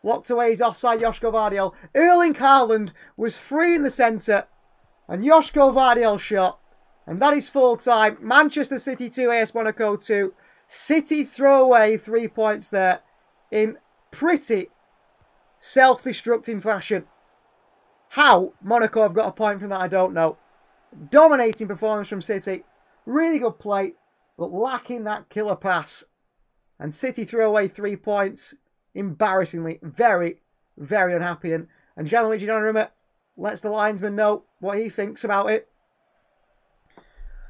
Locked away his offside, Joško Vardiol. Erling Haaland was free in the centre. And Joško Vardiol shot. And that is full time. Manchester City 2, AS Monaco 2. City throw away 3 points there in pretty self-destructing fashion. How Monaco have got a point from that, I don't know. Dominating performance from City. Really good play, but lacking that killer pass. And City throw away 3 points. Embarrassingly, very, very unhappy. And Gianluigi Donnarumma lets the linesman know what he thinks about it.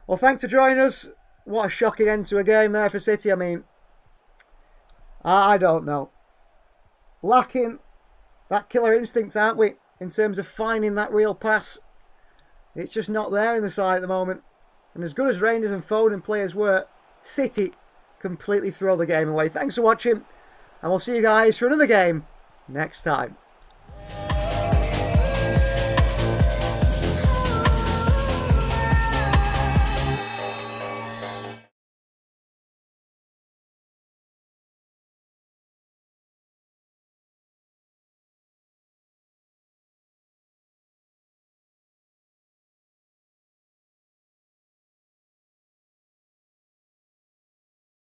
Well, thanks for joining us. What a shocking end to a game there for City. I mean, I don't know. Lacking that killer instinct, aren't we? In terms of finding that real pass. It's just not there in the side at the moment. And as good as Reinders and Foden players were, City completely throw the game away. Thanks for watching. And we'll see you guys for another game next time.